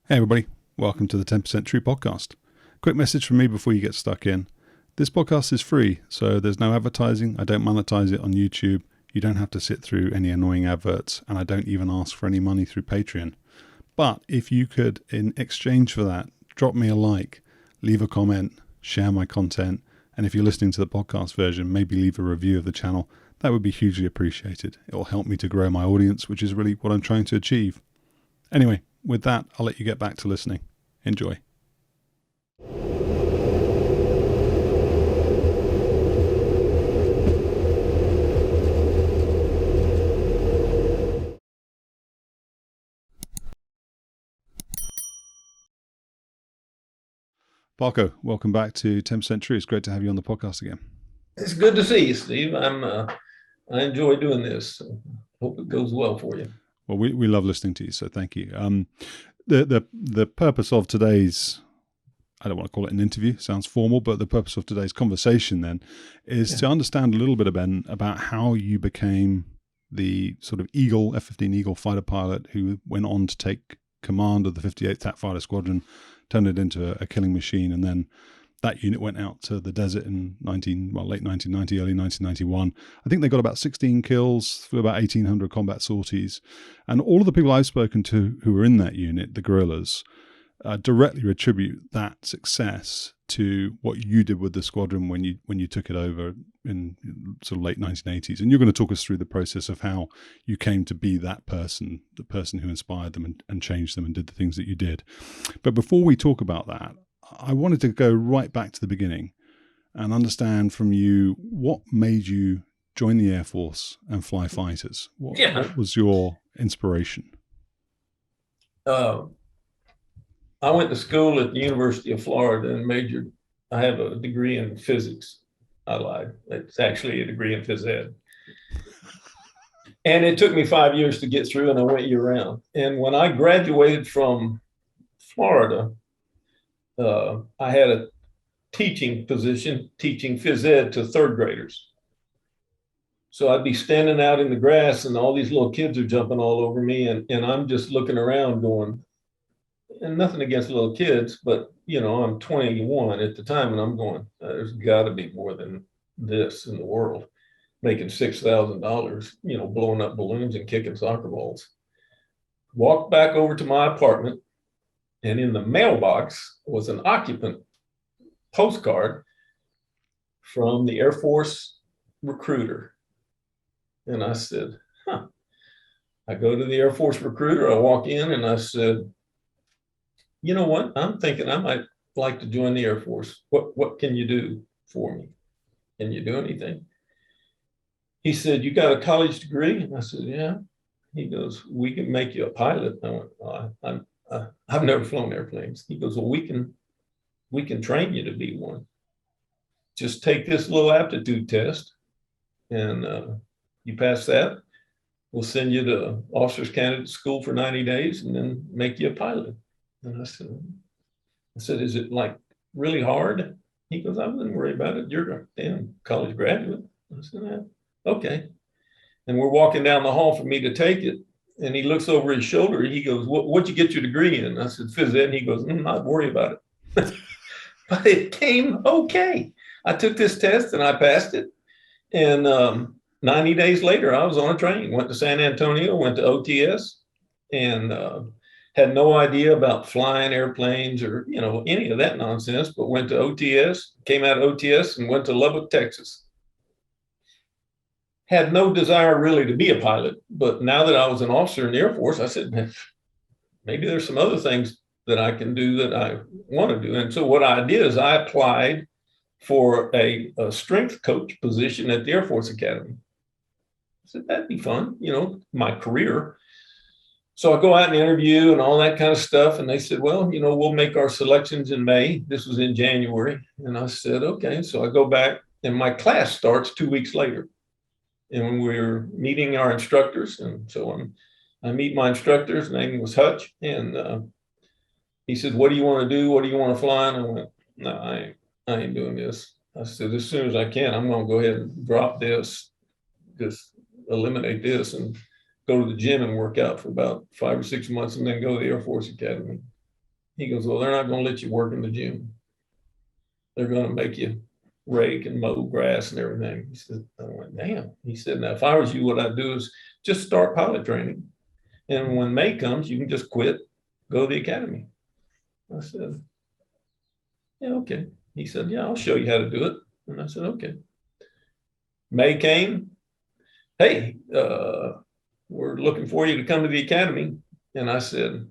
Hey everybody, welcome to the 10% True podcast. Quick message from me before you get stuck in. This podcast is free, so there's no advertising. I don't monetize it on YouTube. You don't have to sit through any annoying adverts, and I don't even ask for any money through Patreon. But if you could, in exchange for that, drop me a like, leave a comment, share my content, and if you're listening to the podcast version, maybe leave a review of the channel. That would be hugely appreciated. It will help me to grow my audience, which is really what I'm trying to achieve. Anyway, with that, I'll let you get back to listening. Enjoy. Paco, welcome back to 10% True. It's great to have you on the podcast again. It's good to see you, Steve. I enjoy doing this. Hope it goes well for you. Well, we love listening to you, so thank you. The purpose of today's, I don't want to call it an interview, sounds formal, but the purpose of today's conversation then is to understand a little bit, Ben, about how you became the sort of F-15 Eagle fighter pilot who went on to take command of the 58th TAC Fighter Squadron, turned it into a killing machine, and then that unit went out to the desert in late 1990, early 1991. I think they got about 16 kills, flew about 1,800 combat sorties. And all of the people I've spoken to who were in that unit, the guerrillas, directly attribute that success to what you did with the squadron when you took it over in sort of late 1980s. And you're going to talk us through the process of how you came to be that person, the person who inspired them and changed them and did the things that you did. But before we talk about that, I wanted to go right back to the beginning and understand from you what made you join the Air Force and fly fighters. What was your inspiration? I went to school at the University of Florida and I have a degree in physics. I lied. It's actually a degree in phys ed. And it took me 5 years to get through, and I went year round. And when I graduated from Florida, I had a teaching position, teaching phys ed to third graders. So I'd be standing out in the grass and all these little kids are jumping all over me. And I'm just looking around going, and nothing against little kids, but I'm 21 at the time and I'm going, there's gotta be more than this in the world, making $6,000, blowing up balloons and kicking soccer balls. Walked back over to my apartment, and in the mailbox was an occupant postcard from the Air Force recruiter. And I said, I go to the Air Force recruiter, I walk in and I said, you know what? I'm thinking I might like to join the Air Force. What can you do for me? Can you do anything? He said, you got a college degree? And I said, yeah. He goes, we can make you a pilot. I went, oh, I've never flown airplanes. He goes, well, we can train you to be one. Just take this little aptitude test, and you pass that, we'll send you to officers candidate school for 90 days and then make you a pilot. And I said, is it like really hard? He goes, I wouldn't worry about it. You're a damn college graduate. I said, yeah, okay. And we're walking down the hall for me to take it. And he looks over his shoulder. He goes, what'd you get your degree in? I said, phys ed. And he goes, not worry about it. But it came okay. I took this test and I passed it. And 90 days later, I was on a train, went to San Antonio, went to OTS, and had no idea about flying airplanes or, any of that nonsense, but went to OTS, came out of OTS and went to Lubbock, Texas. Had no desire really to be a pilot, but now that I was an officer in the Air Force, I said, maybe there's some other things that I can do that I want to do. And so what I did is I applied for a strength coach position at the Air Force Academy. I said, that'd be fun, my career. So I go out and interview and all that kind of stuff. And they said, well, we'll make our selections in May. This was in January. And I said, okay. So I go back and my class starts 2 weeks later. And we're meeting our instructors. And so I meet my instructor. His name was Hutch. And he said, what do you want to do? What do you want to fly? And I went, no, I ain't doing this. I said, as soon as I can, I'm going to go ahead and drop this, just eliminate this and go to the gym and work out for about 5 or 6 months and then go to the Air Force Academy. He goes, well, they're not going to let you work in the gym. They're going to make you rake and mow grass and everything. He said, I went, damn. He said, now, if I was you, what I'd do is just start pilot training. And when May comes, you can just quit, go to the academy. I said, yeah, okay. He said, yeah, I'll show you how to do it. And I said, okay. May came. Hey, we're looking for you to come to the academy. And I said,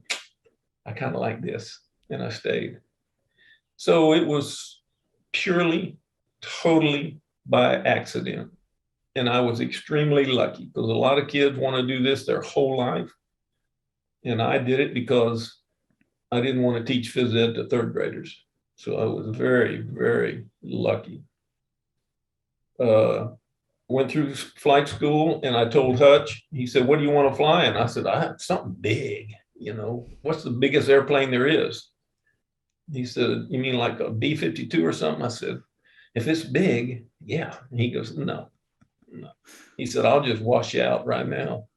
I kind of like this. And I stayed. So it was purely, totally by accident. And I was extremely lucky because a lot of kids want to do this their whole life. And I did it because I didn't want to teach phys ed to third graders. So I was very, very lucky. Went through flight school and I told Hutch, he said, what do you want to fly? And I said, something big, what's the biggest airplane there is? He said, you mean like a B-52 or something? I said, if it's big, yeah. And he goes, no. He said, I'll just wash you out right now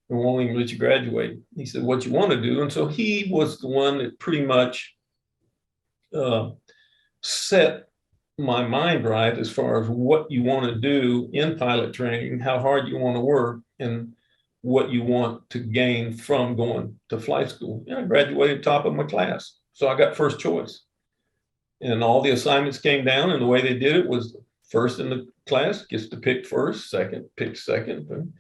and won't even let you graduate. He said, what you want to do? And so he was the one that pretty much set my mind right as far as what you want to do in pilot training, how hard you want to work, and what you want to gain from going to flight school. And I graduated top of my class. So I got first choice. And all the assignments came down, and the way they did it was first in the class gets to pick first, second, pick second. And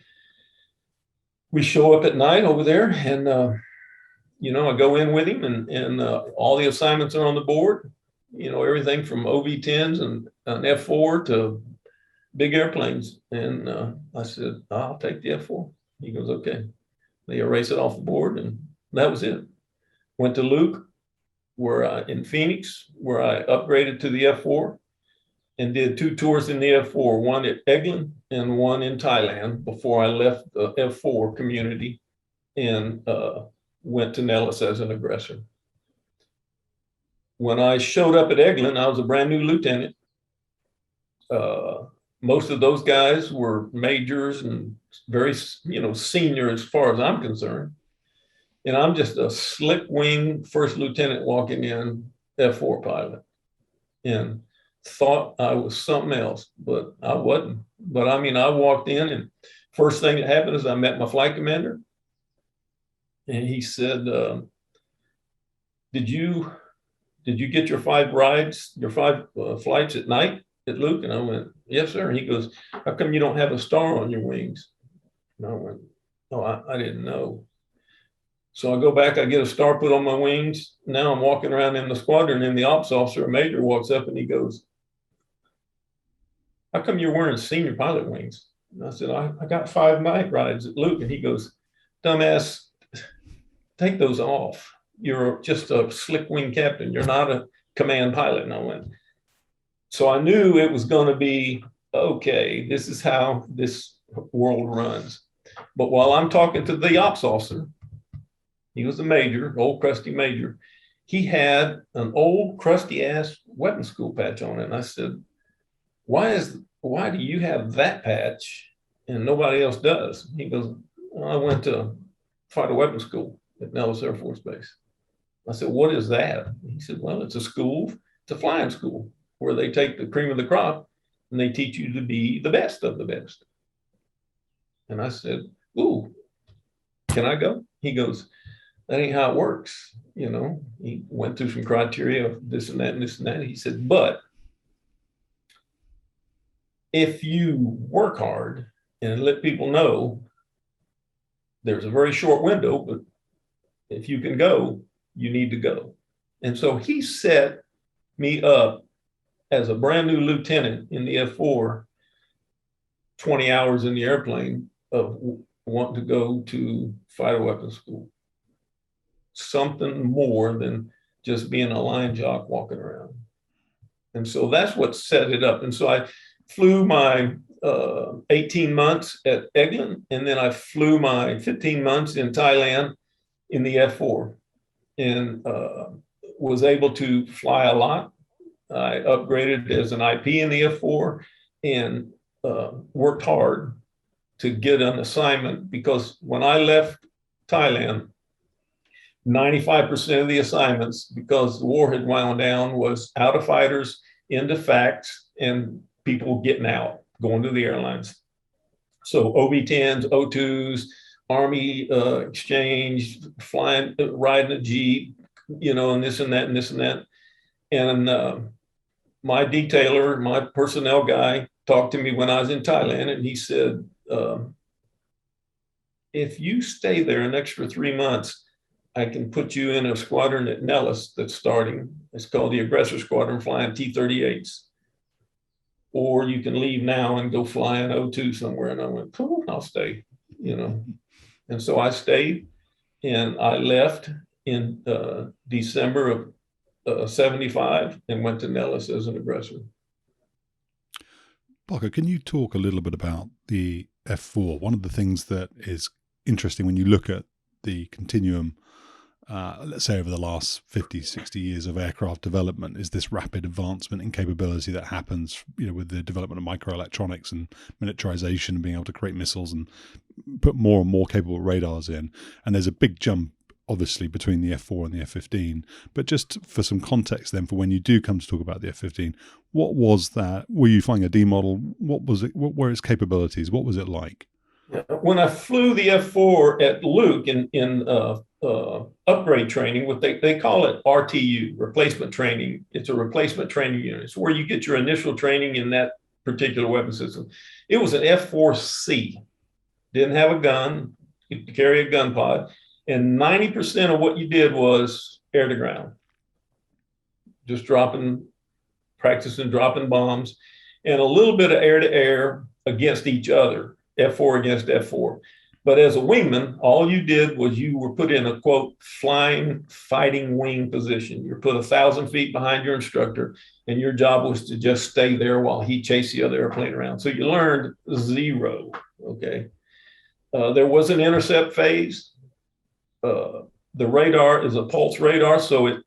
we show up at night over there, and I go in with him, and all the assignments are on the board. Everything from OV-10s and an F4 to big airplanes. And I said, I'll take the F4. He goes, okay. They erase it off the board, and that was it. Went to Luke, in Phoenix, where I upgraded to the F4 and did 2 tours in the F4, one at Eglin and one in Thailand before I left the F4 community and went to Nellis as an aggressor. When I showed up at Eglin, I was a brand new lieutenant. Most of those guys were majors and very, senior as far as I'm concerned. And I'm just a slick wing first lieutenant walking in, F4 pilot, and thought I was something else, but I wasn't. But I walked in, and first thing that happened is I met my flight commander. And he said, did you get your 5 rides, your 5 flights at night at Luke? And I went, yes, sir. And he goes, how come you don't have a star on your wings? And I went, oh, I didn't know. So I go back, I get a star put on my wings. Now I'm walking around in the squadron, and the ops officer, a major, walks up and he goes, how come you're wearing senior pilot wings? And I said, I got 5 night rides at Luke. And he goes, dumbass, take those off. You're just a slick wing captain. You're not a command pilot. And I went, so I knew it was going to be, okay, this is how this world runs. But while I'm talking to the ops officer, he was a major, old crusty major. He had an old crusty ass weapons school patch on it. And I said, why do you have that patch and nobody else does? He goes, well, I went to fighter weapons school at Nellis Air Force Base. I said, what is that? He said, well, it's a school, it's a flying school where they take the cream of the crop and they teach you to be the best of the best. And I said, ooh, can I go? He goes, that ain't how it works. He went through some criteria of this and that and this and that. He said, but if you work hard and let people know, there's a very short window, but if you can go, you need to go. And so he set me up as a brand new lieutenant in the F4, 20 hours in the airplane of wanting to go to fighter weapons school. Something more than just being a line jock walking around. And so that's what set it up. And so I flew my 18 months at Eglin, and then I flew my 15 months in Thailand in the F4 and was able to fly a lot. I upgraded as an IP in the F4 and worked hard to get an assignment, because when I left Thailand, 95% of the assignments, because the war had wound down, was out of fighters, into facts, and people getting out, going to the airlines. So OB-10s, O2s, Army exchange, flying, riding a Jeep, and this and that and this and that. And my detailer, my personnel guy, talked to me when I was in Thailand, and he said, if you stay there an extra 3 months, I can put you in a squadron at Nellis that's starting. It's called the Aggressor Squadron, flying T-38s. Or you can leave now and go fly an O2 somewhere. And I went, cool, I'll stay, And so I stayed, and I left in December of 75 and went to Nellis as an aggressor. Paco, can you talk a little bit about the F4? One of the things that is interesting when you look at the continuum, let's say over the last 50, 60 years of aircraft development, is this rapid advancement in capability that happens, with the development of microelectronics and miniaturization and being able to create missiles and put more and more capable radars in. And there's a big jump, obviously, between the F4 and the F-15. But just for some context then, for when you do come to talk about the F-15, what was that? Were you flying a D model? What was it? What were its capabilities? What was it like? When I flew the F4 at Luke in upgrade training, what they call it RTU, replacement training. It's a replacement training unit. It's where you get your initial training in that particular weapon system. It was an F4C. Didn't have a gun. You could carry a gun pod. And 90% of what you did was air to ground. Just practicing dropping bombs, and a little bit of air to air against each other, F4 against F4. But as a wingman, all you did was you were put in a, quote, flying fighting wing position. You're put 1,000 feet behind your instructor, and your job was to just stay there while he chased the other airplane around. So you learned zero, okay? There was an intercept phase. The radar is a pulse radar, so it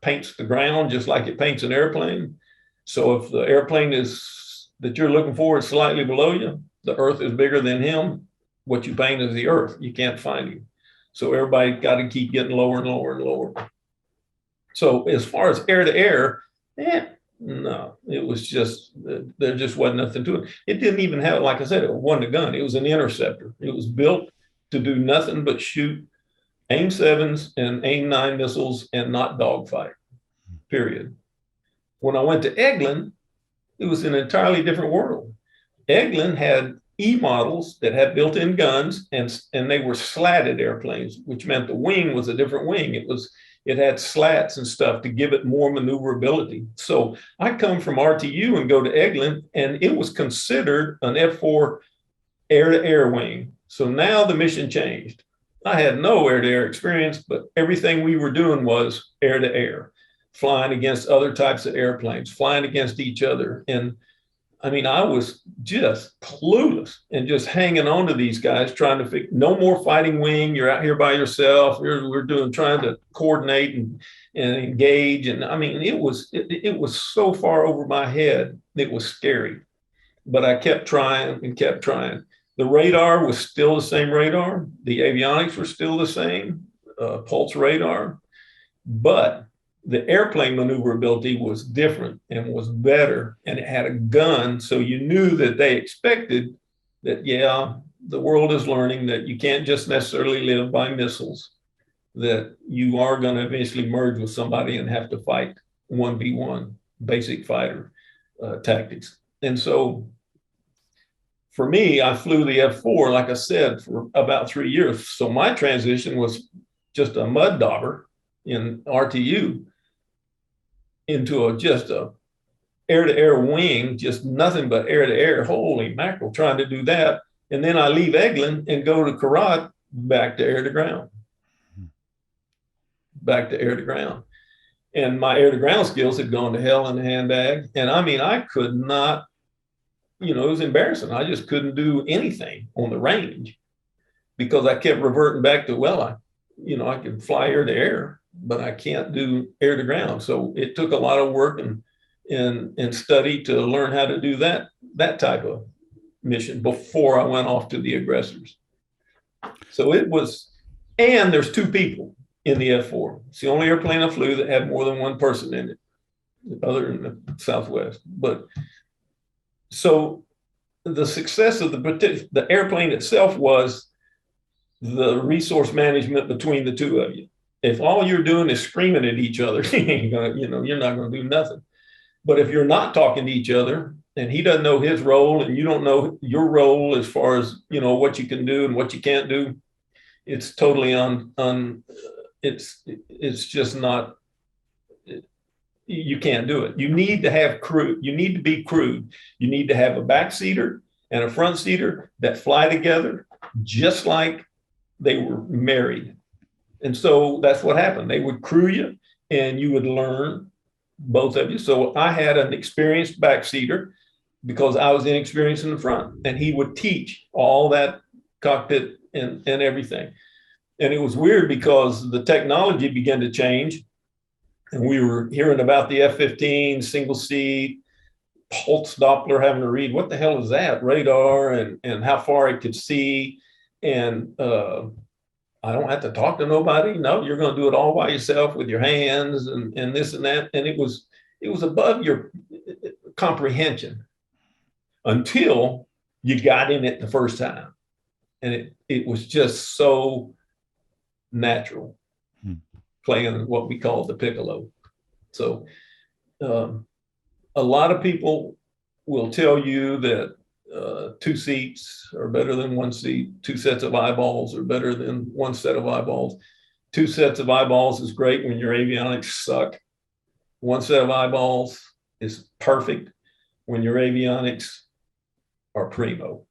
paints the ground just like it paints an airplane. So if the airplane that you're looking for is slightly below you, the Earth is bigger than him, what you paint is the Earth. You can't find him. So everybody got to keep getting lower and lower and lower. So as far as air to air, no, it was just, there just wasn't nothing to it. It didn't even have, like I said, it wasn't a gun. It was an interceptor. It was built to do nothing but shoot AIM-7s and AIM-9 missiles and not dogfight, period. When I went to Eglin, it was an entirely different world. Eglin had E models that had built-in guns, and they were slatted airplanes, which meant the wing was a different wing. It had slats and stuff to give it more maneuverability. So I come from RTU and go to Eglin, and it was considered an F4 air-to-air wing. So now the mission changed. I had no air-to-air experience, but everything we were doing was air-to-air, flying against other types of airplanes, flying against each other. And I mean, I was just clueless and just hanging on to these guys, trying to figure, no more fighting wing. You're out here by yourself. We're trying to coordinate and engage. And I mean, it was so far over my head. It was scary, but I kept trying and kept trying. The radar was still the same radar. The avionics were still the same, pulse radar, but the airplane maneuverability was different and was better, and it had a gun. So you knew that they expected that, yeah, the world is learning that you can't just necessarily live by missiles, that you are going to eventually merge with somebody and have to fight 1v1, basic fighter tactics. And so for me, I flew the F4, like I said, for about 3 years. So my transition was just a mud dauber in RTU into just a air-to-air wing, just nothing but air-to-air. Holy mackerel, trying to do that. And then I leave Eglin and go to Karat, back to air-to-ground. Back to air-to-ground. And my air-to-ground skills had gone to hell in a handbag. And I mean, I could not, it was embarrassing. I just couldn't do anything on the range because I kept reverting back to, well, I can fly air-to-air, but I can't do air to ground. So it took a lot of work and study to learn how to do that type of mission before I went off to the aggressors. So it was, and there's two people. in the F4. It's the only airplane I flew that had more than one person in it, other than the Southwest. But so the success of the airplane itself was the resource management between the two of you. If all you're doing is screaming at each other, you're not going to do nothing. But if you're not talking to each other, and he doesn't know his role, and you don't know your role as far as what you can do and what you can't do, it's totally it's just not. You can't do it. You need to have crew. You need to be crewed. You need to have a backseater and a front seater that fly together, just like they were married. And so that's what happened. They would crew you, and you would learn, both of you. So I had an experienced backseater because I was inexperienced in the front, and he would teach all that cockpit and everything. And it was weird because the technology began to change, and we were hearing about the F-15 single seat, pulse Doppler, having to read what the hell is that, radar, and how far it could see. And I don't have to talk to nobody. No, you're going to do it all by yourself with your hands and this and that. And it was above your comprehension until you got in it the first time. And it was just so natural, playing what we call the piccolo. So a lot of people will tell you that two seats are better than one seat. Two sets of eyeballs are better than one set of eyeballs. Two sets of eyeballs is great when your avionics suck. One set of eyeballs is perfect when your avionics are primo.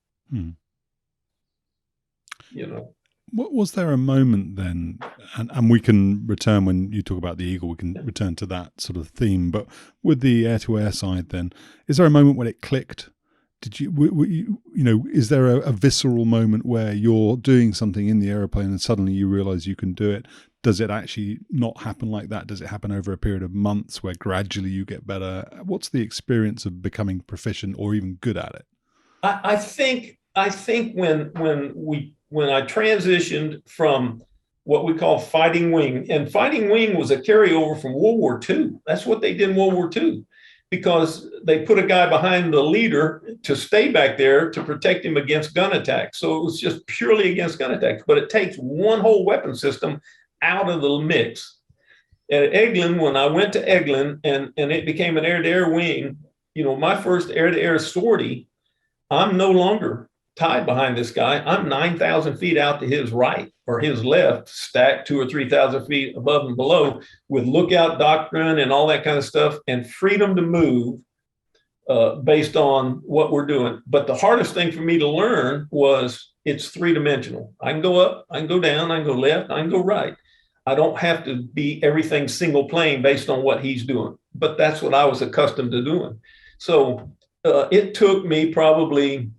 Was there a moment then, and we can return when you talk about the Eagle, we can return to that sort of theme, but with the air-to-air side then, is there a moment when it clicked? Did you, is there a visceral moment where you're doing something in the airplane and suddenly you realize you can do it? Does it actually not happen like that? Does it happen over a period of months where gradually you get better? What's the experience of becoming proficient or even good at it? I think when I transitioned from what we call fighting wing, and fighting wing was a carryover from World War II. That's what they did in World War II, because they put a guy behind the leader to stay back there to protect him against gun attacks. So it was just purely against gun attacks, but it takes one whole weapon system out of the mix. At Eglin, when I went to Eglin and it became an air-to-air wing, my first air-to-air sortie, I'm no longer tied behind this guy. I'm 9,000 feet out to his right or his left, stacked 2,000 or 3,000 feet above and below, with lookout doctrine and all that kind of stuff, and freedom to move based on what we're doing. But the hardest thing for me to learn was it's three-dimensional. I can go up, I can go down, I can go left, I can go right. I don't have to be everything single plane based on what he's doing. But that's what I was accustomed to doing. So it took me probably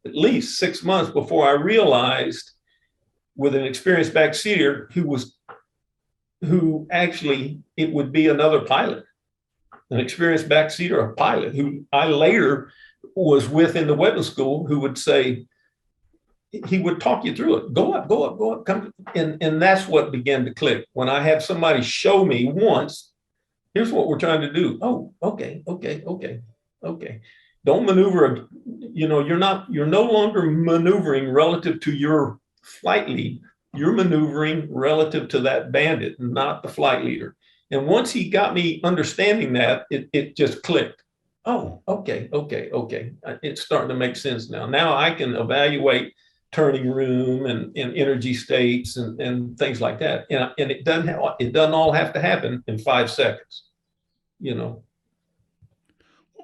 at least 6 months before I realized, with an experienced backseater who actually, it would be another pilot, an experienced backseater, a pilot who I later was with in the weapons school, who would say, he would talk you through it. Go up, go up, go up, come. And that's what began to click. When I had somebody show me once, here's what we're trying to do. Oh, okay. Don't maneuver. You're no longer maneuvering relative to your flight lead. You're maneuvering relative to that bandit, not the flight leader. And once he got me understanding that, it just clicked. Oh, okay. It's starting to make sense now. Now I can evaluate turning room and energy states and things like that. And it doesn't all have to happen in 5 seconds,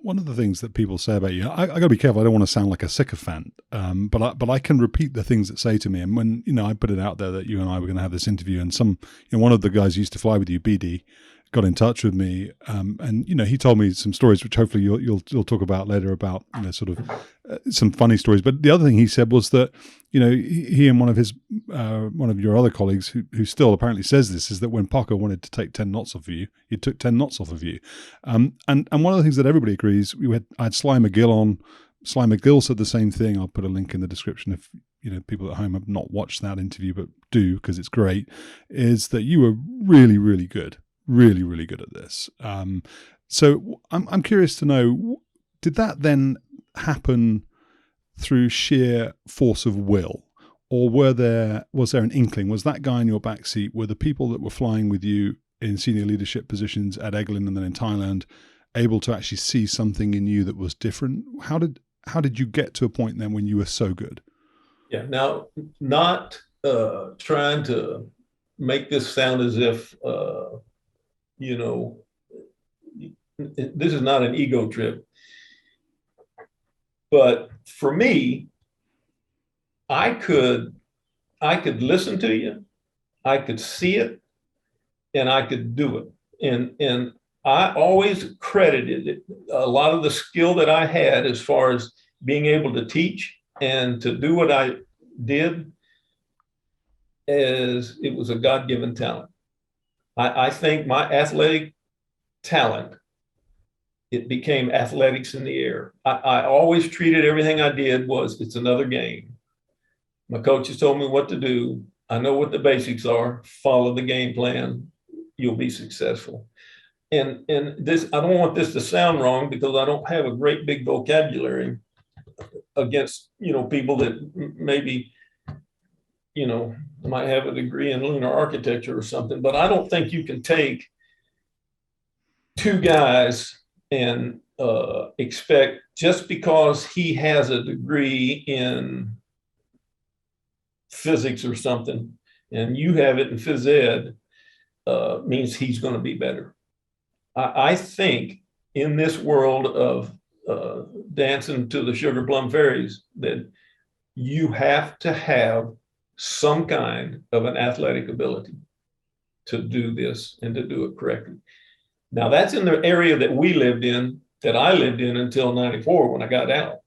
One of the things that people say about you, I got to be careful. I don't want to sound like a sycophant, but I can repeat the things that say to me. And when I put it out there that you and I were going to have this interview, and one of the guys who used to fly with you, BD, got in touch with me, and he told me some stories which hopefully you'll talk about later, about sort of some funny stories. But the other thing he said was that he and one of your other colleagues who still apparently says this, is that when Paco wanted to take 10 knots off of you, he took 10 knots off of you. And one of the things that everybody agrees, I had Sly McGill on Sly McGill said the same thing. I'll put a link in the description if people at home have not watched that interview, but do, because it's great. Is that you were really, really good, really, really good at this. So I'm curious to know, did that then happen through sheer force of will, or was there an inkling? Was that guy in your backseat? Were the people that were flying with you in senior leadership positions at Eglin and then in Thailand able to actually see something in you that was different? How did you get to a point then when you were so good? Yeah. Now, not trying to make this sound as if this is not an ego trip, but for me, I could listen to you, I could see it, and I could do it. And I always credited a lot of the skill that I had as far as being able to teach and to do what I did as it was a God-given talent. I think my athletic talent, it became athletics in the air. I always treated everything I did it's another game. My coaches told me what to do. I know what the basics are. Follow the game plan. You'll be successful. And this, I don't want this to sound wrong because I don't have a great big vocabulary against, people that maybe, might have a degree in lunar architecture or something, but I don't think you can take two guys and expect just because he has a degree in physics or something and you have it in phys ed means he's going to be better. I think in this world of dancing to the sugar plum fairies that you have to have some kind of an athletic ability to do this and to do it correctly. Now that's in the area that I lived in until 94 when I got out.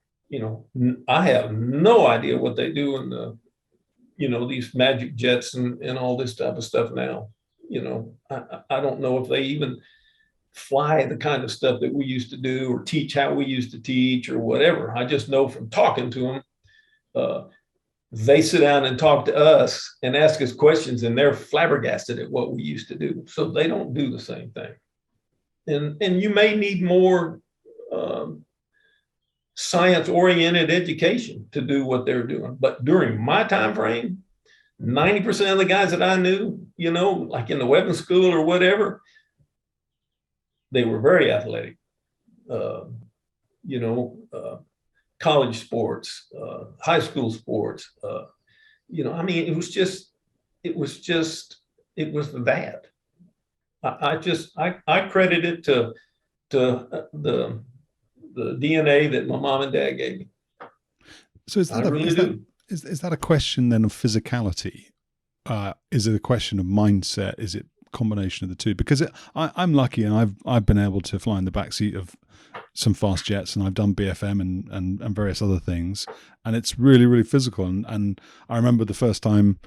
I have no idea what they do in the, these magic jets and all this type of stuff now. I don't know if they even fly the kind of stuff that we used to do or teach how we used to teach or whatever. I just know from talking to them, they sit down and talk to us and ask us questions and they're flabbergasted at what we used to do. So they don't do the same thing. And you may need more science-oriented education to do what they're doing. But during my time frame, 90% of the guys that I knew, like in the weapons school or whatever, they were very athletic. College sports, high school sports. It was that. I credit it to the DNA that my mom and dad gave me. So is that a question then of physicality? Is it a question of mindset? Is it a combination of the two? Because I'm lucky and I've been able to fly in the backseat of some fast jets and I've done BFM and various other things, and it's really, really physical. And I remember the first time,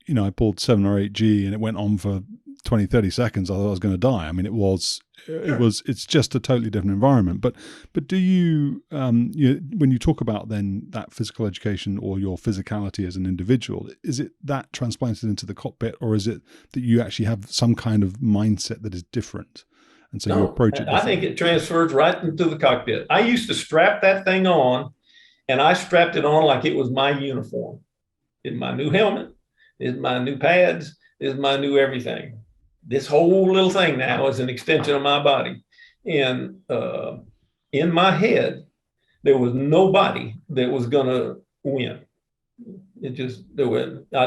I pulled 7 or 8G and it went on for 20, 30 seconds. I thought I was going to die. I mean, it's just a totally different environment. But do you, when you talk about then that physical education or your physicality as an individual, is it that transplanted into the cockpit, or is it that you actually have some kind of mindset that is different? And so you approach it. I think it transfers right into the cockpit. I used to strap that thing on, and I strapped it on like it was my uniform. It's my new helmet. It's my new pads. It's my new everything. This whole little thing now is an extension of my body. And in my head, there was nobody that was going to win. I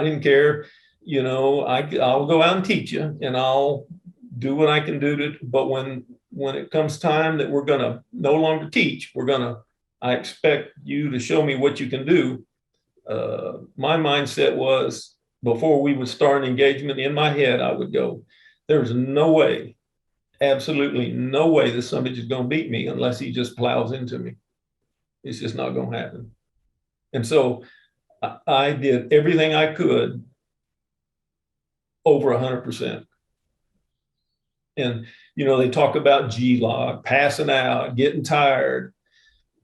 didn't care. I'll go out and teach you, and I'll do what I can do but when it comes time that we're going to no longer teach, I expect you to show me what you can do. My mindset was, before we would start an engagement, in my head, I would go, there's no way, absolutely no way that somebody's going to beat me unless he just plows into me. It's just not going to happen. And so I did everything I could over 100%. And, they talk about G-log, passing out, getting tired.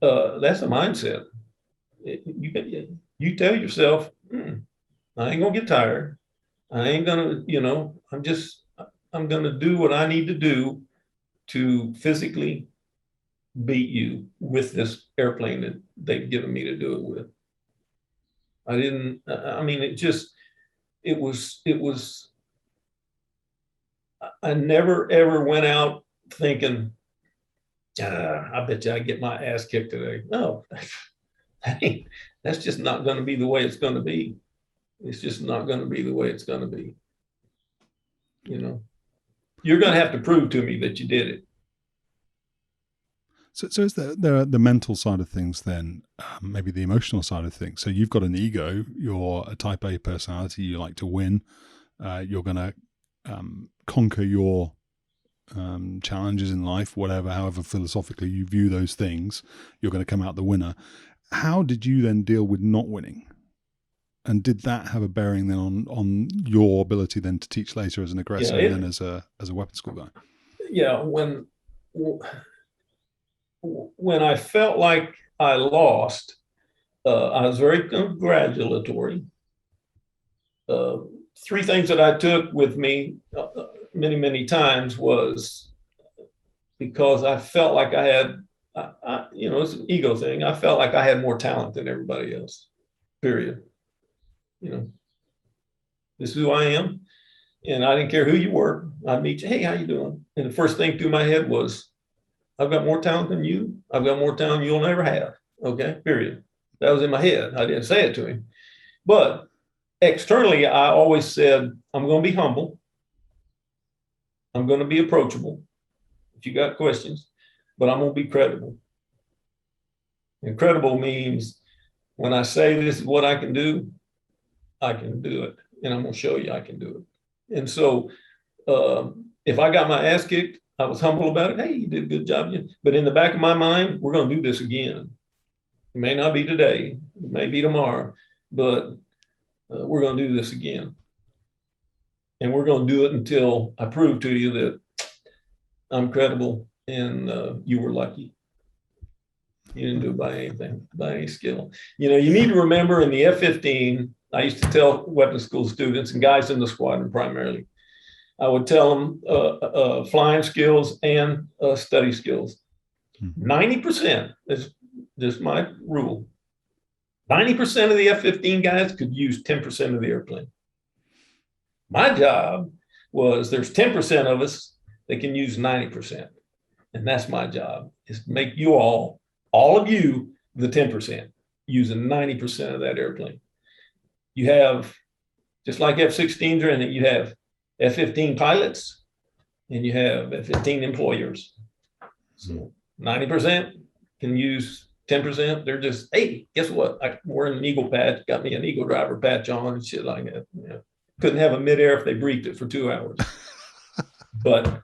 that's a mindset. You tell yourself, I ain't gonna get tired. I ain't gonna, I'm gonna do what I need to do to physically beat you with this airplane that they've given me to do it with. It was, I never ever went out thinking, I bet you I get my ass kicked today. No, that's just not going to be the way it's going to be. It's just not going to be the way it's going to be. You're going to have to prove to me that you did it. So is there the mental side of things then, maybe the emotional side of things? So you've got an ego, you're a type A personality, you like to win, you're going to conquer your challenges in life, however philosophically you view those things, you're going to come out the winner. How did you then deal with not winning? And did that have a bearing then on your ability then to teach later as an aggressor and then as a weapons school guy? Yeah, when I felt like I lost, I was very congratulatory. Three things that I took with me many, many times was because I felt like I had, it's an ego thing. I felt like I had more talent than everybody else, period. This is who I am. And I didn't care who you were. I'd meet you. Hey, how you doing? And the first thing through my head was, I've got more talent than you. I've got more talent you'll never have. Okay, period. That was in my head. I didn't say it to him. But externally, I always said, I'm going to be humble. I'm going to be approachable if you got questions, but I'm going to be credible. And credible means when I say this is what I can do it. And I'm going to show you I can do it. And so if I got my ass kicked, I was humble about it. Hey, you did a good job. But in the back of my mind, we're going to do this again. It may not be today. It may be tomorrow. But we're going to do this again. And we're going to do it until I prove to you that I'm credible and you were lucky. You didn't do it by any skill. You need to remember in the F-15, I used to tell weapons school students and guys in the squadron primarily, I would tell them flying skills and study skills. 90% is just my rule. 90% of the F-15 guys could use 10% of the airplane. My job was there's 10% of us that can use 90%. And that's my job, is to make you all of you, the 10%, using 90% of that airplane. You have, just like F-16s are in it, you have F-15 pilots and you have F-15 employers. So 90% can use 10%. They're just, hey, guess what? I'm wearing an Eagle patch, got me an Eagle driver patch on and shit like that. Couldn't have a midair if they briefed it for 2 hours. But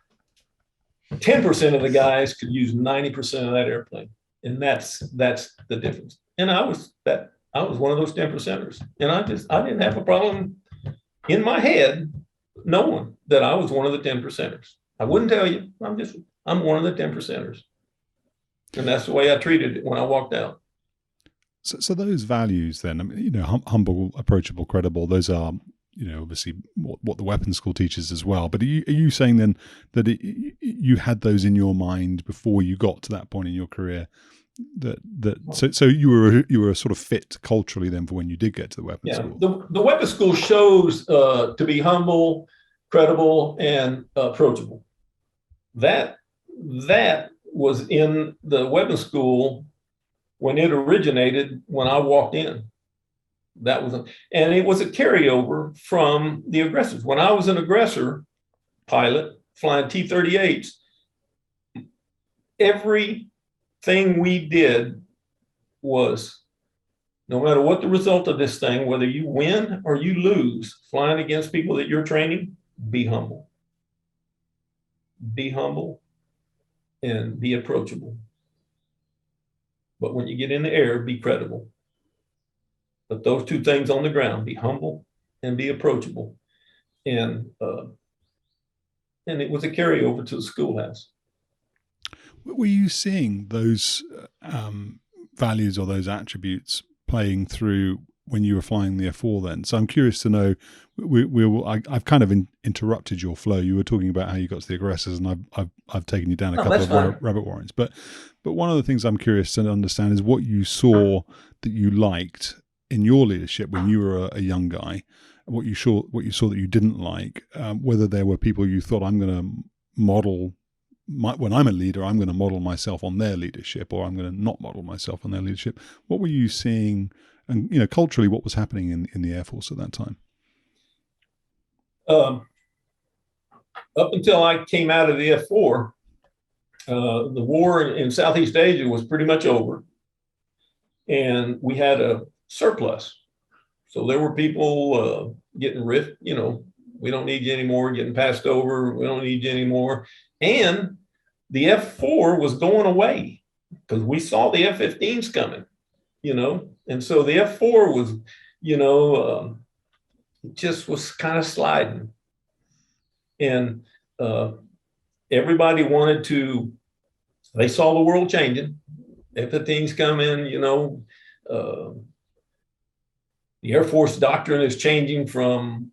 10% of the guys could use 90% of that airplane. And that's the difference. And I was one of those 10%ers. And I didn't have a problem in my head knowing that I was one of the 10%ers. I wouldn't tell you. I'm one of the 10%ers. And that's the way I treated it when I walked out. So those values then, I mean, humble, approachable, credible, those are, obviously what the weapons school teaches as well. But are you saying then that you had those in your mind before you got to that point in your career? So you were sort of fit culturally then for when you did get to the weapons school. The weapons school shows to be humble, credible, and approachable. That was in the weapons school when it originated. When I walked in, and it was a carryover from the aggressors. When I was an aggressor pilot flying T-38s, everything we did was, no matter what the result of this thing, whether you win or you lose, flying against people that you're training, be humble. Be humble and be approachable. But when you get in the air, be credible. But those two things on the ground, be humble and be approachable. And it was a carryover to the schoolhouse. Were you seeing those values or those attributes playing through when you were flying the F4 then? So I'm curious to know, I've kind of interrupted your flow. You were talking about how you got to the aggressors, and I've taken you down a couple of rabbit warrens. But one of the things I'm curious to understand is what you saw that you liked in your leadership when you were a young guy, and what you saw that you didn't like, whether there were people you thought, I'm going to model when I'm a leader, I'm going to model myself on their leadership, or I'm going to not model myself on their leadership. What were you seeing? And, culturally, what was happening in the Air Force at that time? Up until I came out of the F4, the war in Southeast Asia was pretty much over, and we had a surplus. So there were people getting ripped, we don't need you anymore, getting passed over, we don't need you anymore. And the F4 was going away because we saw the F-15s coming, and so the F4 was, it just was kind of sliding. And everybody wanted to, they saw the world changing, F-15s coming, the Air Force doctrine is changing from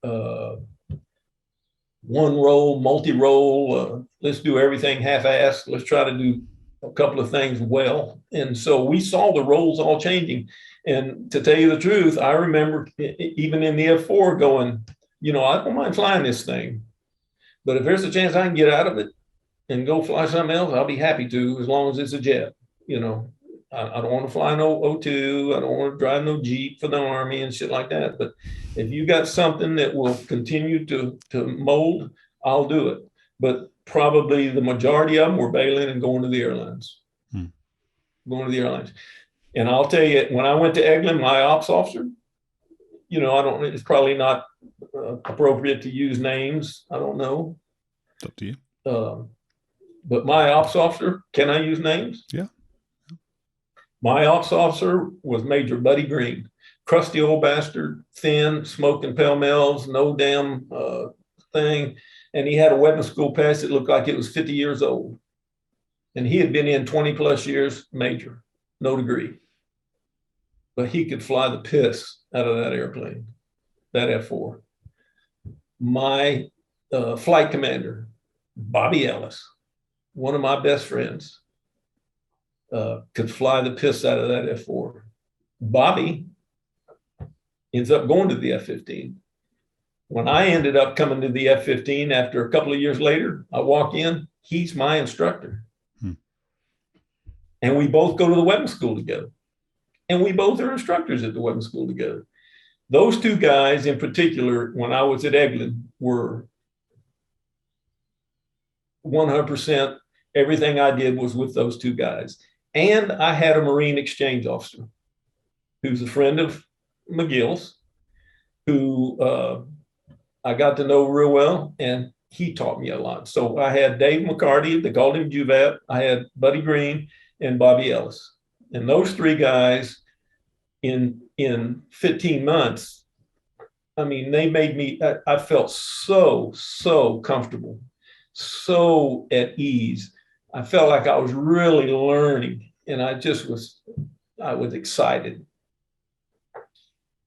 one role, multi-role, let's do everything half-assed, let's try to do a couple of things well. And so we saw the roles all changing. And to tell you the truth, I remember even in the F4 going, I don't mind flying this thing, but if there's a chance I can get out of it and go fly something else, I'll be happy to, as long as it's a jet. I don't want to fly no O2. I don't want to drive no Jeep for the Army and shit like that. But if you got something that will continue to mold, I'll do it. But probably the majority of them were bailing and going to the airlines. Going to the airlines. And I'll tell you, when I went to Eglin, my ops officer, it's probably not appropriate to use names. I don't know. It's up to you. But my ops officer, can I use names? Yeah. My ops officer was Major Buddy Green, crusty old bastard, thin, smoking pell-mells, no damn thing. And he had a weapons school pass that looked like it was 50 years old. And he had been in 20 plus years, major, no degree. But he could fly the piss out of that airplane, that F4. My flight commander, Bobby Ellis, one of my best friends, could fly the piss out of that F4. Bobby ends up going to the F-15. When I ended up coming to the F-15 after a couple of years later, I walk in, he's my instructor. And we both go to the weapons school together. And we both are instructors at the weapons school together. Those two guys in particular, when I was at Eglin, were 100%, everything I did was with those two guys. And I had a Marine exchange officer who's a friend of McGill's, who I got to know real well, and he taught me a lot. So I had Dave McCarty, they called him Juvat. I had Buddy Green and Bobby Ellis. And those three guys in 15 months, I mean, they made me, I felt so comfortable, so at ease. I felt like I was really learning, and I was excited.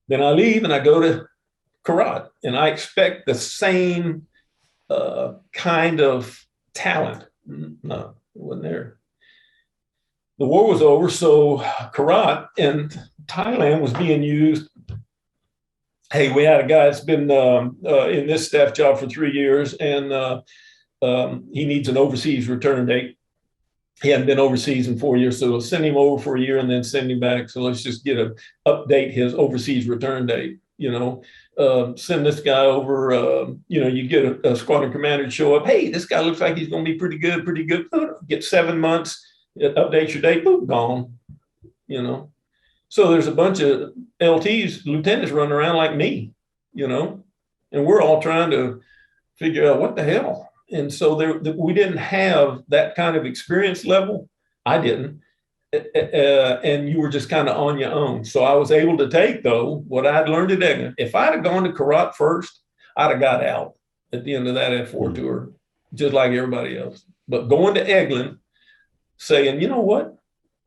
Then I leave and I go to Karat, and I expect the same kind of talent. No, it wasn't there. The war was over, so Karat and Thailand was being used. Hey, we had a guy that's been in this staff job for 3 years, and he needs an overseas return date. He hadn't been overseas in 4 years, so we'll send him over for a year and then send him back. So let's just update his overseas return date. Send this guy over. You get a squadron commander to show up. Hey, this guy looks like he's going to be pretty good. Get 7 months. It updates your date. Boom, gone. So there's a bunch of LTs, lieutenants running around like me. And we're all trying to figure out what the hell. And so we didn't have that kind of experience level. I didn't. And you were just kind of on your own. So I was able to take, though, what I'd learned at Eglin. If I'd have gone to Karat first, I'd have got out at the end of that F4 tour, just like everybody else. But going to Eglin, saying, you know what?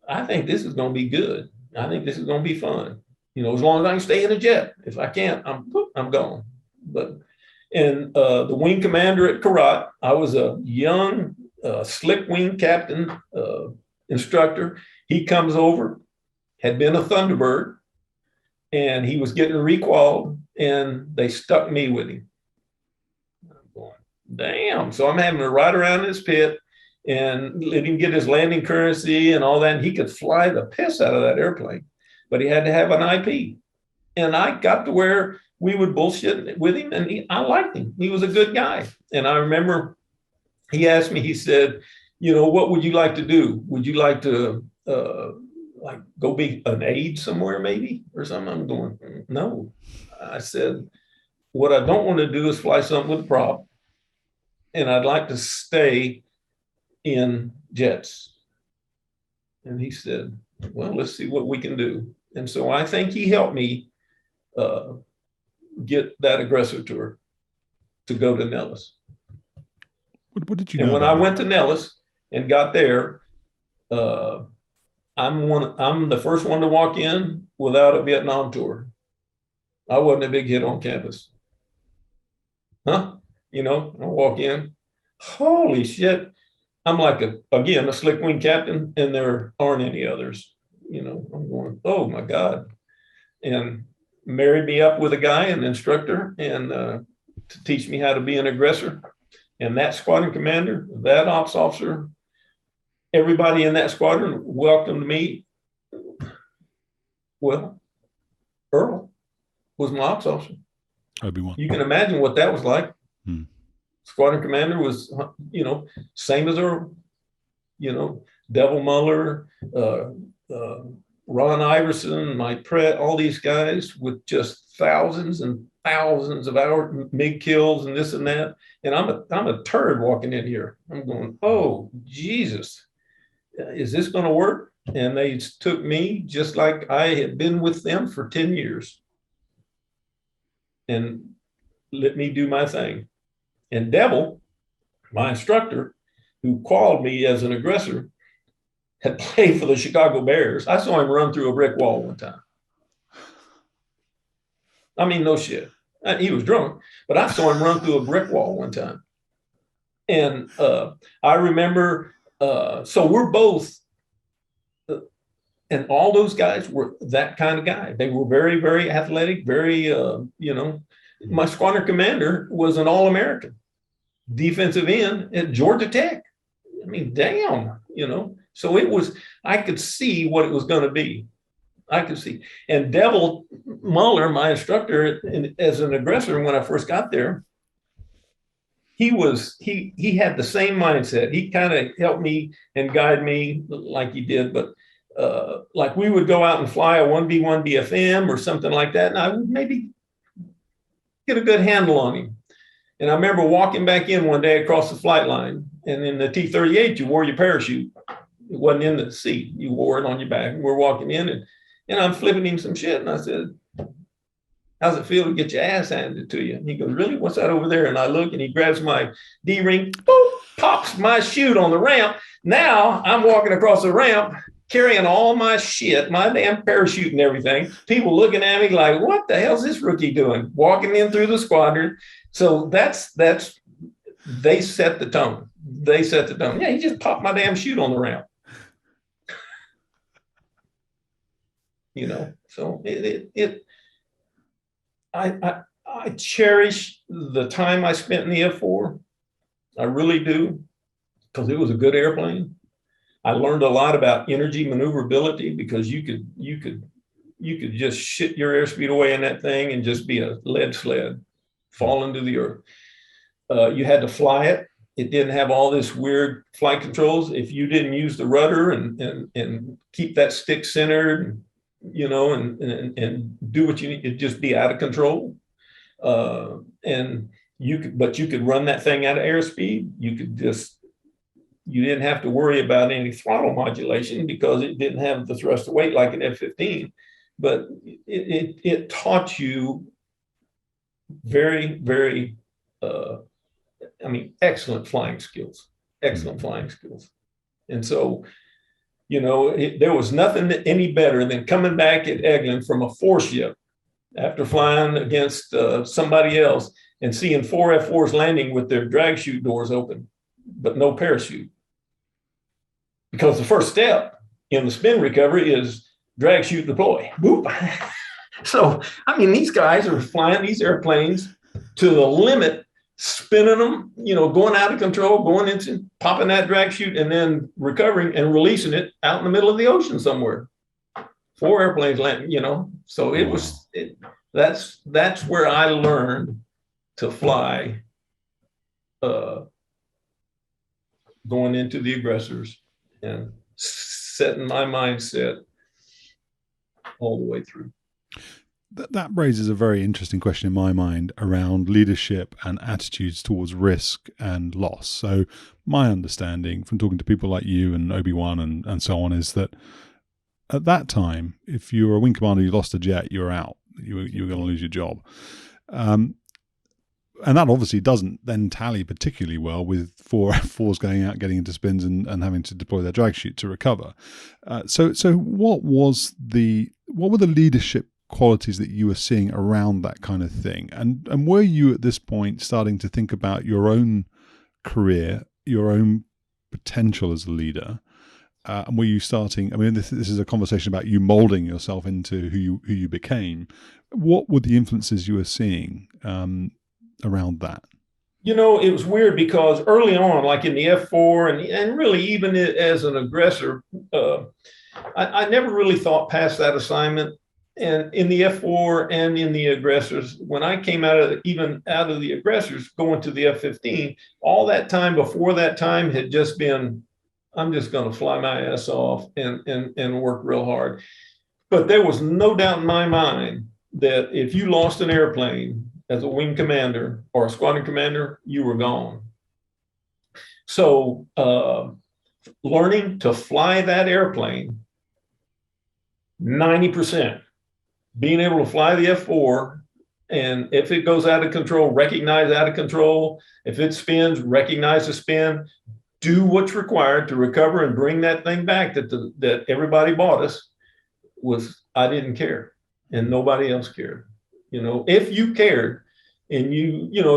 I think this is going to be good. I think this is going to be fun. You know, as long as I can stay in a jet. If I can't, I'm gone. But and the wing commander at Karat, I was a young slick wing captain instructor. He comes over, had been a Thunderbird, and he was getting requalled, and they stuck me with him. I'm going, damn. So I'm having to ride around this pit and let him get his landing currency and all that. And he could fly the piss out of that airplane, but he had to have an IP. And I got to where we would bullshit with him, and I liked him. He was a good guy. And I remember he asked me, he said, you know, what would you like to do? Would you like to like go be an aide somewhere maybe or something? I'm going, no. I said, what I don't want to do is fly something with a prop. And I'd like to stay in jets. And he said, well, let's see what we can do. And so I think he helped me get that aggressor tour to go to Nellis. What did you and know? when I went to Nellis and got there, I'm the first one to walk in without a Vietnam tour. I wasn't a big hit on campus. You know, I walk in, holy shit. I'm like, a slick wing captain, and there aren't any others. You know, I'm going, oh my God. And married me up with a guy, an instructor, and to teach me how to be an aggressor. And that squadron commander, that ops officer, everybody in that squadron welcomed me. Well, Earl was my ops officer. Obi-Wan. You can imagine what that was like. Squadron commander was, you know, same as Earl, you know, Devil Muller, Ron Iverson, Mike Pratt, all these guys with just thousands and thousands of hours, MiG kills and this and that. And I'm a turd walking in here. I'm going, oh, Jesus, is this going to work? And they took me just like I had been with them for 10 years and let me do my thing. And Devil, my instructor, who called me as an aggressor, had played for the Chicago Bears. I saw him run through a brick wall one time. I mean, no shit. He was drunk, but I saw him run through a brick wall one time. And I remember, so we're both, and all those guys were that kind of guy. They were very, very athletic, very, you know, my squadron commander was an All-American defensive end at Georgia Tech. I mean, damn, you know. So it was, I could see what it was going to be. I could see. And Devil Muller, my instructor as an aggressor when I first got there, he had the same mindset. He kind of helped me and guide me like he did, but like we would go out and fly a 1B1 BFM or something like that, and I would maybe get a good handle on him. And I remember walking back in one day across the flight line, and in the T-38, you wore your parachute. It wasn't in the seat. You wore it on your back. And we're walking in, and I'm flipping him some shit. And I said, how's it feel to get your ass handed to you? And he goes, really? What's that over there? And I look, and he grabs my D-ring, boop, pops my chute on the ramp. Now I'm walking across the ramp, carrying all my shit, my damn parachute and everything. People looking at me like, what the hell's this rookie doing? Walking in through the squadron. So that's they set the tone. They set the tone. Yeah, he just popped my damn chute on the ramp. You know, so I cherish the time I spent in the F4. I really do, because it was a good airplane. I learned a lot about energy maneuverability, because you could just shit your airspeed away in that thing and just be a lead sled, fall into the earth. You had to fly it. It didn't have all this weird flight controls. If you didn't use the rudder and keep that stick centered, you know, and do what you need, it'd just be out of control. And you could run that thing out of airspeed. You didn't have to worry about any throttle modulation, because it didn't have the thrust of weight like an F-15. But it taught you very, very, excellent flying skills. And so There was nothing any better than coming back at Eglin from a 4-ship after flying against somebody else and seeing 4 F-4s landing with their drag chute doors open, but no parachute. Because the first step in the spin recovery is drag chute deploy. Boop. So, I mean, these guys are flying these airplanes to the limit, spinning them, going out of control, going into popping that drag chute and then recovering and releasing it out in the middle of the ocean somewhere. 4 airplanes landing, So it was, that's where I learned to fly going into the aggressors and setting my mindset all the way through. That raises a very interesting question in my mind around leadership and attitudes towards risk and loss. So my understanding from talking to people like you and Obi-Wan and so on is that at that time, if you were a wing commander, you lost a jet, you were out. You were going to lose your job. And that obviously doesn't then tally particularly well with 4 F-4s going out, getting into spins and having to deploy their drag chute to recover. So what were the leadership qualities that you were seeing around that kind of thing? And were you at this point starting to think about your own career, your own potential as a leader? And were you starting, I mean, this is a conversation about you molding yourself into who you became. What were the influences you were seeing around that? It was weird because early on, like in the F-4 and really even as an aggressor, I never really thought past that assignment. And in the F-4 and in the aggressors, when I came out of the aggressors going to the F-15, all that time before that time had just been, I'm just going to fly my ass off and work real hard. But there was no doubt in my mind that if you lost an airplane as a wing commander or a squadron commander, you were gone. So learning to fly that airplane, 90%. Being able to fly the F-4, and if it goes out of control, recognize out of control. If it spins, recognize the spin. Do what's required to recover and bring that thing back that everybody bought us. I didn't care, and nobody else cared. If you cared, and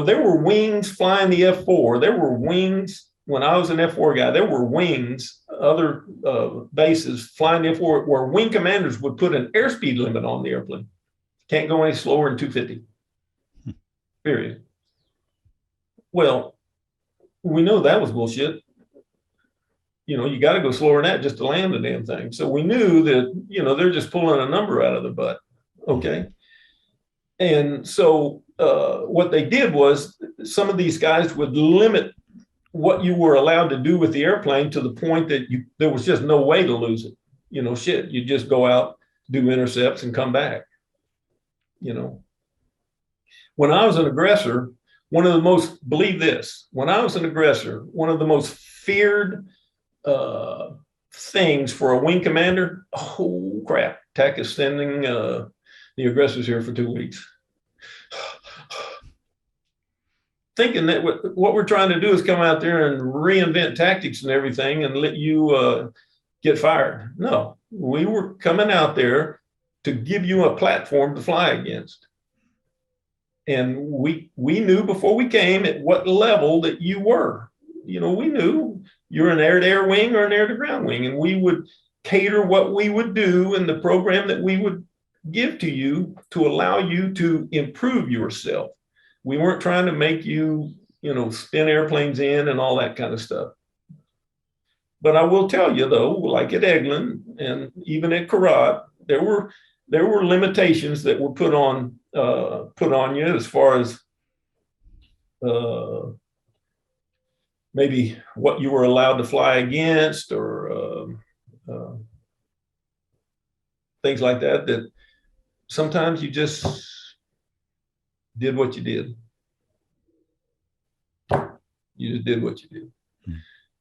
there were wings flying the F-4. There were wings when I was an F-4 guy. There were wings, other bases flying the F-4 where wing commanders would put an airspeed limit on the airplane. Can't go any slower than 250. Period. Well, we know that was bullshit. You got to go slower than that just to land the damn thing. So we knew that, they're just pulling a number out of their butt. Okay. And so what they did was some of these guys would limit what you were allowed to do with the airplane to the point that there was just no way to lose it. You just go out, do intercepts and come back. When I was an aggressor, one of the most feared things for a wing commander, oh crap, TAC is sending the aggressors here for 2 weeks. Thinking that what we're trying to do is come out there and reinvent tactics and everything and let you get fired. No, we were coming out there to give you a platform to fly against. And we knew before we came at what level that you were. We knew you're an air-to-air wing or an air-to-ground wing, and we would cater what we would do in the program that we would give to you to allow you to improve yourself. We weren't trying to make you, spin airplanes in and all that kind of stuff. But I will tell you though, like at Eglin and even at Karat, there were limitations that were put on you as far as maybe what you were allowed to fly against or things like that, that sometimes you just did what you did. You just did what you did. Hmm.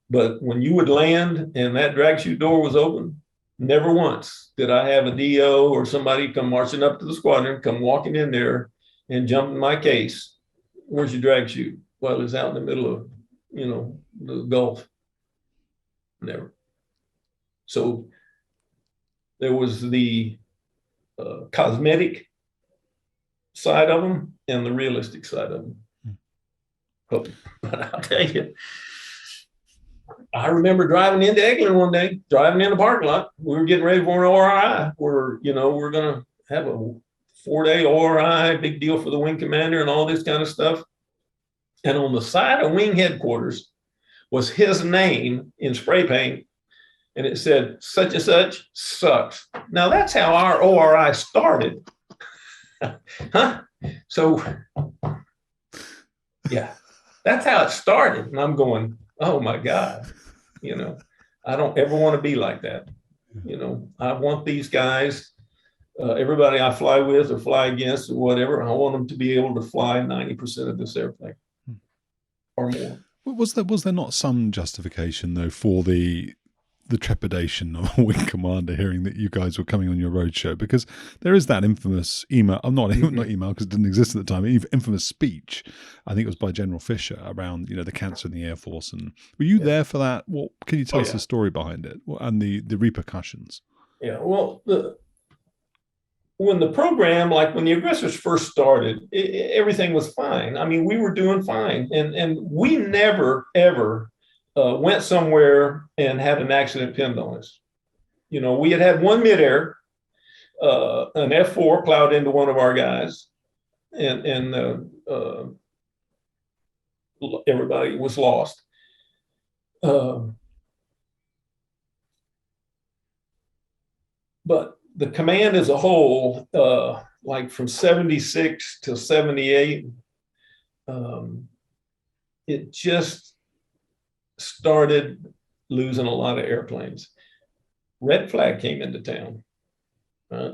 But when you would land and that drag chute door was open, never once did I have a DO or somebody come marching up to the squadron, come walking in there and jump in my case. Where's your drag chute? Well, it's out in the middle of, the Gulf. Never. So there was the cosmetic side of them and the realistic side of them. But I'll tell you, I remember driving into Eglin one day, driving in the parking lot. We were getting ready for an ORI. We're going to have a 4-day ORI, big deal for the wing commander and all this kind of stuff. And on the side of wing headquarters was his name in spray paint. And it said, such and such sucks. Now that's how our ORI started. Huh? So, yeah, that's how it started. And I'm going, oh my God, I don't ever want to be like that. I want these guys, everybody I fly with or fly against or whatever, I want them to be able to fly 90% of this airplane or more. Was there not some justification though for the trepidation of a wing commander hearing that you guys were coming on your roadshow? Because there is that infamous email, not email because it didn't exist at the time, infamous speech, I think it was by General Fischer around, the cancer in the Air Force. And were you there for that? What can you tell us the story behind it and the repercussions? Yeah, well, when the program, like when the aggressors first started, everything was fine. I mean, we were doing fine. And we never, ever went somewhere and had an accident pinned on us. We had one midair, an F4 plowed into one of our guys, and everybody was lost. But the command as a whole, like from 76 to 78, it just started losing a lot of airplanes. Red flag came into town.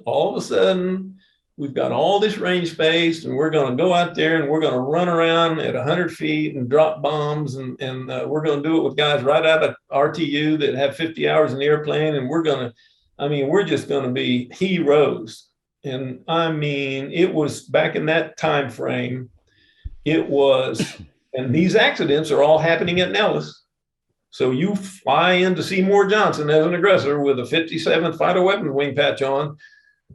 All of a sudden, we've got all this range space, and we're going to go out there and we're going to run around at 100 feet and drop bombs, and we're going to do it with guys right out of RTU that have 50 hours in the airplane, and we're just going to be heroes. And I mean, it was back in that time frame. It was, and these accidents are all happening at Nellis. So you fly into Seymour Johnson as an aggressor with a 57th Fighter Weapons wing patch on,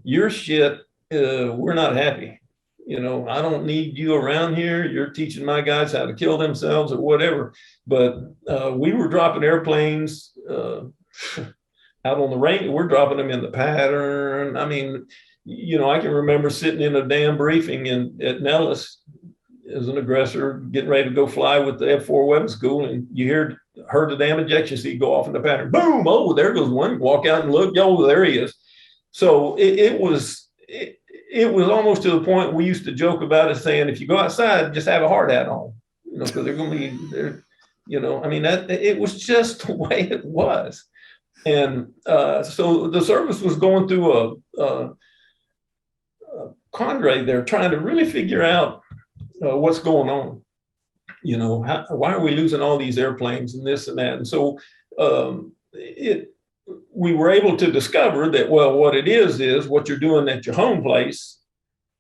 your shit, we're not happy. I don't need you around here. You're teaching my guys how to kill themselves or whatever. But we were dropping airplanes out on the range. We're dropping them in the pattern. I mean, I can remember sitting in a damn briefing at Nellis as an aggressor, getting ready to go fly with the F4 weapons school, and you heard the damn ejection seat go off in the pattern. Boom! Oh, there goes one. Walk out and look. Yo, there he is. So it was almost to the point we used to joke about it, saying, if you go outside, just have a hard hat on, because they're going to be there. I mean, it was just the way it was. And so the service was going through a Congrade there, trying to really figure out what's going on. Why are we losing all these airplanes and this and that? And so we were able to discover that, well, what it is what you're doing at your home place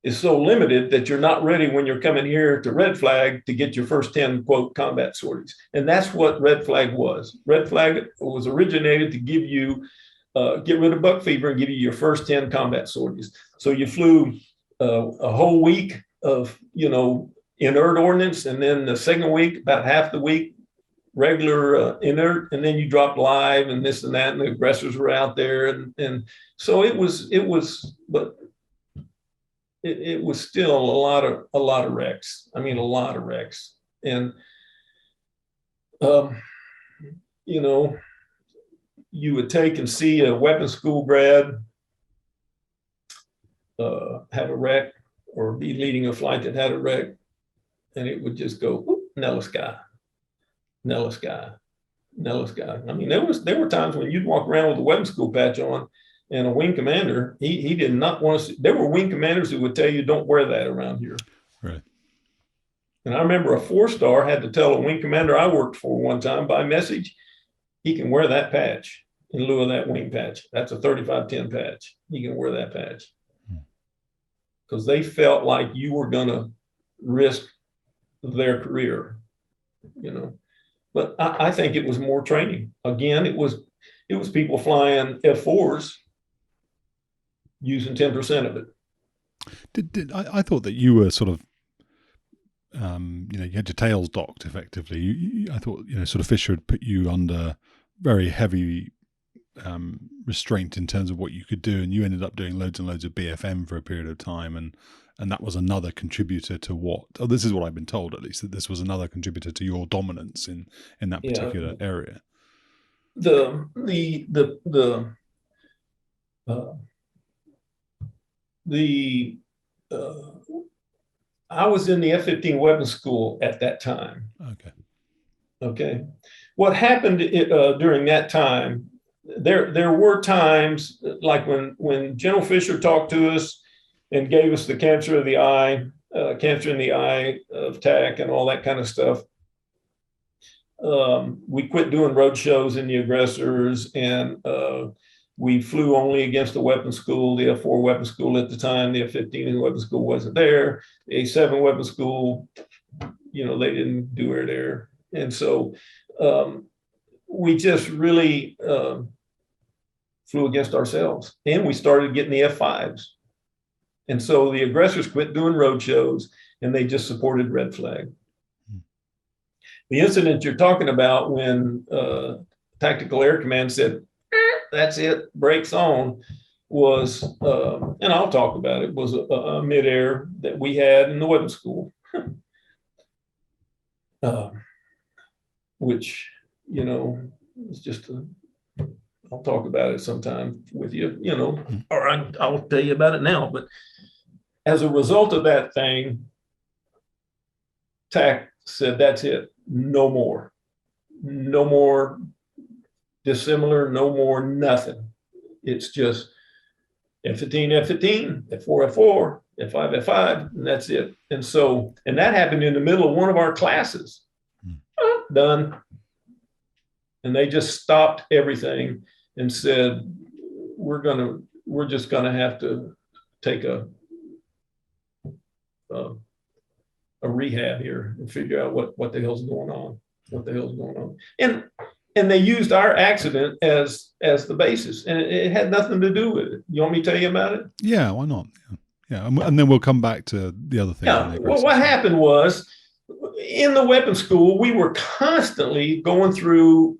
is so limited that you're not ready when you're coming here to Red Flag to get your first 10, quote, combat sorties. And that's what Red Flag was. Red Flag was originated to give you, get rid of buck fever and give you your first 10 combat sorties. So you flew a whole week of, inert ordnance, and then the second week, about half the week, regular inert, and then you dropped live and this and that, and the aggressors were out there, and so it was still a lot of wrecks. I mean, a lot of wrecks, and you would take and see a weapons school grad have a wreck or be leading a flight that had a wreck, and it would just go, whoop, Nellis guy. I mean, there were times when you'd walk around with a weapons school patch on, and a wing commander, he did not want to see. There were wing commanders who would tell you, don't wear that around here. Right. And I remember a 4-star had to tell a wing commander I worked for one time by message, he can wear that patch in lieu of that wing patch. That's a 3510 patch. He can wear that patch. Because they felt like you were going to risk their career, But I think it was more training. Again, it was it was people flying F4s using 10% of it. I thought that you were sort of, you had your tails docked effectively. I thought, sort of Fischer had put you under very heavy restraint in terms of what you could do, and you ended up doing loads and loads of BFM for a period of time, and that was another contributor to this is what I've been told, at least, that this was another contributor to your dominance in that particular area. I was in the F-15 weapons school at that time. Okay. What happened during that time, there were times like when General Fischer talked to us and gave us the cancer in the eye of TAC and all that kind of stuff. We quit doing road shows in the aggressors, and we flew only against the weapons school, the F4 weapons school at the time. The F-15 weapons school wasn't there. The A-7 weapons school, they didn't do air there. And so we just really flew against ourselves. And we started getting the F-5s. And so the aggressors quit doing road shows, and they just supported red flag. The incident you're talking about when Tactical Air Command said, that's it, brakes on, was, and I'll talk about it, was a midair that we had in the weapons school, which, it's just I'll talk about it sometime with you, or I'll tell you about it now. But as a result of that thing, TAC said, that's it, no more dissimilar, no more nothing. It's just F-15, F-15, F4, F4, F5, F5, and that's it. And that happened in the middle of one of our classes. Done. And they just stopped everything and said, we're just gonna have to take a rehab here and figure out what the hell's going on. And they used our accident as the basis, and it had nothing to do with it. You want me to tell you about it? Yeah, why not? Yeah. And then we'll come back to the other thing. Yeah. Well, what happened was, in the weapons school, we were constantly going through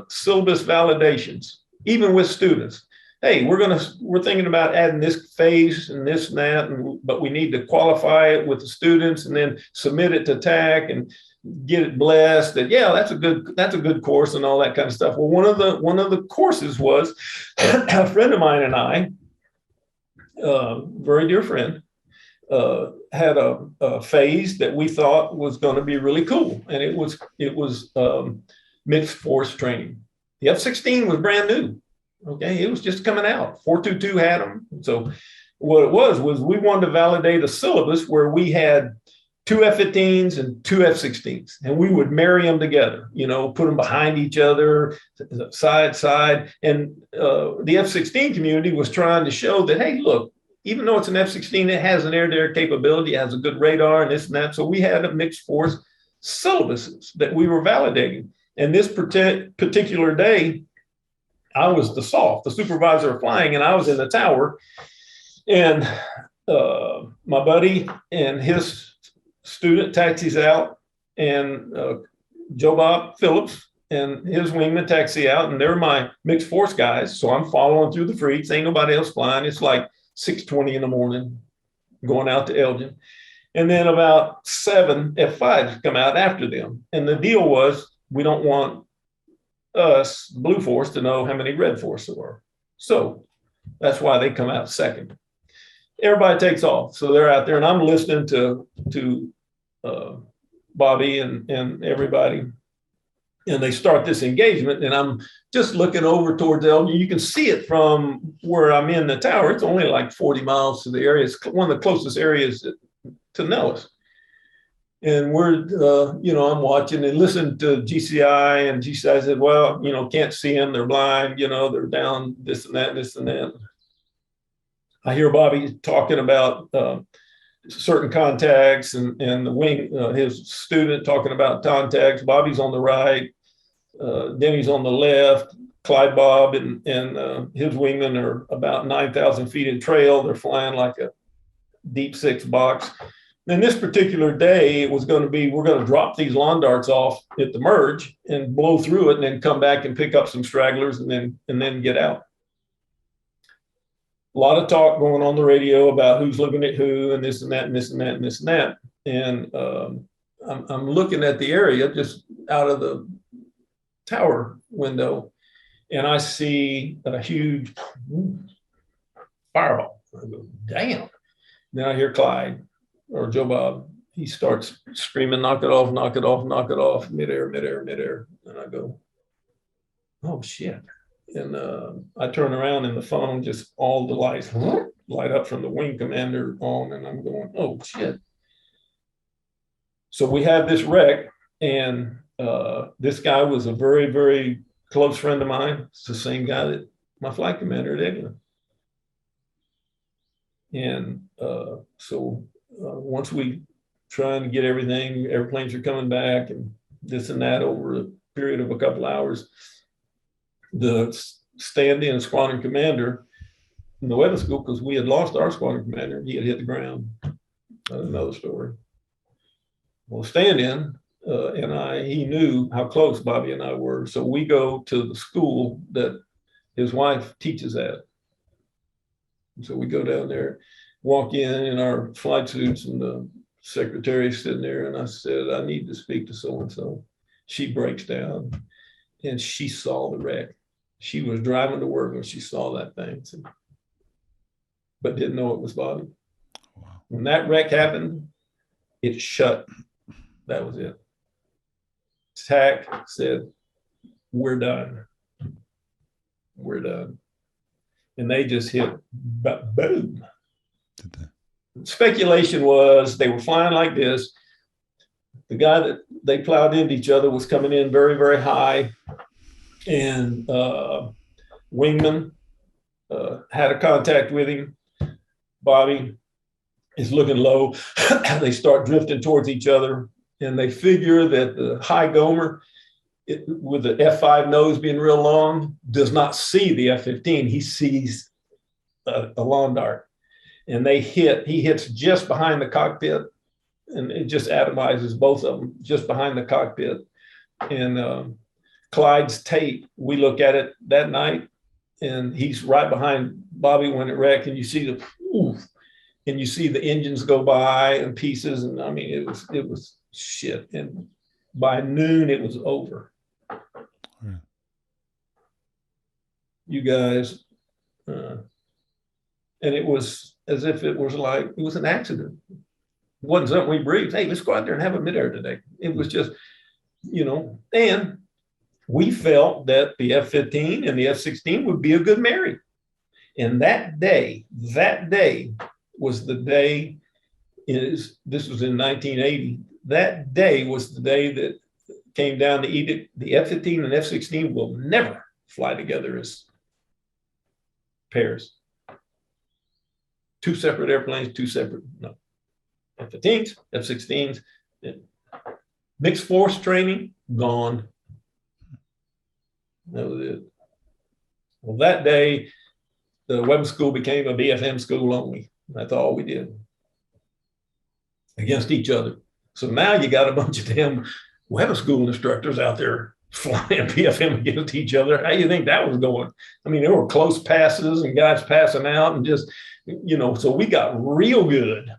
syllabus validations, even with students. Hey, we're thinking about adding this phase and this and that, but we need to qualify it with the students and then submit it to TAC and get it blessed that, yeah, that's a good course and all that kind of stuff. Well, one of the courses was a friend of mine and I, very dear friend, had a phase that we thought was going to be really cool, and it was mixed force training. The F-16 was brand new. Okay, it was just coming out. 422 had them. So what it was we wanted to validate a syllabus where we had 2 F-15s and 2 F-16s, and we would marry them together, put them behind each other, side. And the F-16 community was trying to show that, hey, look, even though it's an F-16, it has an air-to-air capability, it has a good radar and this and that. So we had a mixed force syllabuses that we were validating. And this particular day, I was the SOF, the supervisor of flying, and I was in the tower. And my buddy and his student taxis out, and Joe Bob Phillips and his wingman taxi out, and they're my mixed force guys. So I'm following through the freaks. Ain't nobody else flying. It's like 6:20 in the morning, going out to Elgin. And then about 7 F-5s come out after them. And the deal was, we don't want us, Blue Force, to know how many Red Force there were. So that's why they come out second. Everybody takes off. So they're out there, and I'm listening to Bobby and everybody. And they start this engagement, and I'm just looking over towards Elgin. You can see it from where I'm in the tower. It's only like 40 miles to the area. It's one of the closest areas to Nellis. And we're, I'm watching and listening to GCI, and GCI said, well, can't see them. They're blind, they're down this and that, this and that. I hear Bobby talking about certain contacts and the wing, his student talking about contacts. Bobby's on the right, Denny's on the left. Clyde Bob and his wingmen are about 9,000 feet in trail. They're flying like a deep six box. And this particular day, it was going to be, we're going to drop these lawn darts off at the merge and blow through it and then come back and pick up some stragglers and then get out. A lot of talk going on the radio about who's looking at who and this and that and this and that and this and that. And I'm looking at the area just out of the tower window, and I see a huge fireball. I go, damn. Then I hear Clyde or Joe Bob. He starts screaming, knock it off, knock it off, knock it off, midair, midair, midair. And I go, oh shit. And I turn around and the phone, just all the lights light up from the wing commander on, and I'm going, oh shit. So we have this wreck, and this guy was a very, very close friend of mine. It's the same guy that my flight commander at Eglin. And so once we trying to get everything, airplanes are coming back and this and that over a period of a couple hours, the stand-in squadron commander in the weapons school, because we had lost our squadron commander, he had hit the ground. That's another story. Well, stand-in he knew how close Bobby and I were. So we go to the school that his wife teaches at. So we go down there, walk in our flight suits, and the secretary's sitting there. And I said, I need to speak to so-and-so. She breaks down, and she saw the wreck. She was driving to work when she saw that thing, but didn't know it was Bobby. Wow. When that wreck happened, it shut. That was it. TAC said, we're done. We're done. And they just hit, boom. Speculation was they were flying like this. The guy that they plowed into each other was coming in very, very high. And wingman had a contact with him. Bobby is looking low. They start drifting towards each other. And they figure that the high gomer, with the F5 nose being real long, does not see the F-15. He sees a lawn dart. And he hits just behind the cockpit, and it just atomizes both of them just behind the cockpit. And Clyde's tape, we look at it that night, and he's right behind Bobby when it wrecked, and you see and you see the engines go by and pieces, and I mean it was shit. And by noon it was over. Yeah. You guys, and it was as if it was like it was an accident. It wasn't something we briefed. Hey, let's go out there and have a midair today. It was just, and we felt that the F-15 and the F-16 would be a good marriage. And that day was the day, this was in 1980, that day was the day that came down the edict. The F-15 and F-16 will never fly together as pairs. Two separate airplanes, no. F-15s, F-16s, mixed force training, gone. That was it. Well, that day, the weapons school became a BFM school only. That's all we did against each other. So now you got a bunch of damn weapons school instructors out there flying BFM against each other. How do you think that was going? I mean, there were close passes and guys passing out and just, so we got real good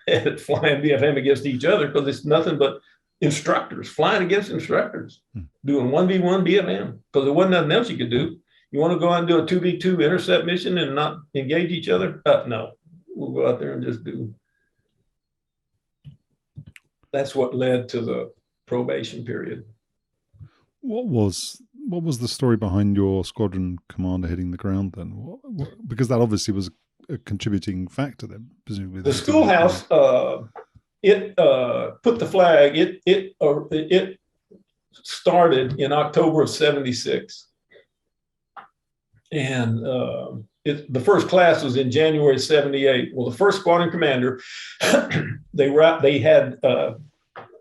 at flying BFM against each other because it's nothing but instructors flying against instructors doing 1v1 BFM because there wasn't nothing else you could do. You want to go out and do a 2v2 intercept mission and not engage each other? No, we'll go out there and just do. That's what led to the probation period. What was the story behind your squadron commander hitting the ground then? Because that obviously was a contributing factor then, presumably. The schoolhouse, it put the flag. It started in October of '76, and the first class was in January '78. Well, the first squadron commander, they had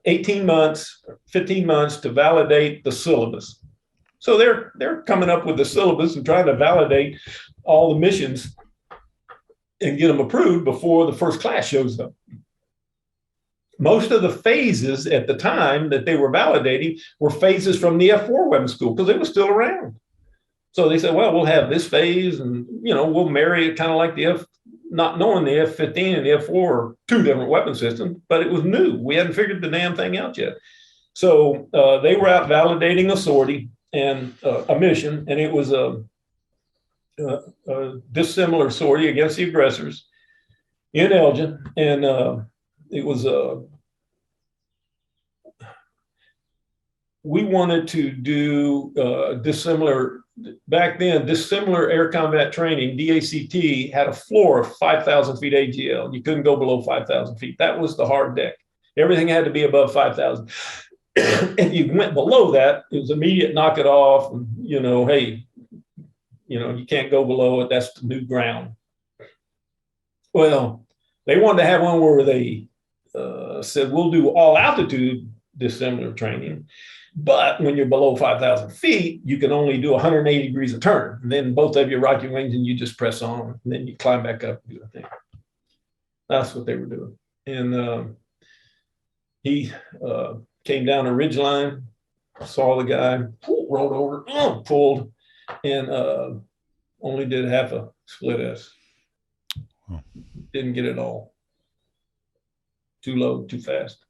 18 months, 15 months to validate the syllabus. So they're coming up with the syllabus and trying to validate all the missions and get them approved before the first class shows up. Most of the phases at the time that they were validating were phases from the F4 weapons school because it was still around. So they said, well, we'll have this phase and, we'll marry it kind of like the not knowing the F-15 and the F-4 are two different weapon systems, but it was new. We hadn't figured the damn thing out yet. So they were out validating a sortie and a mission, and it was a dissimilar sortie against the aggressors in Elgin. And it was we wanted to do dissimilar. Back then, dissimilar air combat training, DACT, had a floor of 5,000 feet AGL. You couldn't go below 5,000 feet. That was the hard deck. Everything had to be above 5,000. If you went below that, it was immediate knock it off. And, hey, you can't go below it. That's the new ground. Well, they wanted to have one where they said, we'll do all altitude dissimilar training. But when you're below 5,000 feet, you can only do 180 degrees of turn. And then both of you rock your wings and you just press on. And then you climb back up and do the thing. That's what they were doing. And he came down a ridge line, saw the guy, rolled over, pulled, and only did half a split S. Oh. Didn't get it all. Too low, too fast.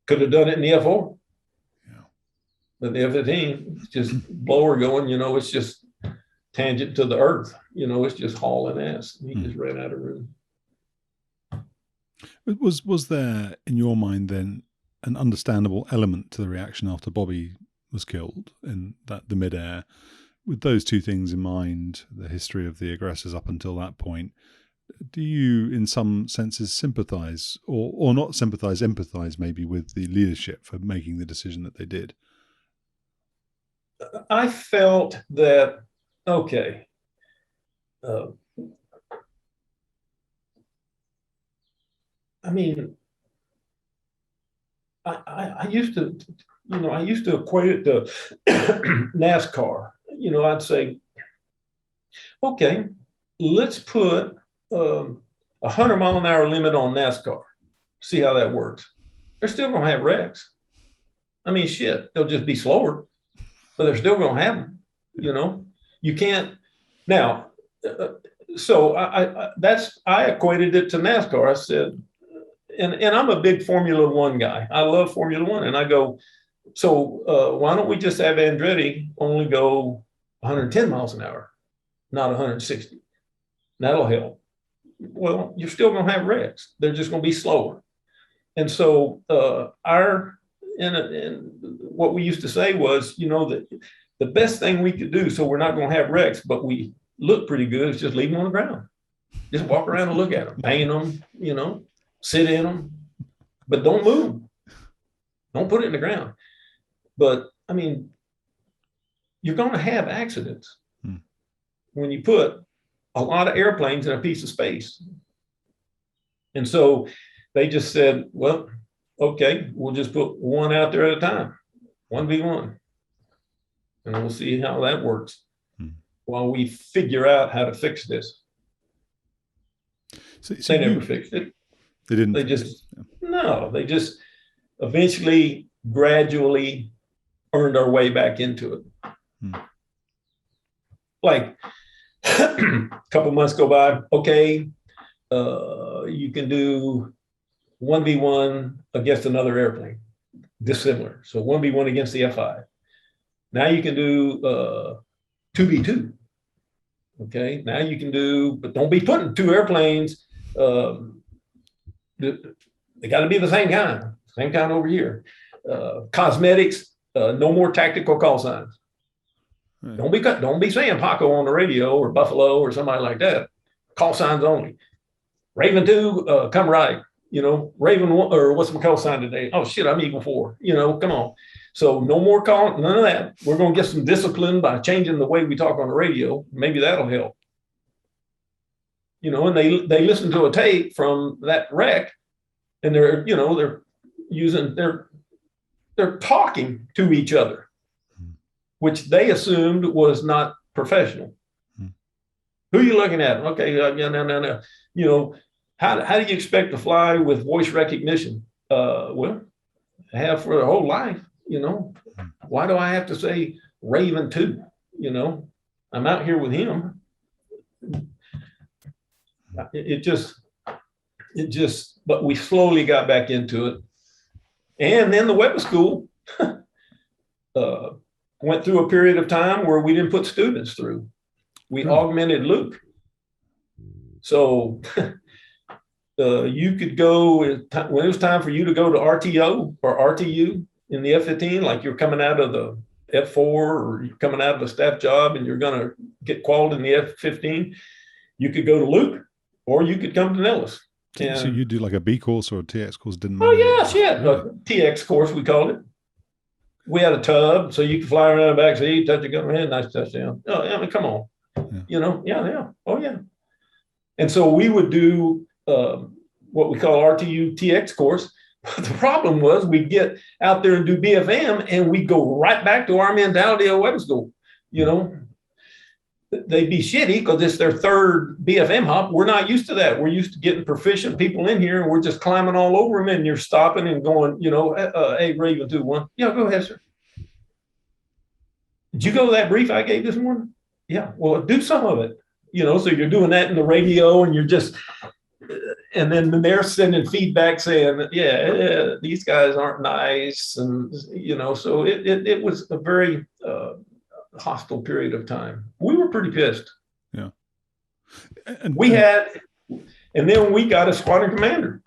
Could have done it in the F4. Yeah. But the F-15, it's just blower going, it's just tangent to the earth. It's just hauling ass. He just ran out of room. Was there, in your mind then, an understandable element to the reaction after Bobby was killed in the midair? With those two things in mind, the history of the aggressors up until that point, do you, in some senses, sympathize or not sympathize, empathize maybe with the leadership for making the decision that they did? I felt that, okay, I used to equate it to NASCAR. I'd say, okay, let's put 100-mile-an-hour limit on NASCAR. See how that works. They're still going to have wrecks. Shit, they'll just be slower, but they're still going to have them. You can't now. So I equated it to NASCAR. I said, and I'm a big Formula One guy. I love Formula One, and I go, so why don't we just have Andretti only go 110 miles an hour, not 160? That'll help. Well, you're still going to have wrecks. They're just going to be slower. And so what we used to say was, that the best thing we could do so we're not going to have wrecks, but we look pretty good, is just leave them on the ground. Just walk around and look at them, paint them, sit in them, but don't move them. Don't put it in the ground. But, you're going to have accidents when you put a lot of airplanes in a piece of space. And so they just said, well, okay, we'll just put one out there at a time, 1v1. And we'll see how that works while we figure out how to fix this. So they never fixed it. They didn't. They just eventually, gradually earned our way back into it. Like a couple months go by, okay, you can do 1v1 against another airplane, dissimilar. So 1v1 against the F5. Now you can do 2v2. Okay, now you can do, but don't be putting two airplanes. They got to be the same kind over here. Cosmetics, no more tactical call signs. Right. Don't be saying Paco on the radio or Buffalo or somebody like that. Call signs only. Raven 2, come right. Raven 1, or what's my call sign today? Oh shit, I'm Eagle 4. Come on. So no more call, none of that. We're going to get some discipline by changing the way we talk on the radio. Maybe that'll help. And they listen to a tape from that wreck, and they're talking to each other. which they assumed was not professional. Who are you looking at? Okay, no. You know, how do you expect to fly with voice recognition? Well, I have for their whole life, you know. Why do I have to say Raven 2? You know, I'm out here with him. It just, but we slowly got back into it. And then the weapons school went through a period of time where we didn't put students through. We augmented Luke. So you could go, when it was time for you to go to RTO or RTU in the F-15, like you're coming out of the F-4 or you're coming out of a staff job and you're going to get qualified in the F-15, you could go to Luke or you could come to Nellis. So you do like a B course or a TX course? Didn't matter. Oh, yes, yeah. Really? TX course, we called it. We had a tub, so you could fly around the back, say, touch your gun, man, nice touchdown. Oh, I mean, come on. Yeah. You know, yeah. Oh, yeah. And so we would do what we call RTU TX course. But the problem was we'd get out there and do BFM, and we'd go right back to our mentality of weapons school. You know, they'd be shitty because it's their third BFM hop. We're not used to that. We're used to getting proficient people in here, and we're just climbing all over them, and you're stopping and going, you know, hey, Raven 2-1. Yeah, go ahead, sir. Did you go to that brief I gave this morning? Yeah, well, do some of it. You know, so you're doing that in the radio, and you're just, and then they're sending feedback saying, yeah, these guys aren't nice. And, you know, so it was a very hostile period of time. We were pretty pissed. Yeah. And then we got a squadron commander.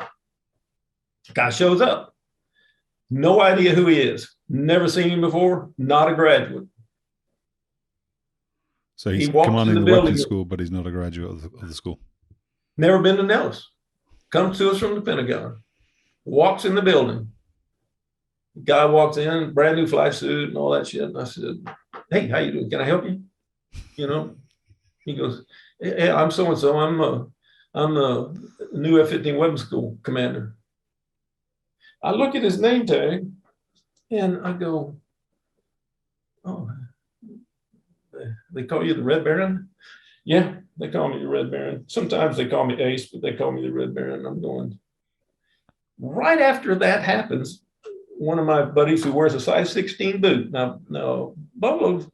Guy shows up. No idea who he is. Never seen him before. Not a graduate. So he's commanding the weapons school, but he's not a graduate of the school. Never been to Nellis. Comes to us from the Pentagon. Walks in the building. Guy walks in, brand new fly suit and all that shit. And I said, hey, how you doing? Can I help you? You know? He goes, hey, I'm so-and-so. I'm the new F-15 weapons school commander. I look at his name tag and I go, oh, they call you the Red Baron? Yeah, they call me the Red Baron. Sometimes they call me Ace, but they call me the Red Baron. I'm going. Right after that happens, one of my buddies who wears a size 16 boot. Now Buffalo's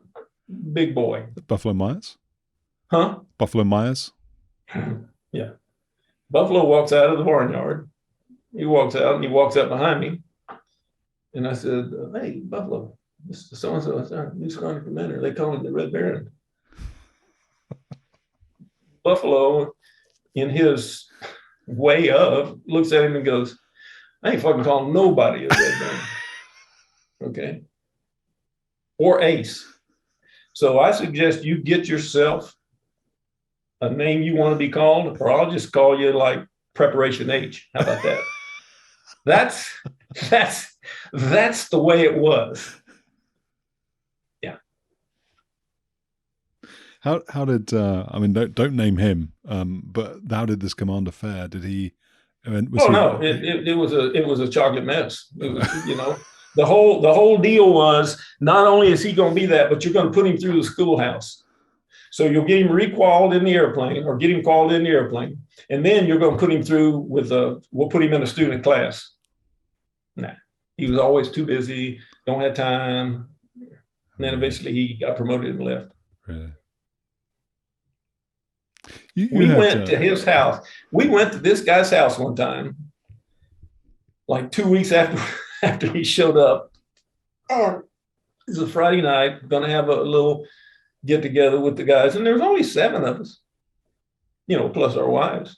big boy. Buffalo Myers? Huh? Buffalo Myers? Yeah. Buffalo walks out of the barnyard. He walks out and he walks up behind me. And I said, hey, Buffalo. This is so-and-so, new squadron commander. They call him the Red Baron. Buffalo, in his way of, looks at him and goes, I ain't fucking calling nobody a Red Baron. Okay? Or Ace. So I suggest you get yourself a name you want to be called, or I'll just call you like Preparation H. How about that? That's the way it was. How did I mean? Don't name him. But how did this commander fare? Did he? It was a chocolate mess. It was, you know, the whole deal was not only is he going to be that, but you're going to put him through the schoolhouse. So you'll get him requalified in the airplane, or get him called in the airplane, and then you're going to put him through we'll put him in a student class. Nah, he was always too busy, don't have time. And then eventually he got promoted and left. Really? We went to his house. We went to this guy's house one time, like 2 weeks after he showed up. And it was a Friday night, going to have a little get together with the guys. And there was only 7 of us, you know, plus our wives.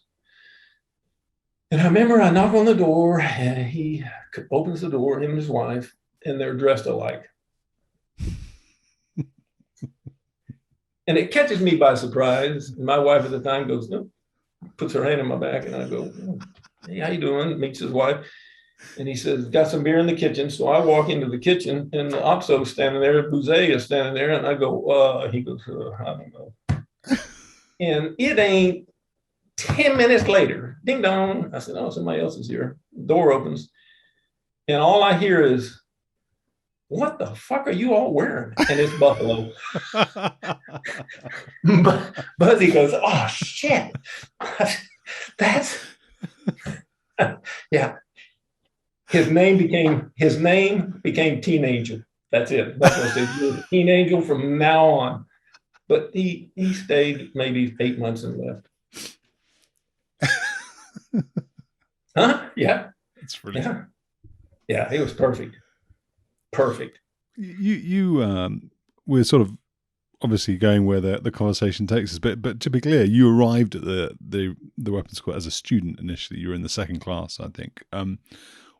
And I remember I knock on the door and he opens the door, him and his wife, and they're dressed alike. And it catches me by surprise. And my wife at the time goes, no, puts her hand on my back, and I go, hey, how you doing? Meets his wife. And he says, got some beer in the kitchen. So I walk into the kitchen, and the OPSO is standing there, Bouze is standing there, and I go, he goes, I don't know. And it ain't 10 minutes later, ding dong. I said, oh, somebody else is here. The door opens. And all I hear is, what the fuck are you all wearing? And it's Buffalo. Buzzy goes, oh shit. That's yeah. His name became Teen Angel. That's it. Buffalo said, you're Teen Angel from now on. But he stayed maybe 8 months and left. Huh? Yeah. That's brilliant. Yeah, it was perfect. Perfect. We're sort of obviously going where the conversation takes us, but to be clear, you arrived at the weapons school as a student initially. You were in the second class, I think.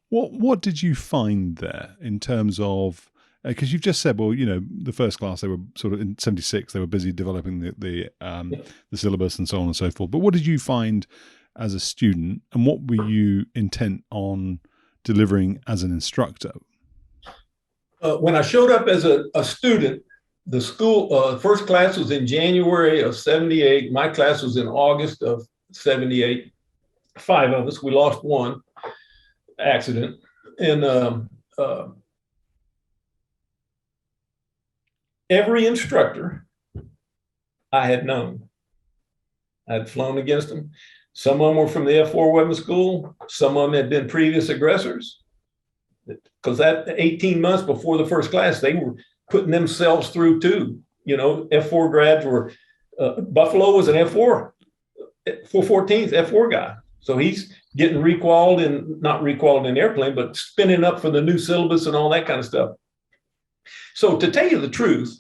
What did you find there in terms of, because you've just said, well, you know, the first class, they were sort of in 76, they were busy developing the syllabus and so on and so forth. But what did you find as a student, and what were you intent on delivering as an instructor? When I showed up as a student, the school first class was in January of 78. My class was in August of 78. 5 of us. We lost one accident. And every instructor I had known. I had flown against them. Some of them were from the F4 weapons school. Some of them had been previous aggressors. Because that 18 months before the first class, they were putting themselves through too. You know, F4 grads were, Buffalo was an F4, 414th F4 guy. So he's getting recalled and not recalled in airplane, but spinning up for the new syllabus and all that kind of stuff. So to tell you the truth,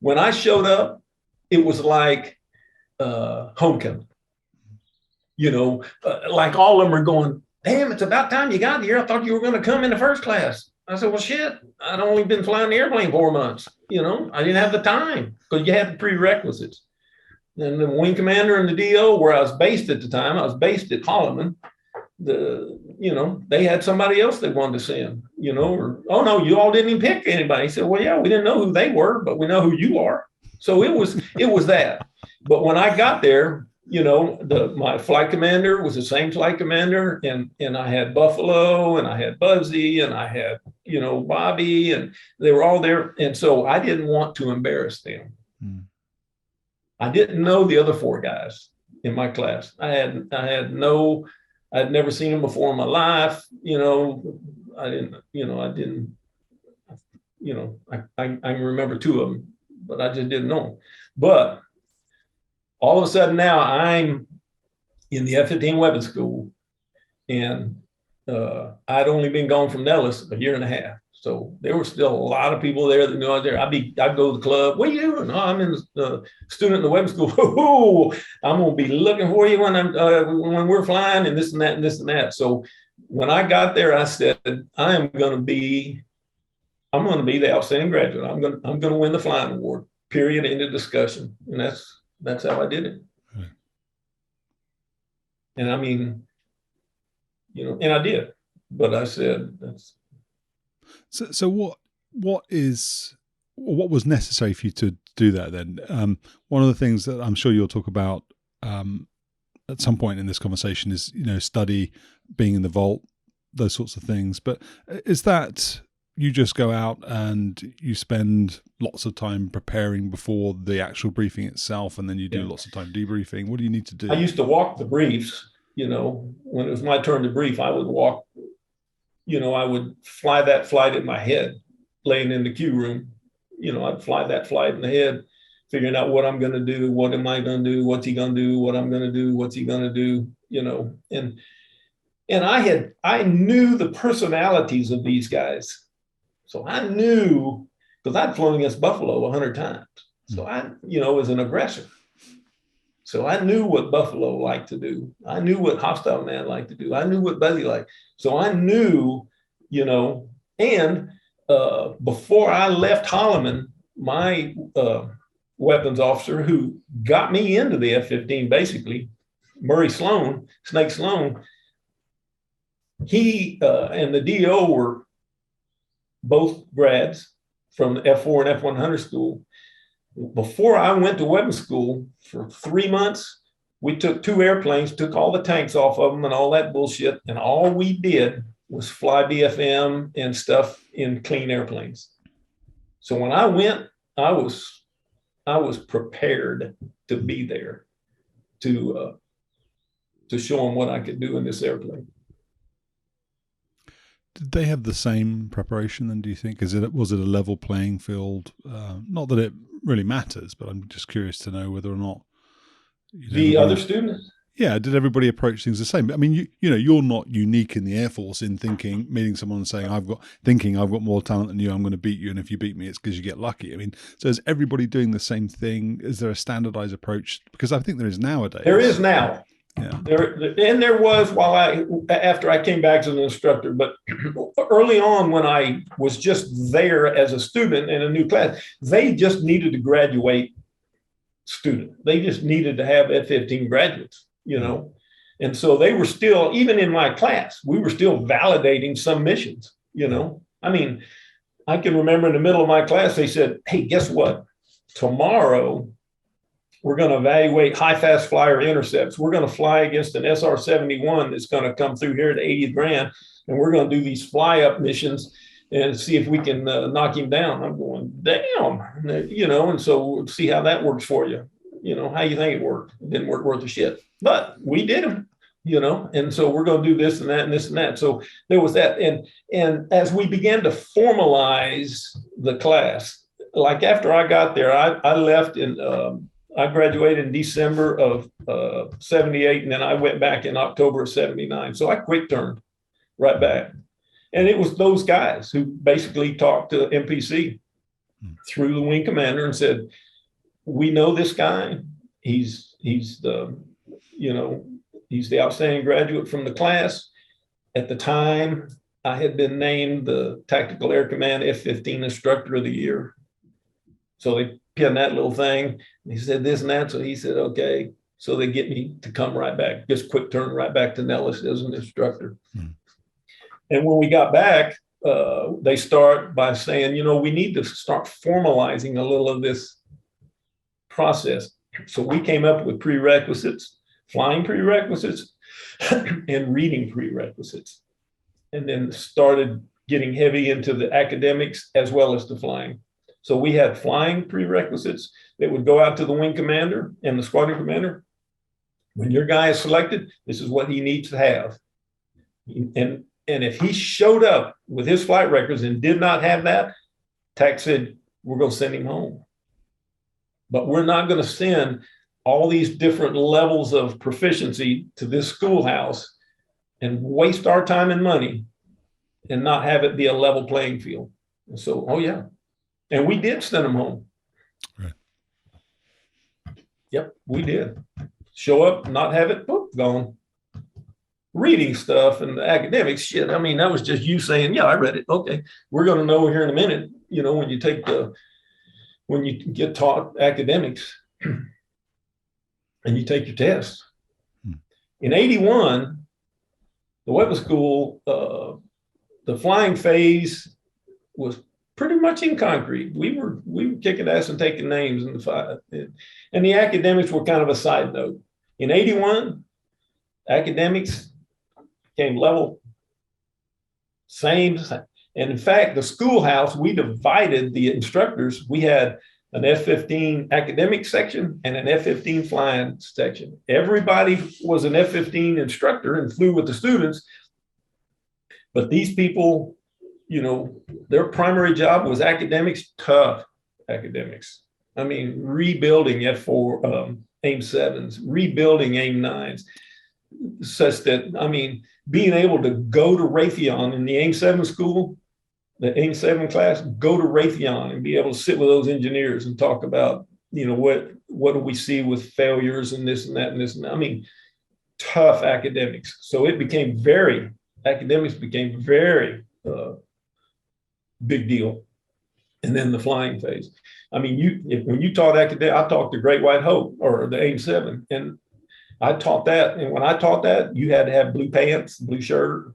when I showed up, it was like homecoming. You know, like all of them are going, damn, it's about time you got here. I thought you were going to come in the first class. I said, well, shit, I'd only been flying the airplane 4 months. You know, I didn't have the time because you had the prerequisites. And the wing commander and the DO, where I was based at the time, I was based at Holloman. They had somebody else they wanted to send, you know, or, oh no, you all didn't even pick anybody. He said, well, yeah, we didn't know who they were, but we know who you are. So it was that. But when I got there, you know, my flight commander was the same flight commander, and I had Buffalo, and I had Buzzy, and I had, you know, Bobby, and they were all there. And so I didn't want to embarrass them. I didn't know the other 4 guys in my class. I'd never seen them before in my life. You know, I remember 2 of them, but I just didn't know them. But all of a sudden now I'm in the F-15 weapons school, and I'd only been gone from Nellis a year and a half. So there were still a lot of people there that knew I was there. I'd go to the club. What are you doing? Oh, I'm in the student in the weapons school. Ooh, I'm going to be looking for you when we're flying, and this and that and this and that. So when I got there, I said, I'm going to be the outstanding graduate. I'm going to win the flying award. Period. End of discussion. And that's how I did it. And I mean, you know, and I did, but I said that's. So what was necessary for you to do that then? One of the things that I'm sure you'll talk about at some point in this conversation is, you know, study, being in the vault, those sorts of things. But is that you just go out and you spend lots of time preparing before the actual briefing itself, and then you do lots of time debriefing? What do you need to do? I used to walk the briefs, you know, when it was my turn to brief, I would walk, you know, I would fly that flight in my head, laying in the queue room. You know, I'd fly that flight in the head, figuring out what I'm going to do, what am I going to do, what's he going to do, what I'm going to do, what's he going to do, you know. And I knew the personalities of these guys. So I knew, because I'd flown against Buffalo 100 times. So I, you know, was an aggressor. So I knew what Buffalo liked to do. I knew what Hostile Man liked to do. I knew what Buzzy liked. So I knew, you know, and before I left Holloman, my weapons officer who got me into the F-15, basically, Murray Sloan, Snake Sloan, he and the DO were both grads from F4 and F-100 school. Before I went to weapons school for 3 months, we took 2 airplanes, took all the tanks off of them and all that bullshit. And all we did was fly BFM and stuff in clean airplanes. So when I went, I was prepared to be there to show them what I could do in this airplane. Did they have the same preparation then, do you think? Was it a level playing field? Not that it really matters, but I'm just curious to know whether or not the other students. Yeah, did everybody approach things the same? I mean, you're not unique in the Air Force in meeting someone and saying, I've got more talent than you, I'm going to beat you, and if you beat me, it's because you get lucky. I mean, so is everybody doing the same thing? Is there a standardized approach? Because I think there is nowadays. There is now. Yeah. There was after I came back as an instructor, but early on when I was just there as a student in a new class, they just needed to graduate student. They just needed to have F-15 graduates, and so they were still, even in my class, we were still validating some missions, I mean, I can remember in the middle of my class, they said, hey, guess what? Tomorrow, we're going to evaluate high fast flyer intercepts. We're going to fly against an SR-71 that's going to come through here at 80th Grand, and we're going to do these fly up missions and see if we can knock him down. I'm going, damn, and so we'll see how that works for you. How you think it worked? It didn't work worth a shit, but we did them, and so we're going to do this and that and this and that. So there was that. And as we began to formalize the class, like after I got there, I left I graduated in December of 78, and then I went back in October of 79. So I quick turned right back. And it was those guys who basically talked to MPC through the wing commander and said, we know this guy. He's the outstanding graduate from the class. At the time, I had been named the Tactical Air Command F-15 Instructor of the Year. So they pinned that little thing. He said this and that. So he said, okay. So they get me to come right back, just quick turn right back to Nellis as an instructor. And when we got back, they start by saying, we need to start formalizing a little of this process. So we came up with prerequisites, flying prerequisites, and reading prerequisites, and then started getting heavy into the academics as well as the flying. So we had flying prerequisites that would go out to the wing commander and the squadron commander. When your guy is selected, this is what he needs to have. And if he showed up with his flight records and did not have that, TAC said, we're going to send him home. But we're not going to send all these different levels of proficiency to this schoolhouse and waste our time and money and not have it be a level playing field. And so, oh yeah. And we did send them home. Right. Yep, we did. Show up, not have it, boop, gone. Reading stuff and the academics, shit. I mean, that was just you saying, yeah, I read it. Okay, we're going to know here in a minute, when you get taught academics and you take your test. In 81, the weapons school, the flying phase was pretty much in concrete. We were kicking ass and taking names in the fight. And the academics were kind of a side note. In 81, academics came level, same. And in fact, the schoolhouse, we divided the instructors. We had an F-15 academic section and an F-15 flying section. Everybody was an F-15 instructor and flew with the students. But these people, their primary job was academics, tough academics. I mean, rebuilding F-4 AIM-7s, rebuilding AIM-9s, such that, being able to go to Raytheon in the AIM-7 school, the AIM-7 class, go to Raytheon and be able to sit with those engineers and talk about, what do we see with failures and this and that and this and that. Tough academics. So academics became very big deal. And then the flying phase. When you taught academic, I taught the Great White Hope or the AIM-7, and I taught that. And when I taught that, you had to have blue pants, blue shirt.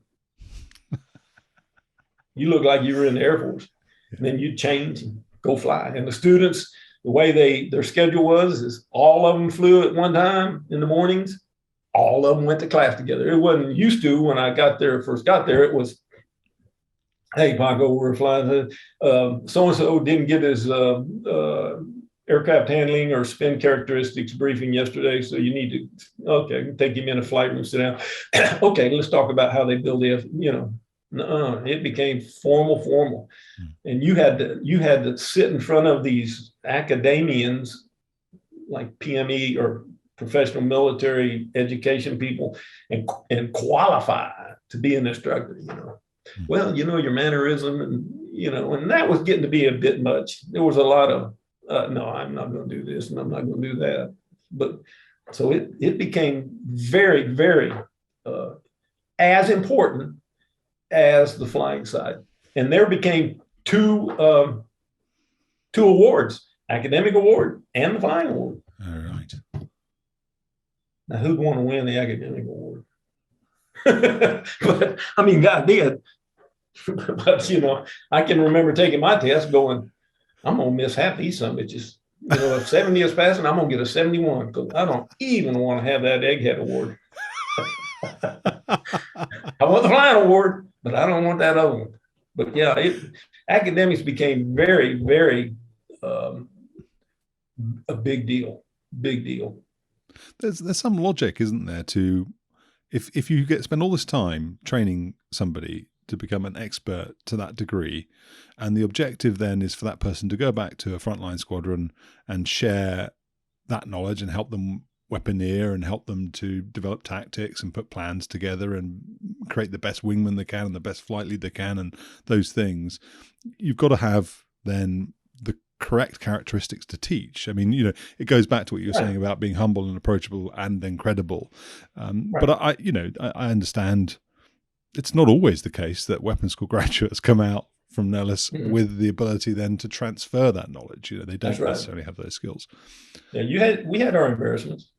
You looked like you were in the Air Force. And then you'd change and go fly. And the students, the way their schedule was, is all of them flew at one time in the mornings. All of them went to class together. It wasn't used to when I first got there. It was hey, Paco, we're flying. So-and-so didn't get his aircraft handling or spin characteristics briefing yesterday, so you need to, okay, take him in a flight room, sit down. Okay, let's talk about how they build it became formal. And you had to sit in front of these academians like PME or professional military education people and qualify to be an instructor, Well, your mannerism and that was getting to be a bit much. There was a lot of, no, I'm not going to do this and I'm not going to do that. But so it became very, very as important as the flying side. And there became two awards, academic award and the flying award. All right. Now, who'd want to win the academic award? But I mean, God did. But I can remember taking my test going, I'm gonna miss half these some bitches. If 70 is passing, I'm gonna get a 71 because I don't even want to have that egghead award. I want the flying award, but I don't want that other one. But yeah, academics became very, very a big deal. Big deal. There's some logic, isn't there, to if you spend all this time training somebody to become an expert to that degree, and the objective then is for that person to go back to a frontline squadron and share that knowledge and help them weaponeer and help them to develop tactics and put plans together and create the best wingman they can and the best flight lead they can and those things, you've got to have then the correct characteristics to teach. I mean, it goes back to what you were saying about being humble and approachable and then credible. But I understand it's not always the case that weapons school graduates come out from Nellis with the ability then to transfer that knowledge. They don't necessarily have those skills. Yeah, we had our embarrassments.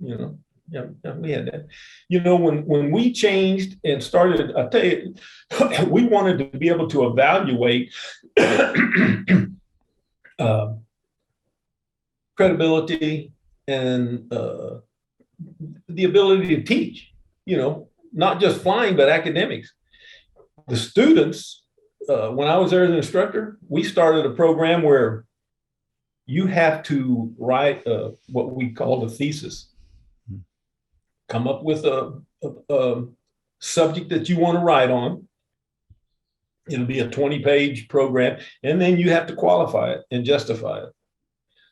Yeah, we had that. When we changed and started, I tell you, we wanted to be able to evaluate credibility and the ability to teach, not just flying, but academics. The students, when I was there as an instructor, we started a program where you have to write what we called a thesis. Come up with a subject that you want to write on. It'll be a 20-page program, and then you have to qualify it and justify it.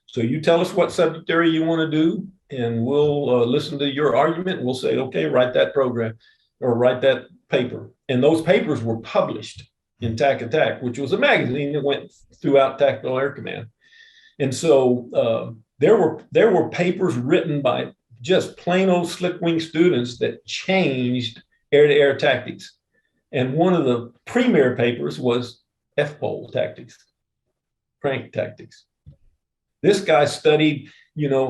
So you tell us what subject area you want to do, and we'll listen to your argument. We'll say, okay, write that program or write that paper. And those papers were published in TAC Attack, which was a magazine that went throughout Tactical Air Command. And so there were papers written by just plain old slick wing students that changed air-to-air tactics. And one of the premier papers was F-pole tactics, crank tactics. This guy studied,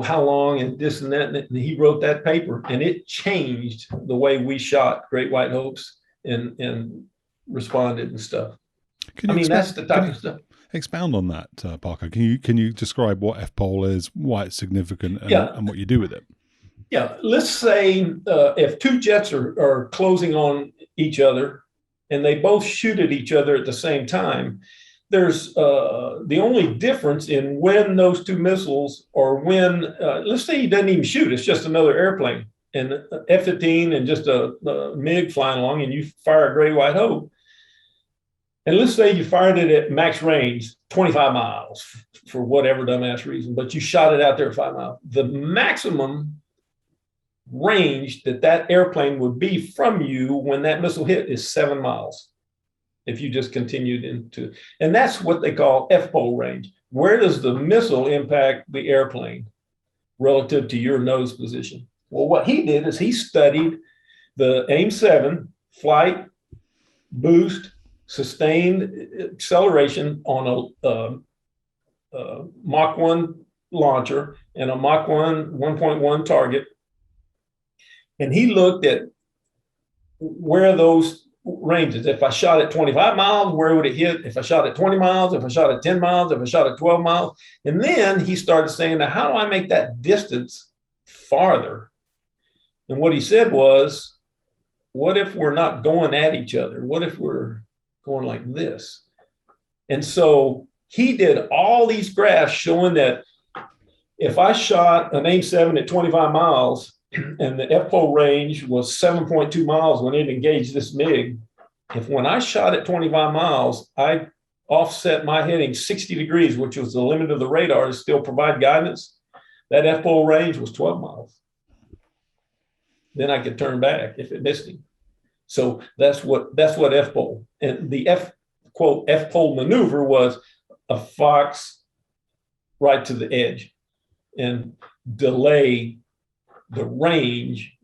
how long and this and that, and he wrote that paper, and it changed the way we shot Great White Hopes and responded and stuff. That's the type of stuff. Expound on that, Parker. Can you describe what F-pole is, why it's significant, and what you do with it? Yeah, let's say if two jets are closing on each other and they both shoot at each other at the same time, there's the only difference in when those two missiles or when, let's say he doesn't even shoot, it's just another airplane and F-15 and just a MiG flying along and you fire a Great White Hope. And let's say you fired it at max range, 25 miles for whatever dumbass reason, but you shot it out there at 5 miles. The maximum range that airplane would be from you when that missile hit is 7 miles. If you just continued into, and that's what they call F-pole range. Where does the missile impact the airplane relative to your nose position? Well, what he did is he studied the AIM-7 flight, boost, sustained acceleration on a Mach 1 launcher and a Mach 1 1.1 target. And he looked at where those ranges. If I shot at 25 miles, where would it hit? If I shot at 20 miles, if I shot at 10 miles, if I shot at 12 miles. And then he started saying, now, how do I make that distance farther? And what he said was, what if we're not going at each other? What if we're going like this. And so he did all these graphs showing that if I shot an AIM-7 at 25 miles and the F-pole range was 7.2 miles when it engaged this MiG, if when I shot at 25 miles, I offset my heading 60 degrees, which was the limit of the radar to still provide guidance, that F-pole range was 12 miles. Then I could turn back if it missed him. So that's what F-pole, and the quote F-pole maneuver was a fox right to the edge and delay the range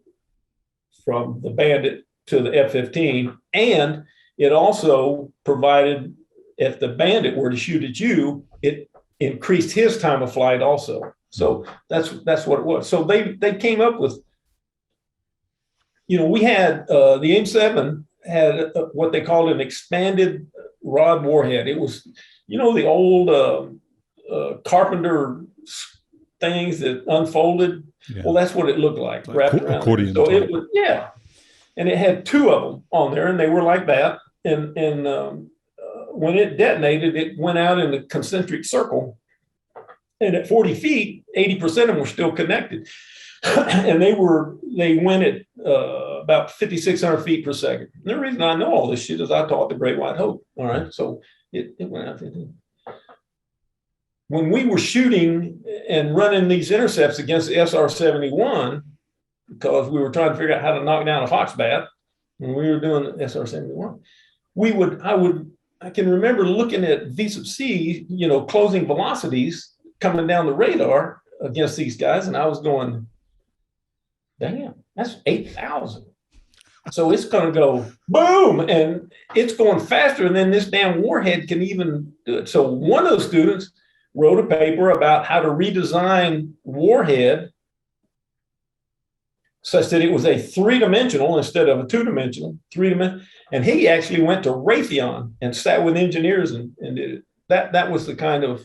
from the Bandit to the F-15. And it also provided, if the Bandit were to shoot at you, it increased his time of flight also. So that's what it was. So they came up with, we had the AIM-7 had what they called an expanded rod warhead. It was, the old Carpenter things that unfolded. Yeah. Well, that's what it looked like wrapped around. Accordion. So it was, yeah. And it had two of them on there, and they were like that. And when it detonated, it went out in a concentric circle. And at 40 feet, 80% of them were still connected. And they went at about 5,600 feet per second. And the reason I know all this shit is I taught the Great White Hope. All right. So it went out 15. When we were shooting and running these intercepts against the SR-71, because we were trying to figure out how to knock down a fox bat, when we were doing the SR-71, I can remember looking at VSIP-C, closing velocities coming down the radar against these guys, and I was going, damn, that's 8,000. So it's going to go boom, and it's going faster than this damn warhead can even do it. So one of the students wrote a paper about how to redesign warhead such that it was a three-dimensional instead of a two-dimensional, three-dimensional. And he actually went to Raytheon and sat with engineers and did it. That was the kind of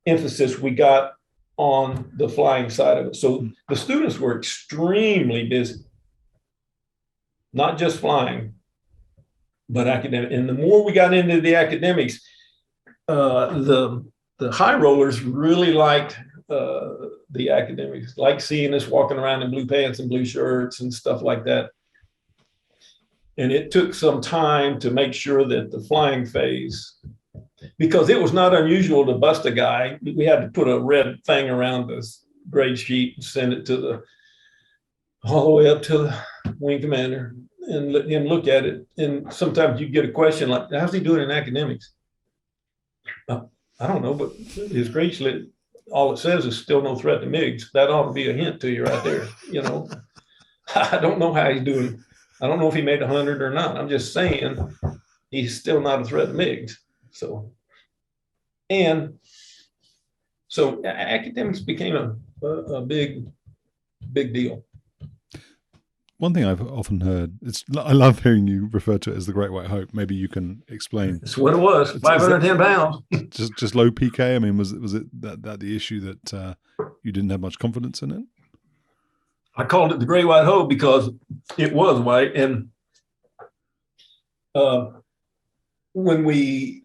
emphasis we got on the flying side of it. So the students were extremely busy, not just flying, but academic. And the more we got into the academics, the high rollers really liked the academics, like seeing us walking around in blue pants and blue shirts and stuff like that. And it took some time to make sure that the flying phase, because it was not unusual to bust a guy. We had to put a red thing around the grade sheet and send it all the way up to the wing commander and let him look at it. And sometimes you get a question like, how's he doing in academics? I don't know, but his grade sheet, all it says is still no threat to MiGs. That ought to be a hint to you right there. I don't know how he's doing. I don't know if he made 100 or not. I'm just saying he's still not a threat to MiGs. So academics became a big deal. One thing I've often heard, I love hearing you refer to it as the Great White Hope. Maybe you can explain. That's what it was, 510 pounds. Just low PK? I mean, was it that the issue that you didn't have much confidence in it? I called it the Great White Hope because it was white. And when we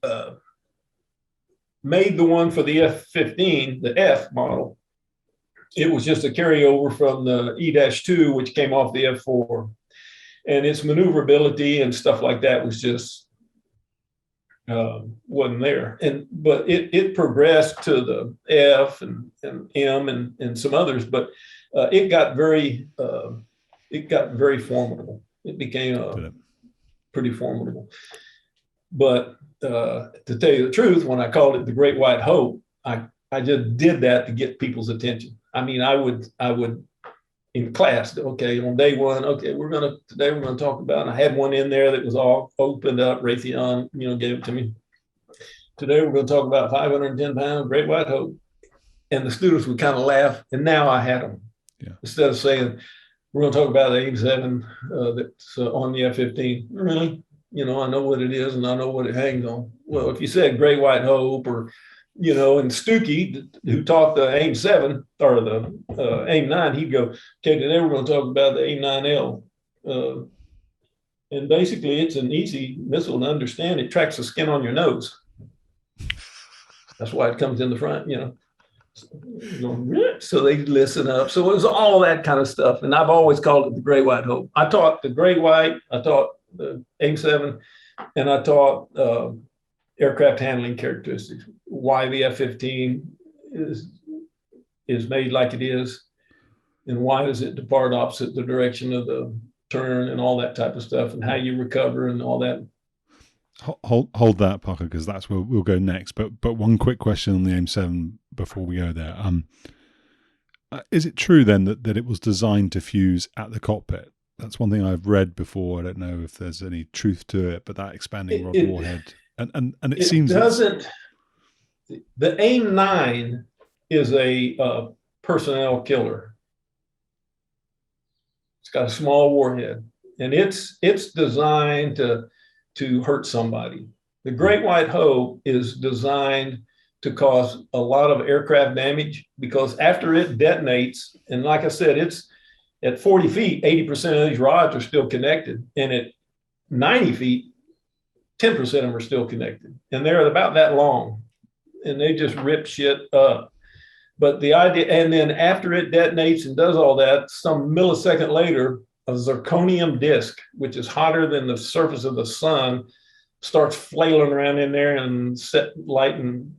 made the one for the F-15, the F model, it was just a carryover from the E-2, which came off the F-4. And its maneuverability and stuff like that was just wasn't there. But it progressed to the F and M and some others, but it got very formidable. It became pretty formidable. But to tell you the truth, when I called it the Great White Hope, I just did that to get people's attention. I mean, I would in class, okay, on day one, okay, today we're gonna talk about, and I had one in there that was all opened up. Raytheon, gave it to me. Today we're gonna talk about 510 pound Great White Hope, and the students would kind of laugh. And now I had them. Yeah. Instead of saying we're gonna talk about the AIM-7 that's on the F-15. Really, I know what it is and I know what it hangs on. Well, if you said Great White Hope or and Stuckey, who taught the AIM-7 or the AIM-9, he'd go, okay, today we're going to talk about the AIM-9L And basically, it's an easy missile to understand. It tracks the skin on your nose. That's why it comes in the front, So they listen up. So it was all that kind of stuff. And I've always called it the gray white hope. I taught the gray white, I taught the AIM-7, and I taught aircraft handling characteristics, why the F-15 is made like it is, and why does it depart opposite the direction of the turn and all that type of stuff, and how you recover and all that. Hold that, Paco, because that's where we'll go next. But one quick question on the AIM-7 before we go there. Is it true then that it was designed to fuse at the cockpit? That's one thing I've read before. I don't know if there's any truth to it, but that expanding rod warhead and it seems doesn't. The AIM-9 is a personnel killer. It's got a small warhead, and it's designed to hurt somebody. The Great White Hope is designed to cause a lot of aircraft damage, because after it detonates, and like I said, it's at 40 feet, 80% of these rods are still connected. And at 90 feet, 10% of them are still connected. And they're about that long. And they just rip shit up. But the idea, and then after it detonates and does all that, some millisecond later, a zirconium disc, which is hotter than the surface of the sun, starts flailing around in there and lighting,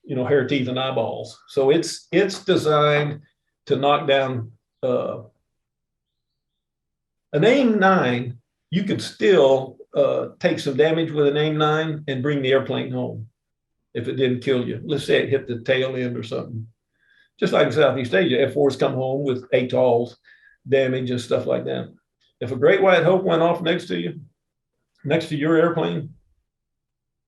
hair, teeth, and eyeballs. So it's designed to knock down an AIM-9. You could still take some damage with an AIM-9 and bring the airplane home if it didn't kill you. Let's say it hit the tail end or something. Just like in Southeast Asia, F-4s come home with ATOLs, damage and stuff like that. If a Great White Hope went off next to you, next to your airplane,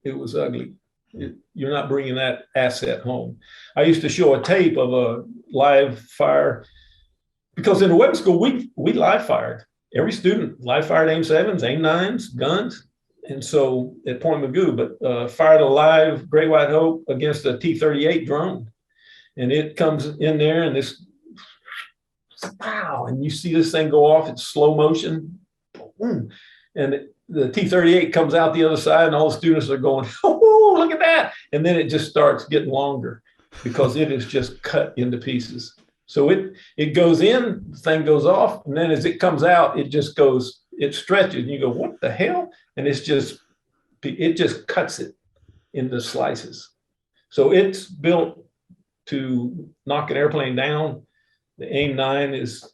it was ugly. You're not bringing that asset home. I used to show a tape of a live fire, because in the weapons school, we live fired. Every student live fired AIM-7s, AIM-9s, guns. And so at Point Magoo, but fired a live Great White Hope against a T-38 drone. And it comes in there and this, wow, and you see this thing go off in slow motion. Boom. And the T-38 comes out the other side and all the students are going, oh, look at that. And then it just starts getting longer because it is just cut into pieces. So it goes in, the thing goes off, and then as it comes out, it just goes, it stretches, and you go, what the hell? And it just cuts it into slices. So it's built to knock an airplane down. The AIM-9 is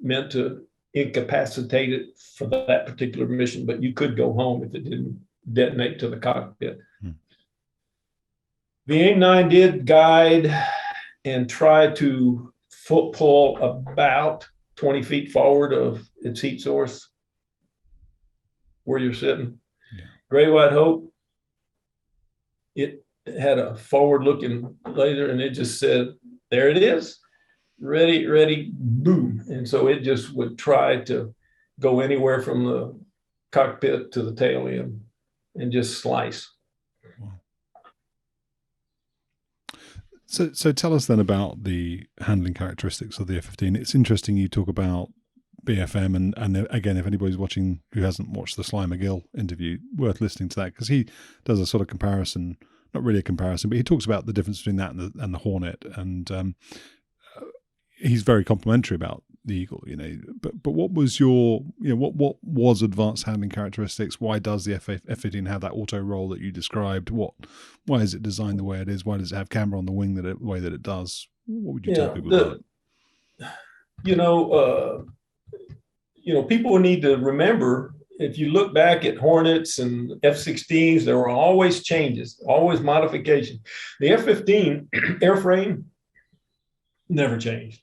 meant to incapacitate it for that particular mission, but you could go home if it didn't detonate to the cockpit. The AIM-9 did guide and try to pull about 20 feet forward of its heat source where you're sitting. Yeah. Great White Hope, it had a forward-looking laser, and it just said, there it is, ready, boom. And so it just would try to go anywhere from the cockpit to the tail end and just slice. So tell us then about the handling characteristics of the F-15. It's interesting you talk about BFM, and again, if anybody's watching who hasn't watched the Sly McGill interview, worth listening to that, because he does a sort of comparison, not really a comparison, but he talks about the difference between that and the Hornet, and he's very complimentary about the Eagle, But what was your, what was advanced handling characteristics? Why does the F-15 have that auto roll that you described? Why is it designed the way it is? Why does it have camber on the wing the way that it does? What would you tell people about it? People need to remember, if you look back at Hornets and F-16s, there were always changes, always modification. The F-15 airframe never changed.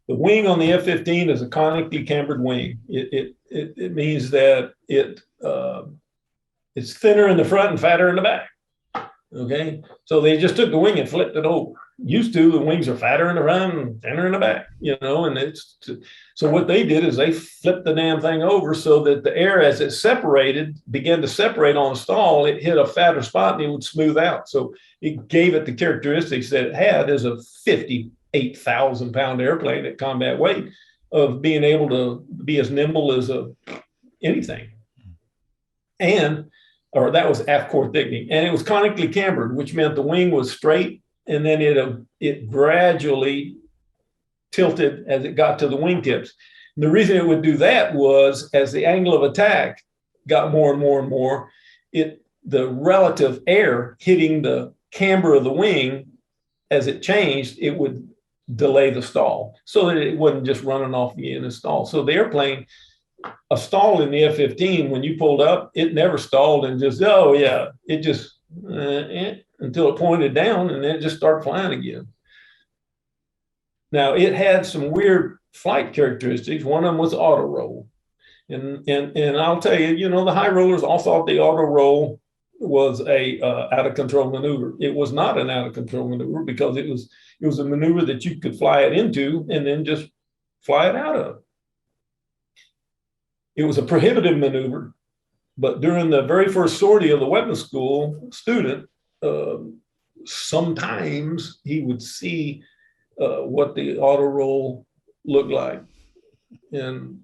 The wing on the F-15 is a conically cambered wing. It means that it's thinner in the front and fatter in the back. Okay, so they just took the wing and flipped it over. Used to, the wings are fatter in the front and thinner in the back. And so what they did is they flipped the damn thing over so that the air, as it began to separate on the stall, it hit a fatter spot and it would smooth out. So it gave it the characteristics that it had as a 58,000-pound airplane at combat weight. of being able to be as nimble as anything. Or that was aft core thickening. And it was conically cambered, which meant the wing was straight, and then it gradually tilted as it got to the wingtips. And the reason it would do that was as the angle of attack got more and more and more, the relative air hitting the camber of the wing, as it changed, it would delay the stall so that it wasn't just running off the end of stall. So the airplane, a stall in the F-15, when you pulled up, it never stalled and just, it just, until it pointed down, and then it just started flying again. Now, it had some weird flight characteristics. One of them was auto roll. And I'll tell you, the high rollers all thought the auto roll was a out of control maneuver. It was not an out of control maneuver, because it was a maneuver that you could fly it into and then just fly it out of. It was a prohibitive maneuver, but during the very first sortie of the weapons school student, sometimes he would see what the auto roll looked like and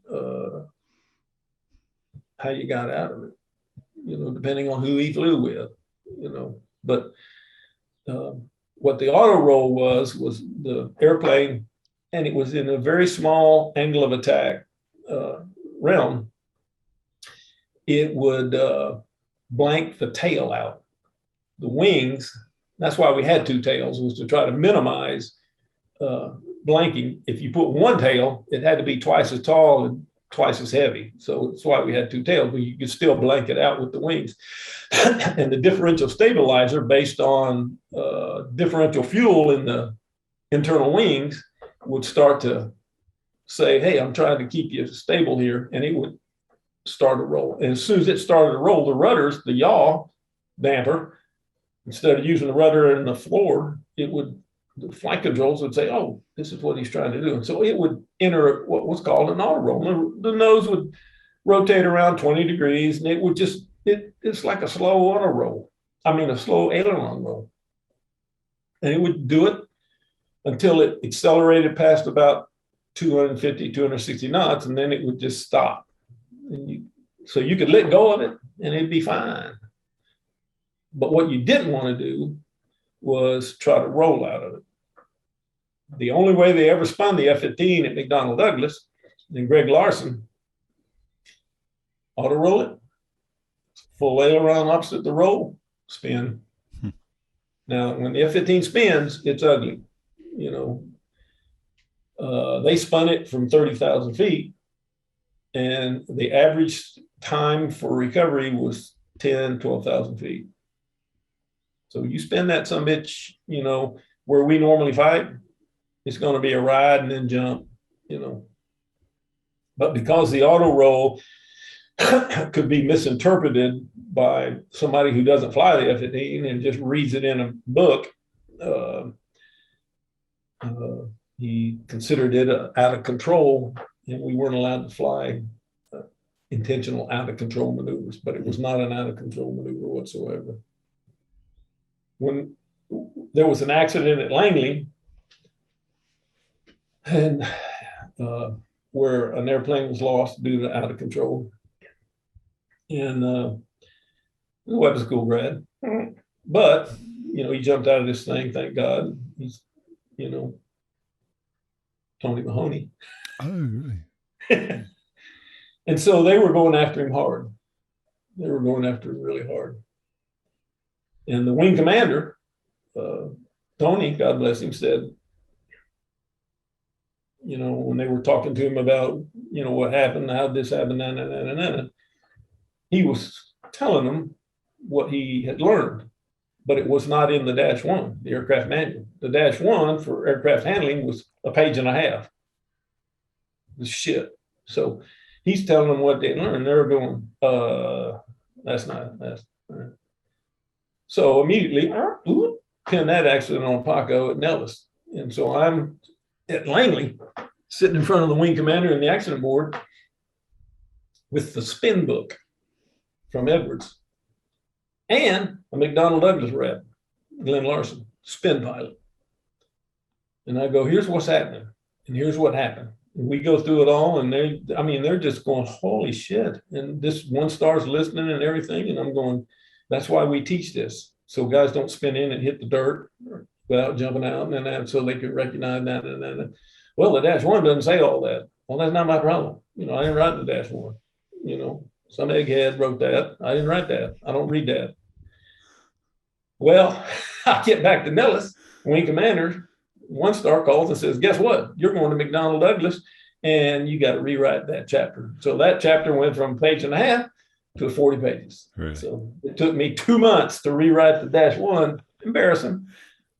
how you got out of it, depending on who he flew with, But what the auto roll was the airplane, and it was in a very small angle of attack realm. It would blank the tail out. The wings, that's why we had two tails, was to try to minimize blanking. If you put one tail, it had to be twice as tall and twice as heavy. So that's why we had two tails, but you could still blank it out with the wings. And the differential stabilizer, based on differential fuel in the internal wings, would start to say, hey, I'm trying to keep you stable here. And it would start to roll. And as soon as it started to roll, the rudders, the yaw damper, instead of using the rudder and the floor, the flight controls would say, oh, this is what he's trying to do. And so it would enter what was called an auto roll. The nose would rotate around 20 degrees, and it would just, it's like a slow auto roll. A slow aileron roll. And it would do it until it accelerated past about 250, 260 knots, and then it would just stop. So you could let go of it, and it'd be fine. But what you didn't want to do was try to roll out of it. The only way they ever spun the F-15 at McDonnell Douglas, and Greg Larson, auto roll it, full aileron opposite the roll, spin. Now, when the F-15 spins, it's ugly. They spun it from 30,000 feet, and the average time for recovery was 10, 12,000 feet. So you spin that sumbitch, where we normally fight, it's going to be a ride and then jump, But because the auto roll could be misinterpreted by somebody who doesn't fly the F-15 and just reads it in a book, he considered it out of control, and we weren't allowed to fly intentional out of control maneuvers, but it was not an out of control maneuver whatsoever. When there was an accident at Langley, and where an airplane was lost due to out of control, and the weapons school grad, but he jumped out of this thing, thank God. He's Tony Mahoney. Oh, really? And so they were going after him hard. They were going after him really hard. And the wing commander, Tony, God bless him, said, when they were talking to him about, what happened, how this happened, he was telling them what he had learned, but it was not in the -1, the aircraft manual. The -1 for aircraft handling was a page and a half. It was shit. So he's telling them what they learned. They're going, that's not. So immediately, pin that accident on Paco at Nellis. And so I'm at Langley, sitting in front of the wing commander and the accident board with the spin book from Edwards and a McDonnell Douglas rep, Glenn Larson, spin pilot. And I go, here's what's happening, and here's what happened. And we go through it all, and they're just going, holy shit. And this one star's listening and everything. And I'm going, that's why we teach this. So guys don't spin in and hit the dirt without jumping out and that, so they can recognize that. And well, the dash one doesn't say all that. Well, that's not my problem. I didn't write the dash one. Some egghead wrote that. I didn't write that. I don't read that. Well, I get back to Nellis, wing commander. One star calls and says, guess what? You're going to McDonnell Douglas and you got to rewrite that chapter. So that chapter went from 1.5 pages to 40 pages. Right. So it took me 2 months to rewrite the dash one. Embarrassing.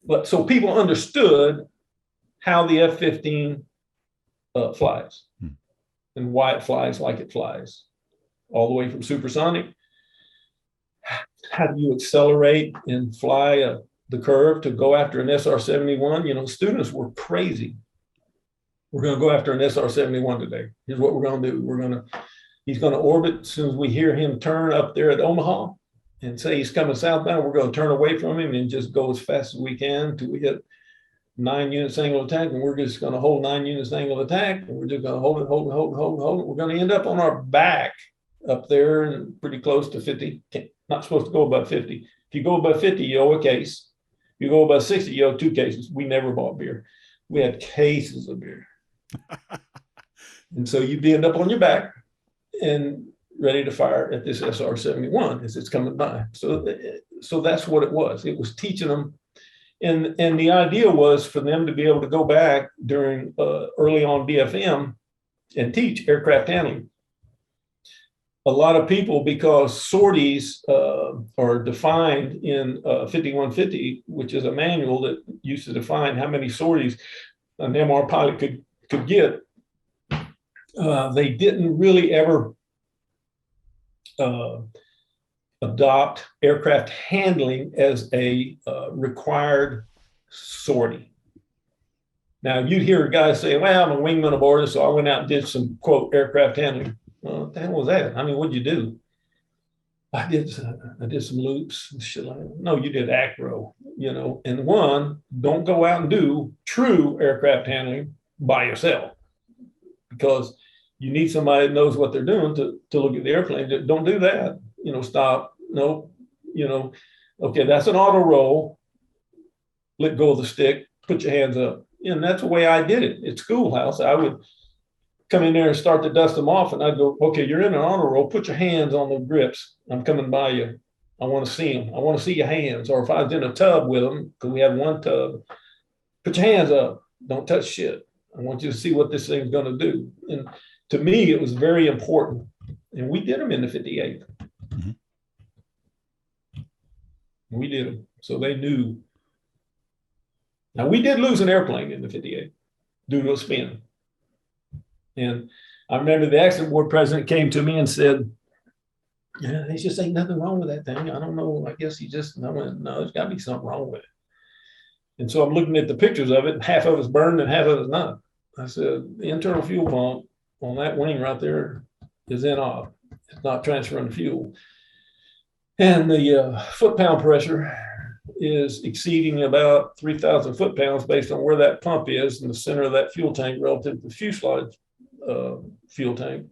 But so people understood how the F-15 flies and why it flies like it flies, all the way from supersonic. How do you accelerate and fly the curve to go after an SR-71? Students were crazy. We're going to go after an SR-71 today. Here's what we're going to do. He's going to orbit as soon as we hear him turn up there at Omaha and say he's coming southbound. We're going to turn away from him and just go as fast as we can until we hit 9 units angle attack. And we're just going to hold 9 units angle attack. And we're just going to hold it. We're going to end up on our back up there and pretty close to 50. Not supposed to go above 50. If you go above 50, you owe a case. If you go above 60, you owe 2 cases. We never bought beer. We had cases of beer. And so you'd end up on your back and ready to fire at this SR-71 as it's coming by. So that's what it was. It was teaching them. And the idea was for them to be able to go back during early on BFM and teach aircraft handling. A lot of people, because sorties are defined in 5150, which is a manual that used to define how many sorties an MR pilot could get, they didn't really ever adopt aircraft handling as a required sortie. Now, you'd hear guys say, well, I'm a wingman aboard, so I went out and did some, quote, aircraft handling. Well, what the hell was that? I mean, what'd you do? I did some loops and shit like that. No, you did acro, and don't go out and do true aircraft handling by yourself, because you need somebody that knows what they're doing to look at the airplane. Don't do that. Stop. No, okay, that's an auto roll. Let go of the stick, put your hands up. And that's the way I did it at Schoolhouse. I would come in there and start to dust them off, and I'd go, okay, you're in an auto roll, put your hands on the grips. I'm coming by you. I want to see them. I want to see your hands. Or if I was in a tub with them, because we had one tub, put your hands up. Don't touch shit. I want you to see what this thing's going to do. And to me, it was very important. And we did them in the 58th. Mm-hmm. We did them. So they knew. Now, we did lose an airplane in the 58 due to a spin. And I remember the accident board president came to me and said, yeah, there just ain't nothing wrong with that thing. I don't know. I guess I went, no, there's got to be something wrong with it. And so I'm looking at the pictures of it. Half of it's burned and half of it's not. I said, the internal fuel pump on that wing right there is in off. It's not transferring the fuel. And the foot-pound pressure is exceeding about 3,000 foot-pounds based on where that pump is in the center of that fuel tank relative to the fuselage fuel tank.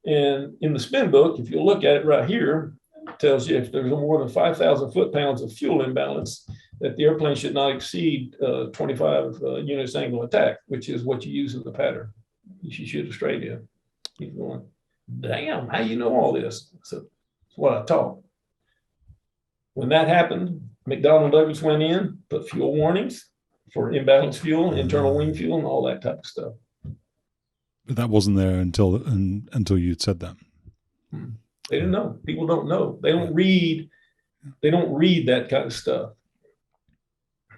And in the spin book, if you look at it right here, it tells you if there's more than 5,000 foot-pounds of fuel imbalance, that the airplane should not exceed 25 units angle attack, which is what you use in the pattern. You should shoot a straight in. He's going, damn, how you know all this? So it's what I taught. When that happened, McDonnell Douglas went in, put fuel warnings for imbalanced fuel, internal wing fuel, and all that type of stuff. But that wasn't there until you'd said that. They didn't know. People don't know. They don't read. They don't read that kind of stuff.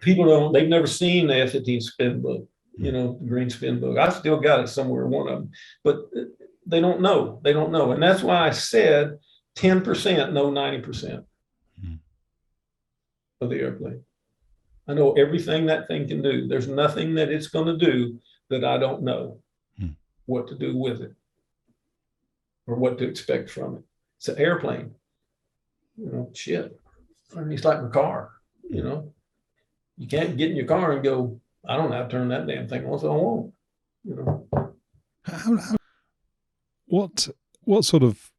People don't. They've never seen the F-15 spin book. The green spin book. I still got it somewhere, one of them. But they don't know. They don't know, and that's why I said 10% know 90% of the airplane. I know everything that thing can do. There's nothing that it's going to do that I don't know what to do with it or what to expect from it. It's an airplane. Shit. I mean, it's like my car. You can't get in your car and go, I don't know how to turn that damn thing on, so I won't. How, what sort of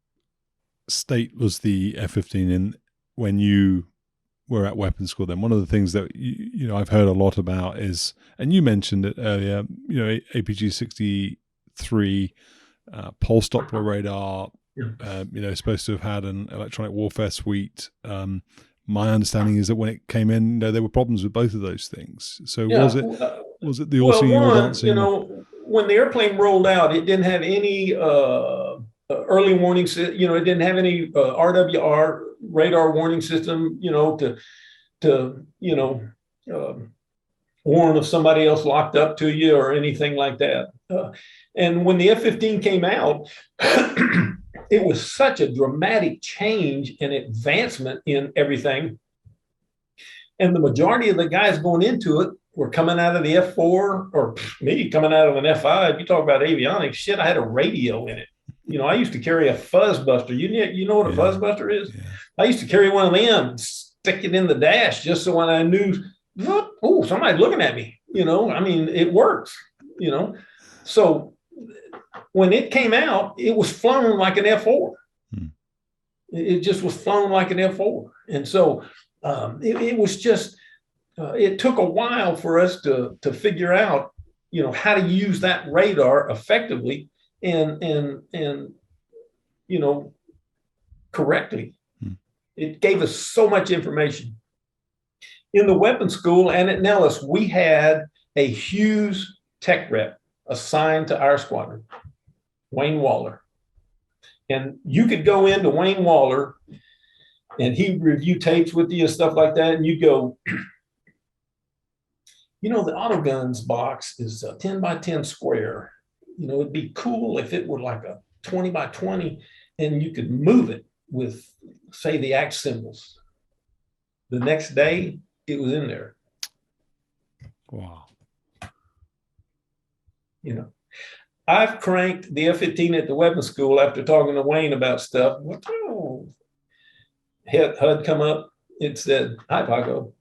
state was the F-15 in when you were at weapons school? Then one of the things that I've heard a lot about is, and you mentioned it earlier, APG-63 pulse Doppler radar, supposed to have had an electronic warfare suite. My understanding is that when it came in, there were problems with both of those things. So was it the all singing, all dancing? When the airplane rolled out, it didn't have any early warning. It didn't have any RWR radar warning system. To warn if somebody else locked up to you or anything like that. And when the F-15 came out, it was such a dramatic change and advancement in everything. And the majority of the guys going into it were coming out of the F4 or me coming out of an F5. You talk about avionics, shit, I had a radio in it. I used to carry a fuzz buster. You know what a fuzz buster is? Yeah. I used to carry one of them, stick it in the dash just so when I knew, oh, somebody's looking at me. It works, So when it came out, it was flown like an F4. It just was flown like an F4. And so it was just, it took a while for us to figure out, how to use that radar effectively and correctly. It gave us so much information. In the weapons school and at Nellis, we had a Hughes tech rep assigned to our squadron, Wayne Waller. And you could go into Wayne Waller and he'd review tapes with you and stuff like that. And you'd go, the autoguns box is a 10 by 10 square. It'd be cool if it were like a 20 by 20 and you could move it with, say, the axe symbols. The next day, it was in there. Wow. I've cranked the F-15 at the weapons school after talking to Wayne about stuff. HUD come up. It said, "Hi, Paco."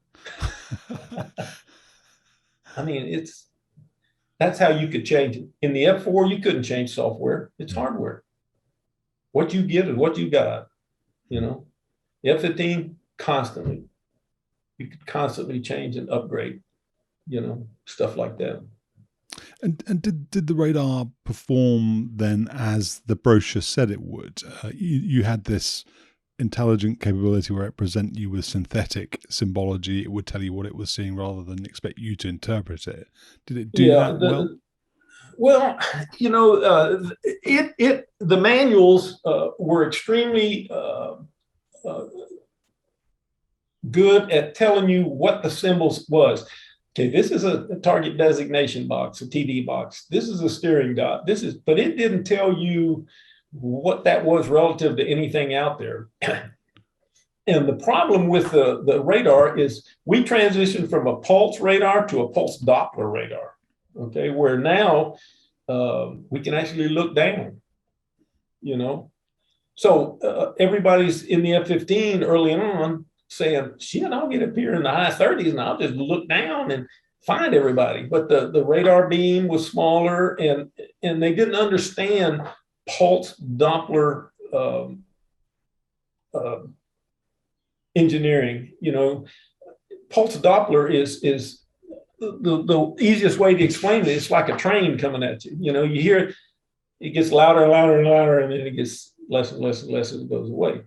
That's how you could change it. In the F4, you couldn't change software. It's hardware. What you get is what you got. The F-15, constantly. You could constantly change and upgrade, stuff like that. And did the radar perform then as the brochure said it would? You had this intelligent capability where it present you with synthetic symbology. It would tell you what it was seeing rather than expect you to interpret it. Did it do that well? Well, the manuals were extremely good at telling you what the symbols was. Okay, this is a target designation box, a TD box. This is a steering dot. But it didn't tell you what that was relative to anything out there. And the problem with the radar is we transitioned from a pulse radar to a pulse Doppler radar, okay, where now we can actually look down, So everybody's in the F-15 early on saying, shit, I'll get up here in the high 30s and I'll just look down and find everybody. But the radar beam was smaller and they didn't understand pulse Doppler engineering. Pulse Doppler is the easiest way to explain it. It's like a train coming at you. You hear it gets louder and louder and louder, and then it gets less and less and less as it goes away.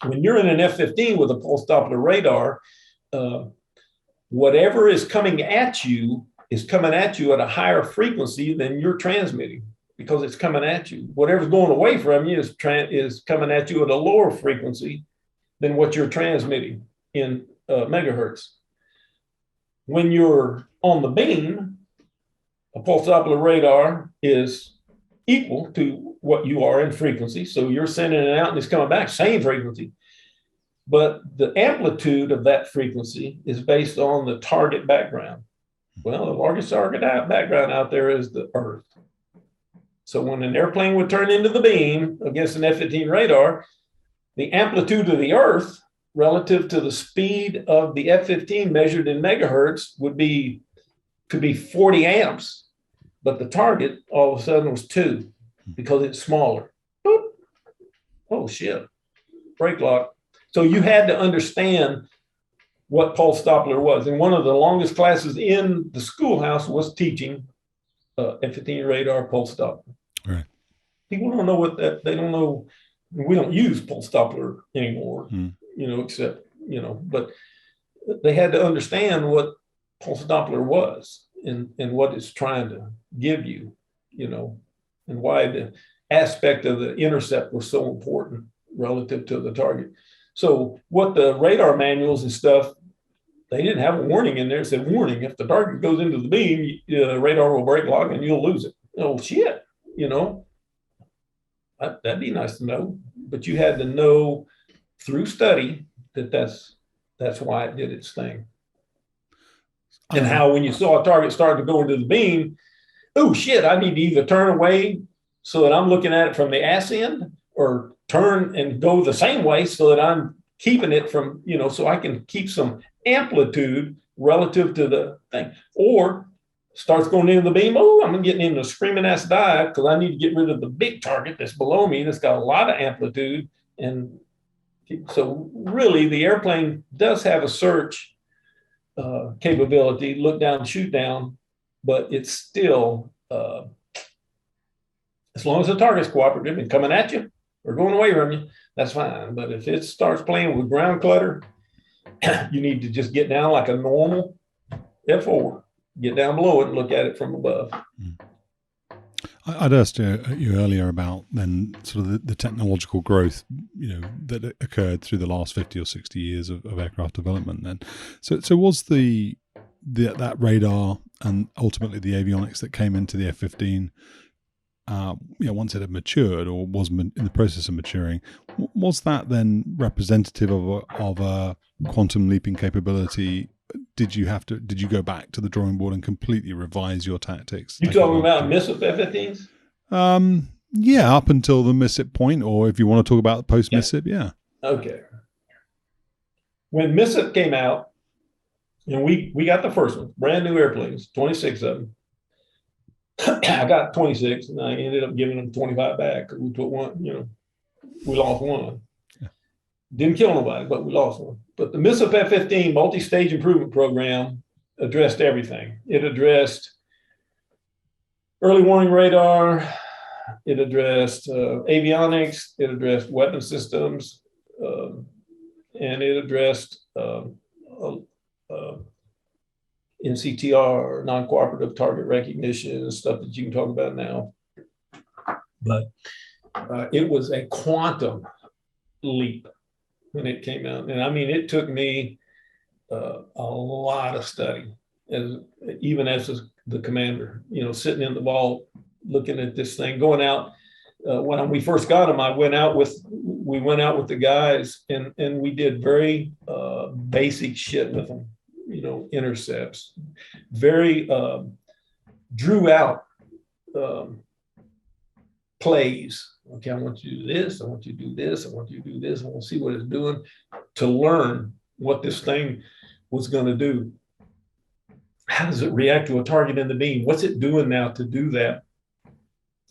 When you're in an F-15 with a pulse Doppler radar, whatever is coming at you at a higher frequency than you're transmitting because it's coming at you. Whatever's going away from you is coming at you at a lower frequency than what you're transmitting in megahertz. When you're on the beam, a pulse Doppler radar is equal to what you are in frequency. So you're sending it out and it's coming back, same frequency. But the amplitude of that frequency is based on the target background. Well, the largest target background out there is the Earth. So when an airplane would turn into the beam against an F-15 radar, the amplitude of the Earth relative to the speed of the F-15 measured in megahertz could be 40 amps. but the target all of a sudden was 2 because it's smaller. Boop. Oh shit, brake lock. So you had to understand what pulse Doppler was. And one of the longest classes in the schoolhouse was teaching F-15 radar pulse Doppler. Right. People don't know what that, they don't know. We don't use pulse Doppler anymore, except, but they had to understand what pulse Doppler was and what it's trying to give you, and why the aspect of the intercept was so important relative to the target. So what the radar manuals and stuff, they didn't have a warning in there. It said, warning, if the target goes into the beam, radar will break lock and you'll lose it. Oh, shit, that'd be nice to know. But you had to know through study that's why it did its thing. And how when you saw a target start to go into the beam, oh, shit, I need to either turn away so that I'm looking at it from the ass end, or turn and go the same way so that I'm keeping it from, so I can keep some amplitude relative to the thing. Or starts going into the beam, oh, I'm getting into a screaming ass dive because I need to get rid of the big target that's below me that's got a lot of amplitude. And so really the airplane does have a search capability, look down, shoot down, but it's still, as long as the target's cooperative and coming at you or going away from you, that's fine. But if it starts playing with ground clutter, you need to just get down like a normal F4, get down below it and look at it from above. I'd asked you earlier about then sort of the technological growth, that occurred through the last 50 or 60 years of aircraft development. Then, so was that radar and ultimately the avionics that came into the F-15, once it had matured or was in the process of maturing, was that then representative of a quantum leaping capability? Did you go back to the drawing board and completely revise your tactics? You talking about MSIP F-15s? Yeah, up until the MSIP point, or if you want to talk about post MSIP, yeah. Okay. When MSIP came out, and we got the first one, brand new airplanes, 26 of them. I got 26, and I ended up giving them 25 back because we put one, we lost one. Yeah. Didn't kill nobody, but we lost one. But the MSIP F-15 multi-stage improvement program addressed everything. It addressed early warning radar. It addressed avionics. It addressed weapon systems. And it addressed NCTR, non-cooperative target recognition, and stuff that you can talk about now. But it was a quantum leap when it came out. And I mean, it took me a lot of study, even as the commander, sitting in the vault, looking at this thing, going out. When we first got them, we went out with the guys and we did very basic shit with them, intercepts, very drew out plays. Okay, I want you to do this. I want you to do this. I want you to do this. I want to see what it's doing to learn what this thing was going to do. How does it react to a target in the beam? What's it doing now to do that?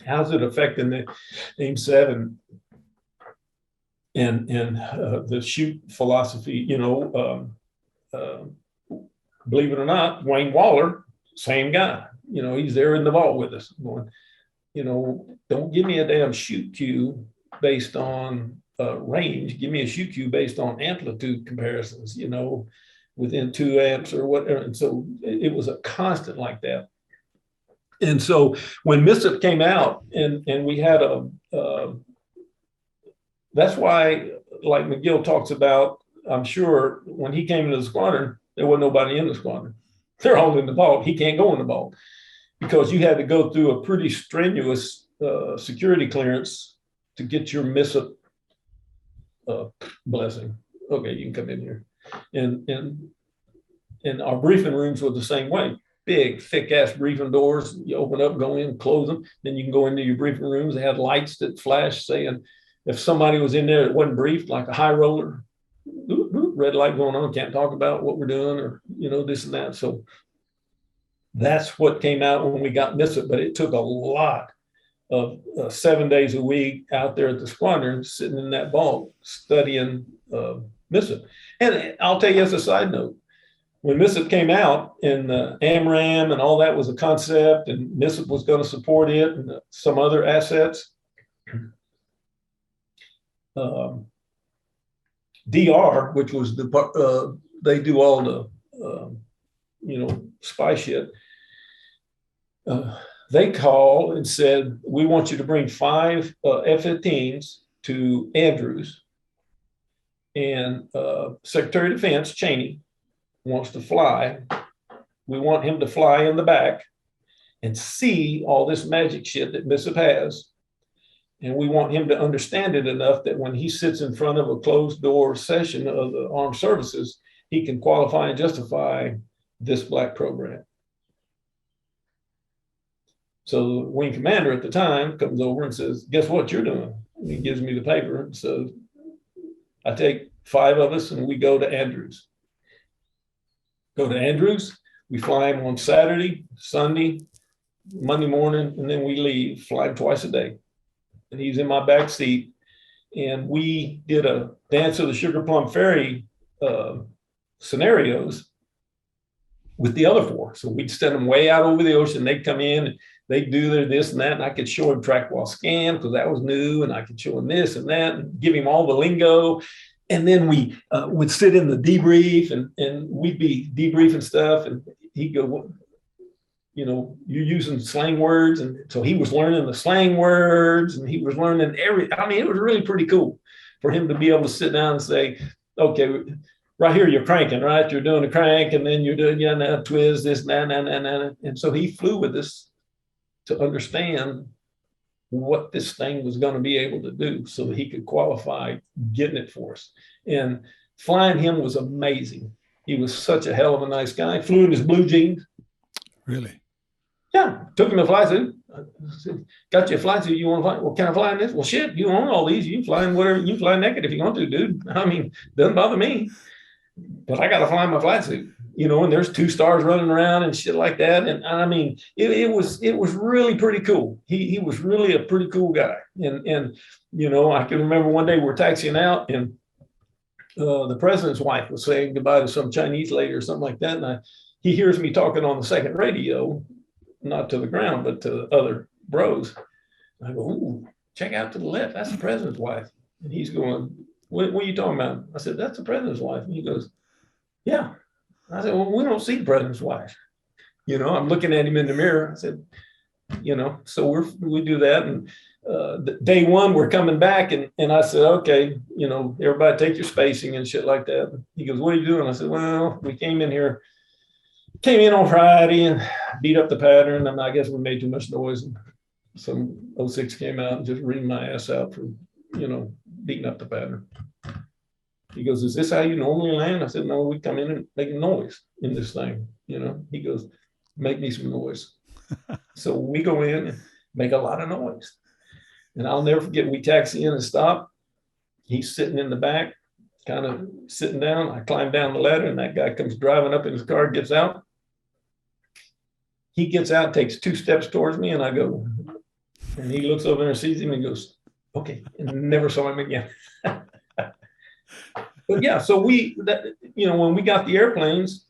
How's it affecting the AIM-7 and the shoot philosophy? Believe it or not, Wayne Waller, same guy. He's there in the vault with us going, don't give me a damn shoot cue based on range. Give me a shoot cue based on amplitude comparisons, within 2 amps or whatever. And so it was a constant like that. And so when MSIP came out and we had that's why, like McGill talks about, I'm sure when he came into the squadron, there wasn't nobody in the squadron. They're all in the vault. He can't go in the vault because you had to go through a pretty strenuous security clearance to get your MSIP blessing. Okay, you can come in here. And our briefing rooms were the same way. Big, thick-ass briefing doors. You open up, go in, close them. Then you can go into your briefing rooms. They had lights that flash saying if somebody was in there that wasn't briefed, like a high roller, red light going on, can't talk about what we're doing or, this and that. So That's what came out when we got MSIP, but it took a lot of 7 days a week out there at the squadron, sitting in that vault, studying MSIP. And I'll tell you as a side note, when MSIP came out and AMRAAM and all that was a concept and MSIP was going to support it and some other assets, DR, which was the, they do all the, spy shit, they called and said, we want you to bring 5 F-15s to Andrews. And Secretary of Defense Cheney wants to fly. We want him to fly in the back and see all this magic shit that MSIP has. And we want him to understand it enough that when he sits in front of a closed door session of the armed services, he can qualify and justify this black program. So the wing commander at the time comes over and says, guess what you're doing? And he gives me the paper and says, I take 5 of us and we go to Andrews. Go to Andrews, we fly him on Saturday, Sunday, Monday morning, and then we leave, fly him twice a day. And he's in my back seat. And we did a Dance of the Sugar Plum Fairy scenarios with the other 4. So we'd send them way out over the ocean. They'd come in, and they'd do their this and that. And I could show him track while scan because that was new. And I could show him this and that and give him all the lingo. And then we would sit in the debrief and we'd be debriefing stuff. And he'd go, well, you're using slang words. And so he was learning the slang words and he was learning it was really pretty cool for him to be able to sit down and say, okay, right here, you're cranking, right? You're doing a crank and then you're doing, now twist, this, nah. And so he flew with us to understand what this thing was going to be able to do so that he could qualify getting it for us. And flying him was amazing. He was such a hell of a nice guy. Flew in his blue jeans. Really? Yeah. Took him a flight suit. I said, got you a flight suit. You want to fly? Well, can I fly in this? Well, shit, you own all these. You can fly in whatever. You can fly naked if you want to, dude. I mean, doesn't bother me. But I got to fly in my flight suit. And there's 2 stars running around and shit like that. And I mean, it was really pretty cool. He was really a pretty cool guy. And I can remember one day we're taxiing out and the president's wife was saying goodbye to some Chinese lady or something like that. And he hears me talking on the second radio, not to the ground, but to other bros. I go, ooh, check out to the left. That's the president's wife. And he's going, what are you talking about? I said, that's the president's wife. And he goes, yeah. I said, well, we don't see the president's wife. I'm looking at him in the mirror. I said, so we do that. And day 1, we're coming back. And I said, okay, everybody take your spacing and shit like that. He goes, what are you doing? I said, well, we came in on Friday and beat up the pattern. And I guess we made too much noise. And some 06 came out and just reamed my ass out for, beating up the pattern. He goes, is this how you normally land? I said, no, we come in and make noise in this thing. He goes, make me some noise. So we go in and make a lot of noise. And I'll never forget, we taxi in and stop. He's sitting in the back, kind of sitting down. I climb down the ladder and that guy comes driving up in his car, gets out. He gets out, takes 2 steps towards me and I go, and he looks over and sees him and goes, okay, and never saw him again. But yeah, so when we got the airplanes,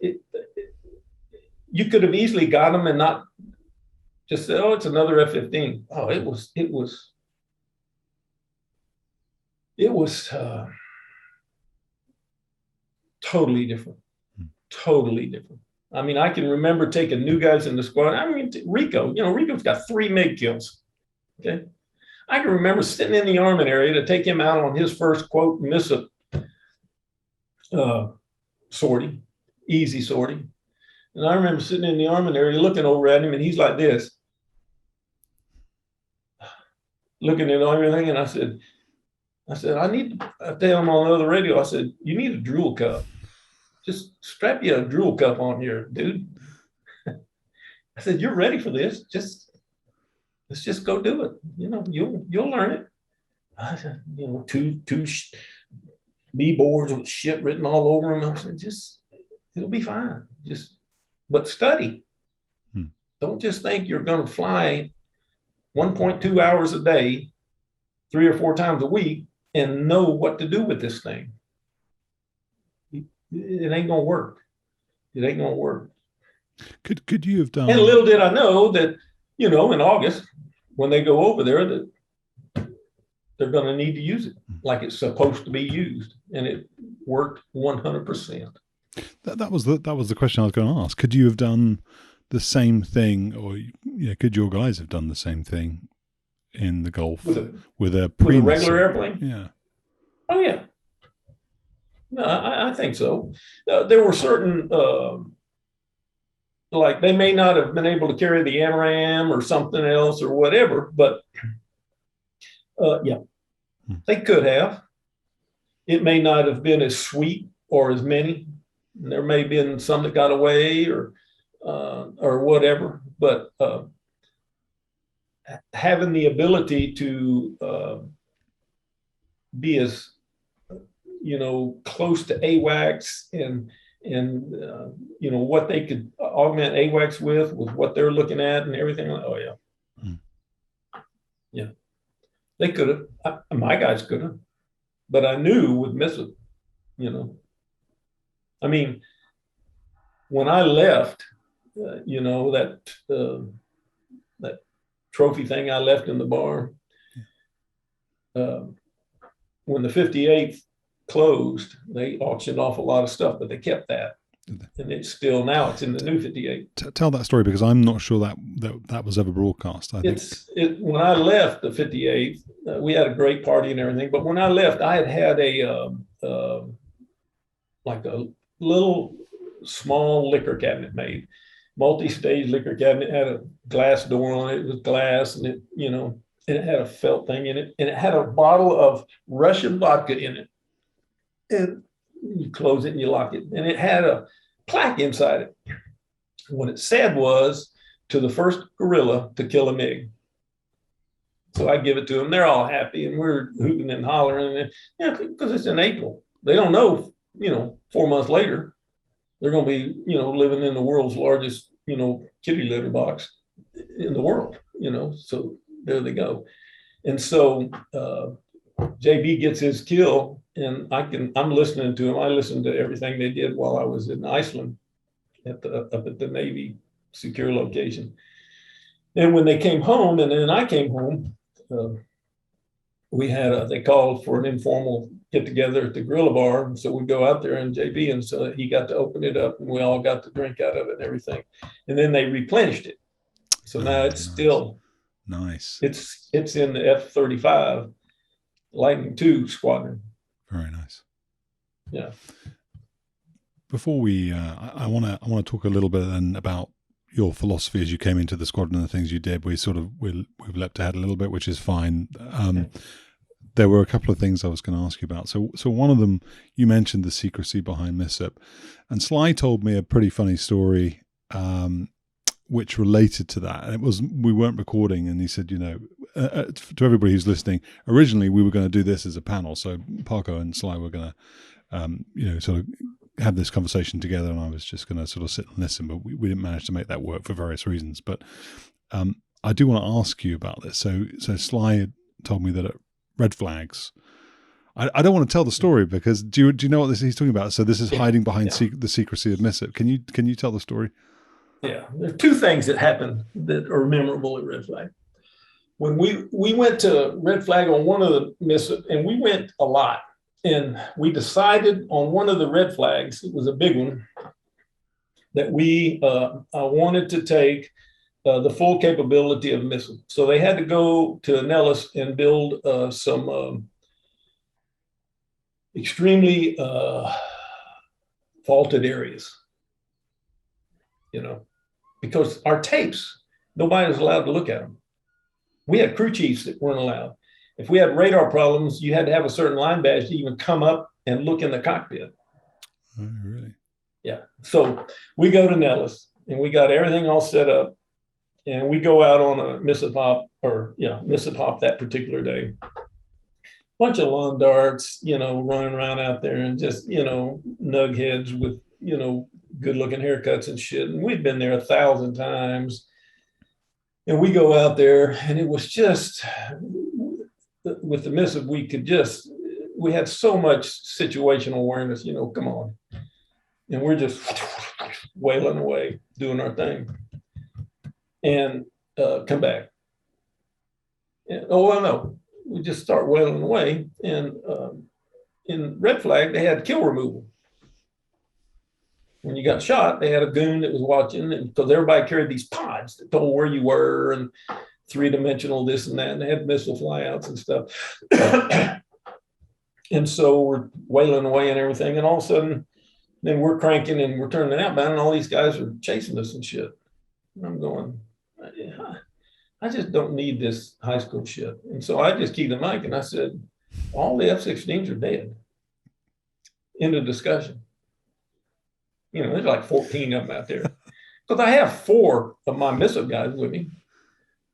you could have easily got them and not just said, oh, it's another F-15. Oh, it was totally different. Totally different. I mean, I can remember taking new guys in the squad. I mean, Rico, Rico's got 3 MiG kills. Okay. I can remember sitting in the armament area to take him out on his first, quote, MSIP sortie, easy sortie. And I remember sitting in the armament area looking over at him and he's like this, looking at everything. And I said, I tell him on the other radio, I said, you need a drool cup. Just strap you a drool cup on here, dude. I said, you're ready for this. Let's just go do it. You'll learn it. I said, two B boards with shit written all over them. I said, it'll be fine. But study. Don't just think you're going to fly 1.2 hours a day, 3 or 4 times a week, and know what to do with this thing. It ain't going to work. It ain't going to work. Could you have done? And little did I know that, in August, when they go over there, that they're going to need to use it like it's supposed to be used, and it worked 100%. That was the question I was going to ask. Could you have done the same thing, or could your guys have done the same thing in the Gulf with a regular airplane? Yeah. Oh yeah. No, I think so. There were certain, like they may not have been able to carry the AMRAAM or something else or whatever, but they could have. It may not have been as sweet or as many. There may have been some that got away or whatever, but having the ability to be as close to AWACS and what they could augment AWACS with what they're looking at and everything. Oh yeah, yeah, they could have. My guys could have, but I knew with MSIP, I mean, when I left, that trophy thing I left in the bar, when the 58th closed, they auctioned off a lot of stuff, but they kept that. And it's still, now it's in the new 58. Tell that story, because I'm not sure that was ever broadcast. When I left the 58th, we had a great party and everything, but when I left, I had like a little small liquor cabinet made, multi-stage liquor cabinet, had a glass door on it. It was glass, and and it had a felt thing in it, and it had a bottle of Russian vodka in it. And you close it and you lock it, and it had a plaque inside it. What it said was, to the first gorilla to kill a MiG. So I give it to them. They're all happy, and we're hooting and hollering, because it's in April. They don't know, 4 months later, they're going to be, living in the world's largest, kitty litter box in the world, so there they go. And so JB gets his kill, and I'm listening to him. I listened to everything they did while I was in Iceland up at the Navy secure location. And when they came home, and then I came home, we had they called for an informal get together at the Gorilla Bar. And so we go out there, and JB, and so he got to open it up, and we all got to drink out of it and everything. And then they replenished it. So now it's still nice. It's in the F-35 Lightning II squadron. Very nice. Yeah. Before we, I want to talk a little bit then about your philosophy as you came into the squadron and the things you did. We've leapt ahead a little bit, which is fine. There were a couple of things I was going to ask you about. So one of them, you mentioned the secrecy behind MSIP, and Sly told me a pretty funny story, which related to that. And it was, we weren't recording, and he said, to everybody who's listening, originally we were going to do this as a panel. So Paco and Sly were going to, sort of have this conversation together, and I was just going to sort of sit and listen, but we didn't manage to make that work for various reasons. But I do want to ask you about this. So Sly had told me that at Red Flags, I don't want to tell the story, because do you know what he's talking about? So this is hiding behind the secrecy of MSIP. Can you tell the story? Yeah, there are two things that happened that are memorable at Red Flag. When we went to Red Flag on one of the MSIP, and we went a lot, and we decided on one of the Red Flags, it was a big one, that we wanted to take the full capability of MSIP. So they had to go to Nellis and build some extremely faulted areas, because our tapes, nobody was allowed to look at them. We had crew chiefs that weren't allowed. If we had radar problems, you had to have a certain line badge to even come up and look in the cockpit. Oh, really? Yeah. So we go to Nellis, and we got everything all set up, and we go out on a MSIP hop that particular day. Bunch of lawn darts, running around out there, and just, nug heads with, good looking haircuts and shit. And we'd been there 1,000 times. And we go out there, and it was just, with the MSIP, we had so much situational awareness, come on. And we're just wailing away, doing our thing. And come back. And, no, we just start wailing away. And in Red Flag, they had kill removal. When you got shot, they had a goon that was watching, because everybody carried these pods that told where you were, and 3-dimensional this and that, and they had missile flyouts and stuff. And so we're wailing away and everything, and all of a sudden, then we're cranking and we're turning outbound, and all these guys are chasing us and shit. And I'm going, I just don't need this high school shit. And so I just keyed the mic and I said, all the F-16s are dead. End of discussion. There's like 14 of them out there. Because I have 4 of my MSIP guys with me.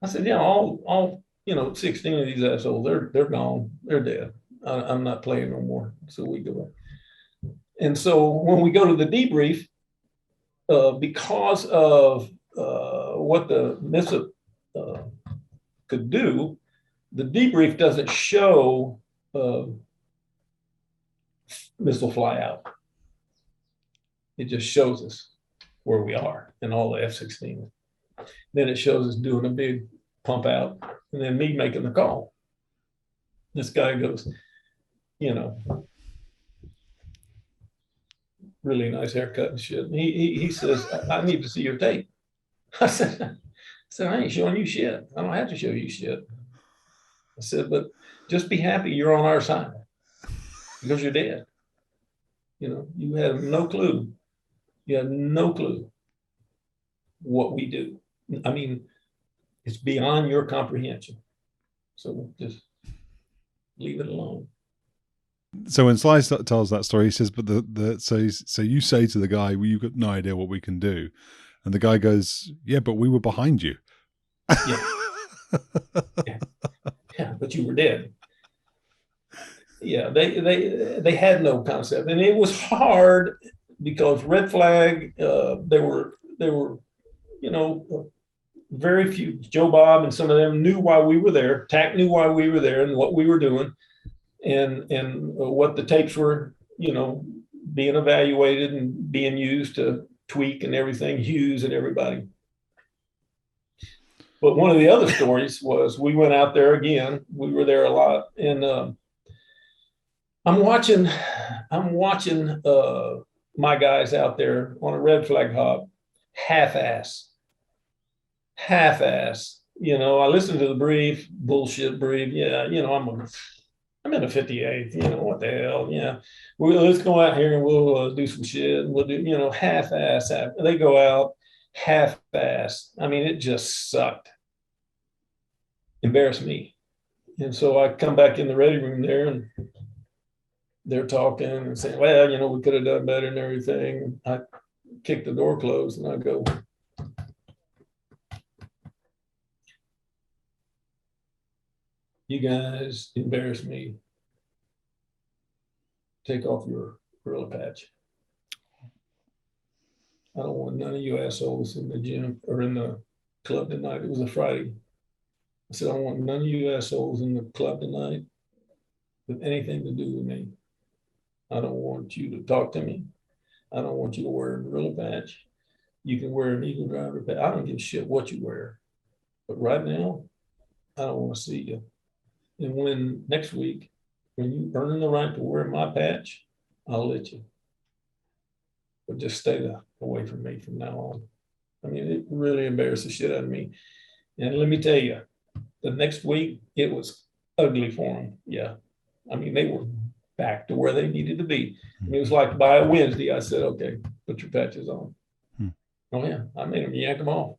I said, all 16 of these assholes, they're gone. They're dead. I'm not playing no more. So we go. And so when we go to the debrief, because of what the MSIP could do, the debrief doesn't show missile fly out. It just shows us where we are and all the F-16. Then it shows us doing a big pump out, and then me making the call. This guy goes, really nice haircut and shit. And he says, I need to see your tape. I said, I ain't showing you shit. I don't have to show you shit. I said, but just be happy you're on our side, because you're dead. You have no clue. You have no clue what we do. I mean, it's beyond your comprehension. So just leave it alone. So when Sly tells that story, he says, "But so you say to the guy, well, you've got no idea what we can do," and the guy goes, "Yeah, but we were behind you." Yeah, but you were dead. Yeah, they had no concept, and it was hard because Red Flag, they were very few. Joe Bob and some of them knew why we were there. TAC knew why we were there and what we were doing. And what the tapes were, being evaluated and being used to tweak and everything, Hughes and everybody. But one of the other stories was we went out there again. We were there a lot, and I'm watching my guys out there on a Red Flag hop, half-ass. I listened to the brief, bullshit brief. Yeah, I'm in a 58th, what the hell, yeah. Let's go out here and we'll do some shit. And we'll do, half-ass. They go out half-ass. I mean, it just sucked. Embarrassed me. And so I come back in the ready room there, and they're talking and saying, well, we could have done better and everything. I kick the door closed and I go, you guys embarrass me. Take off your gorilla patch. I don't want none of you assholes in the gym or in the club tonight. It was a Friday. I said, I don't want none of you assholes in the club tonight with anything to do with me. I don't want you to talk to me. I don't want you to wear a gorilla patch. You can wear an Eagle driver patch. I don't give a shit what you wear. But right now, I don't want to see you. And when next week, when you earn the right to wear my patch, I'll let you. But just stay away from me from now on. I mean, it really embarrassed the shit out of me. And let me tell you, the next week, it was ugly for them. Yeah. I mean, they were back to where they needed to be. And it was like by a Wednesday, I said, okay, put your patches on. Oh, yeah. I made them yank them off.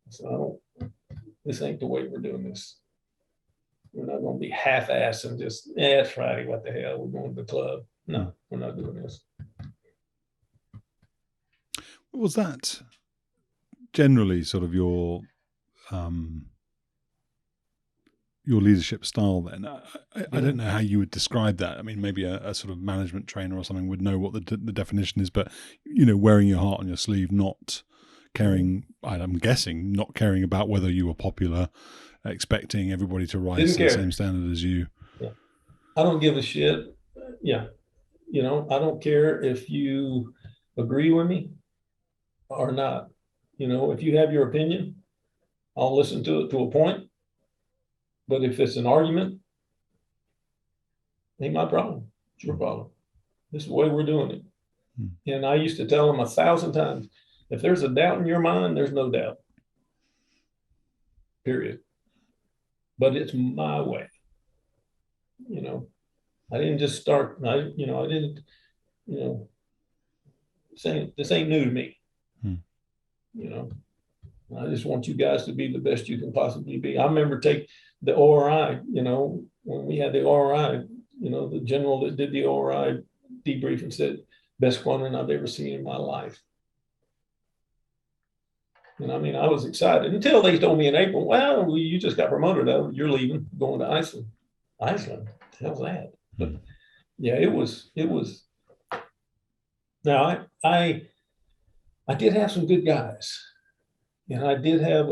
So this ain't the way we're doing this. We're not going to be half-assed and just, it's Friday, what the hell, we're going to the club. No, we're not doing this. Was that generally sort of your leadership style then? I don't know how you would describe that. I mean, maybe a sort of management trainer or something would know what the definition is, but, wearing your heart on your sleeve, not caring, I'm guessing, not caring about whether you were popular, expecting everybody to rise to the same standard as you. Yeah. I don't give a shit. Yeah. You know, I don't care if you agree with me or not. You know, if you have your opinion, I'll listen to it to a point. But if it's an argument, ain't my problem. It's your problem. This is the way we're doing it. And I used to tell them 1,000 times, if there's a doubt in your mind, there's no doubt. Period. But it's my way. You know, I didn't just start, I didn't, you know, saying this ain't new to me. You know, I just want you guys to be the best you can possibly be. I remember take the ORI, you know, when we had the ORI, you know, the general that did the ORI debrief and said, best squadron I've ever seen in my life. And I mean, I was excited until they told me in April, well, you just got promoted. You're leaving, going to Iceland. Iceland, what the hell's that? But yeah, it was. Now I did have some good guys, and I did have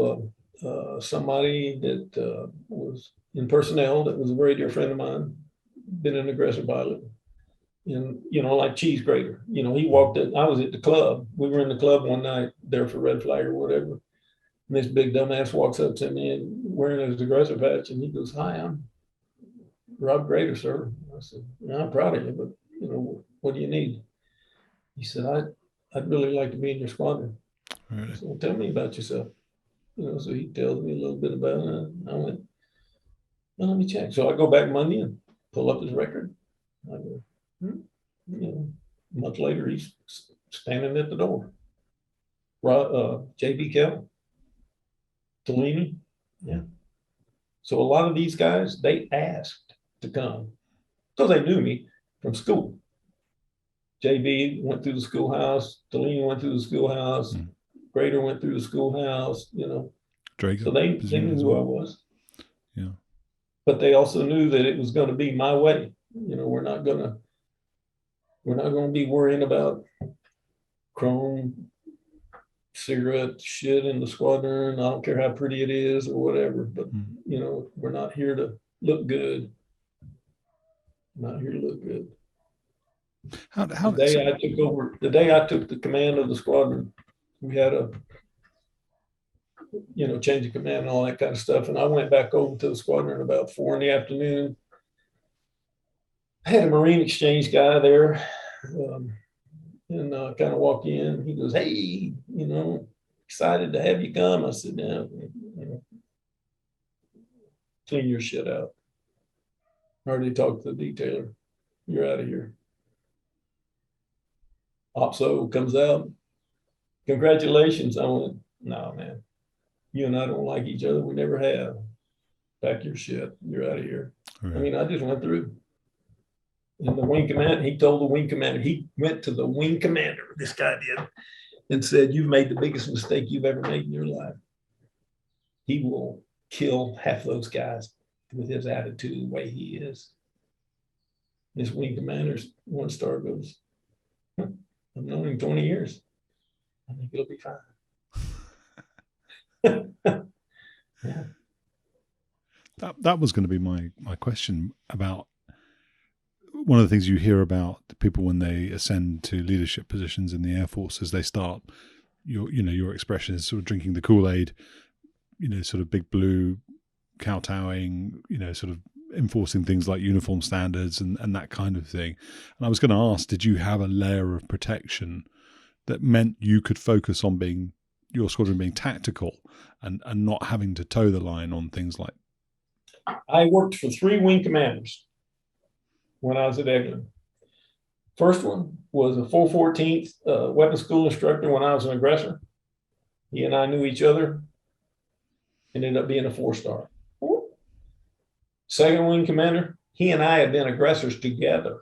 somebody that was in personnel that was a very dear friend of mine, been an aggressor pilot. And, you know, like cheese grater, you know, he walked in, I was at the club. We were in the club one night there for Red Flag or whatever. And this big dumbass walks up to me and wearing his aggressor patch. And he goes, hi, I'm Rob Grater, sir. I said, I'm proud of you, but, you know, what do you need? He said, I'd really like to be in your squadron. Really? I said, well, tell me about yourself. You know, so he tells me a little bit about it. I went, well, let me check. So I go back Monday and pull up his record. I go, you know, a month later, he's standing at the door. JB Kell, Tellini, yeah. So a lot of these guys, they asked to come because they knew me from school. JB went through the schoolhouse, Tellini went through the schoolhouse, Grader went through the schoolhouse, you know. Drake, so they knew who I was. Yeah. But they also knew that it was going to be my way. You know, we're not going to be worrying about chrome cigarette shit in the squadron. I don't care how pretty it is or whatever, but you know, we're not here to look good. Not here to look good. The day I took the command of the squadron, we had a, you know, change of command and all that kind of stuff. And I went back over to the squadron about 4 p.m. I had a Marine exchange guy there, and kind of walk in. He goes, hey, you know, excited to have you come. I said, yeah, you know, clean your shit out. I already talked to the detailer. You're out of here. OPSO comes out. Congratulations. I went, no, man. You and I don't like each other. We never have. Pack your shit. You're out of here. Right. I mean, I just went through. And the wing commander, he told the wing commander, he went to the wing commander, this guy did, and said, you've made the biggest mistake you've ever made in your life. He will kill half those guys with his attitude, the way he is. This wing commander's 1-star goes, I've known him 20 years. I think it'll be fine. Yeah. That was going to be my question about one of the things you hear about the people when they ascend to leadership positions in the Air Force is they start, your expression is sort of drinking the Kool-Aid, you know, sort of big blue, kowtowing, you know, sort of enforcing things like uniform standards and that kind of thing. And I was going to ask, did you have a layer of protection that meant you could focus on your squadron being tactical and not having to toe the line on things like? I worked for 3 wing commanders when I was at Eglin. First one was a 414th weapons school instructor when I was an aggressor. He and I knew each other. Ended up being a 4-star. Second wing commander, he and I had been aggressors together.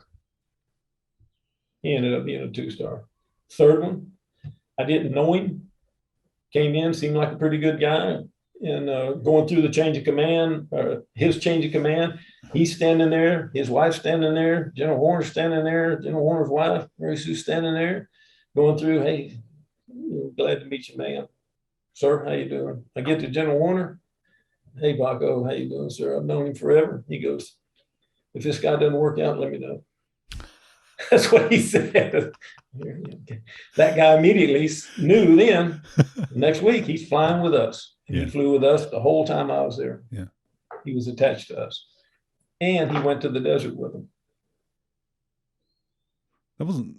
He ended up being a 2-star. Third one, I didn't know him. Came in, seemed like a pretty good guy. And going through the change of command, his change of command, he's standing there, his wife's standing there, General Horner's standing there, General Horner's wife, Mary Sue's standing there, going through, hey, glad to meet you, man. Sir, how you doing? I get to General Warner. Hey, Paco, how you doing, sir? I've known him forever. He goes, if this guy doesn't work out, let me know. That's what he said. That guy immediately knew then, next week, he's flying with us. And he flew with us the whole time I was there. Yeah. He was attached to us. And he went to the desert with him. That wasn't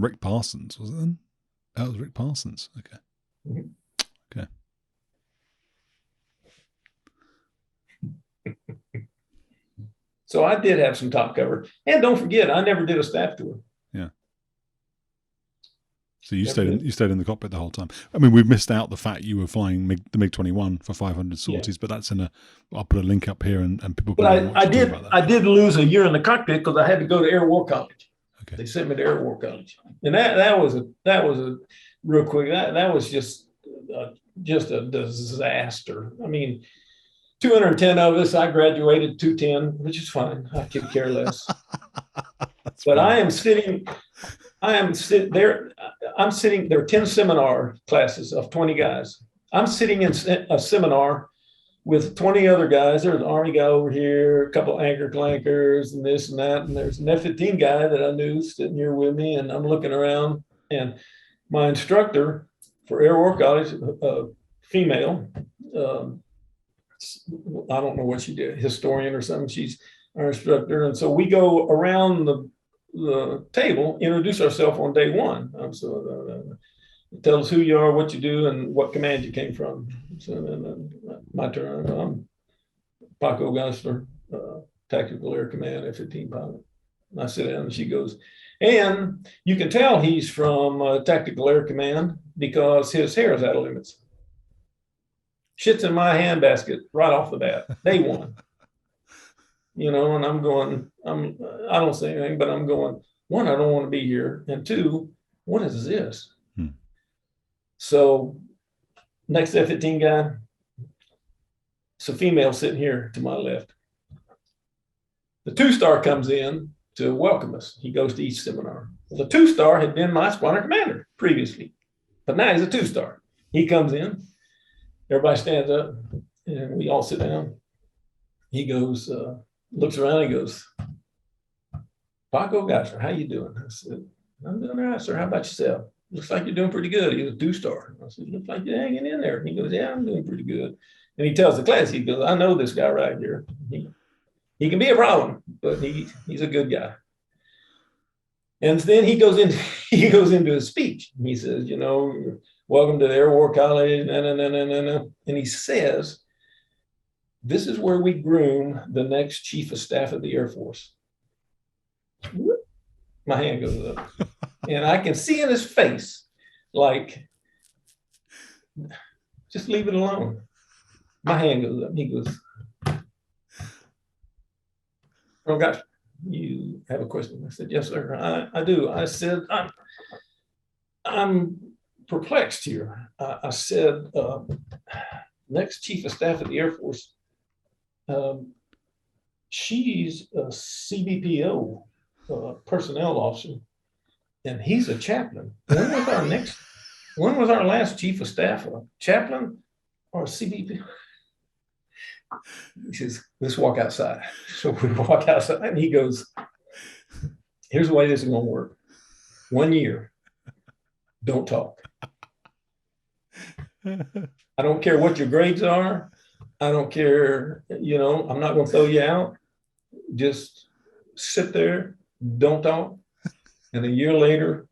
Rick Parsons, was it then? That was Rick Parsons. Okay. Mm-hmm. Okay. So I did have some top cover. And don't forget, I never did a staff tour. Yeah. So you stayed in the cockpit the whole time. I mean, we've missed out the fact you were flying the MiG-21 for 500 sorties, but that's I'll put a link up here and people can I did lose a year in the cockpit because I had to go to Air War College. Okay. They sent me to Air War College. And that was a real quick, that was just a disaster. I mean, 210 of us, I graduated 210, which is fine. I could care less. But I'm sitting there. There are 10 seminar classes of 20 guys. I'm sitting in a seminar with 20 other guys. There's an Army guy over here, a couple anchor clankers and this and that. And there's an F-15 guy that I knew sitting here with me. And I'm looking around, and my instructor for Air War College, female, I don't know what she did, historian or something. She's our instructor. And so we go around the table, introduce ourselves on day one. Tell us who you are, what you do, and what command you came from. So then my turn. I'm Paco Geisler, Tactical Air Command, F-15 pilot. And I sit down and she goes, and you can tell he's from Tactical Air Command because his hair is out of limits. Shit's in my handbasket right off the bat, day one. And I'm going, I don't say anything, but I'm going, one, I don't want to be here. And two, what is this? So next F-15 guy, it's a female sitting here to my left. The 2-star comes in to welcome us. He goes to each seminar. The 2-star had been my squadron commander previously, but now he's a 2-star. He comes in. Everybody stands up, and we all sit down. He goes, looks around, he goes, Paco Geisler, how you doing? I said, I'm doing all right, sir. How about yourself? Looks like you're doing pretty good. He was a 2-star. I said, looks like you're hanging in there. And he goes, yeah, I'm doing pretty good. And he tells the class, he goes, I know this guy right here. He can be a problem, but he's a good guy. And then he goes into his speech. He says, welcome to the Air War College, and he says, this is where we groom the next Chief of Staff of the Air Force. My hand goes up. And I can see in his face, like, just leave it alone. My hand goes up. He goes, oh, gosh, you have a question? I said, yes, sir, I do. I said, I'm perplexed here. I said, next Chief of Staff of the Air Force, she's a CBPO personnel officer, and he's a chaplain. When was our last Chief of Staff a chaplain or a CBP? He says, let's walk outside. So we walk outside, and he goes, here's the way this is going to work. 1 year, don't talk. I don't care what your grades are. I don't care, I'm not going to throw you out. Just sit there, don't talk. And a year later,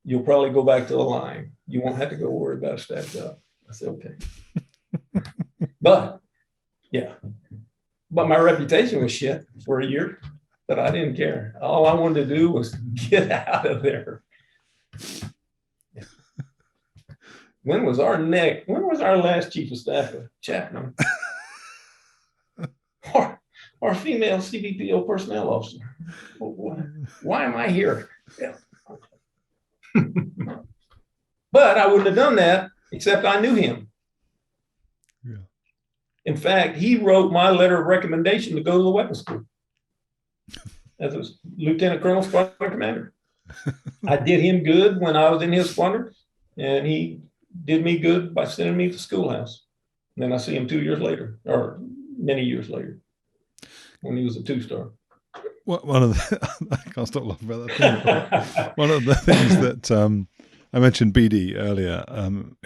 you'll probably go back to the line. You won't have to go worry about a staff job. I said, okay. But my reputation was shit for a year, but I didn't care. All I wanted to do was get out of there. When was our last Chief of Staff a chaplain? or female CBPO personnel officer? Why am I here? Yeah. But I wouldn't have done that except I knew him. Yeah. In fact, he wrote my letter of recommendation to go to the weapons school as a lieutenant colonel squadron commander. I did him good when I was in his squadron, and he did me good by sending me to schoolhouse. And then I see him 2 years later, or many years later, when he was a 2-star. One of the, I can't stop laughing about that thing. One of the things that I mentioned BD earlier,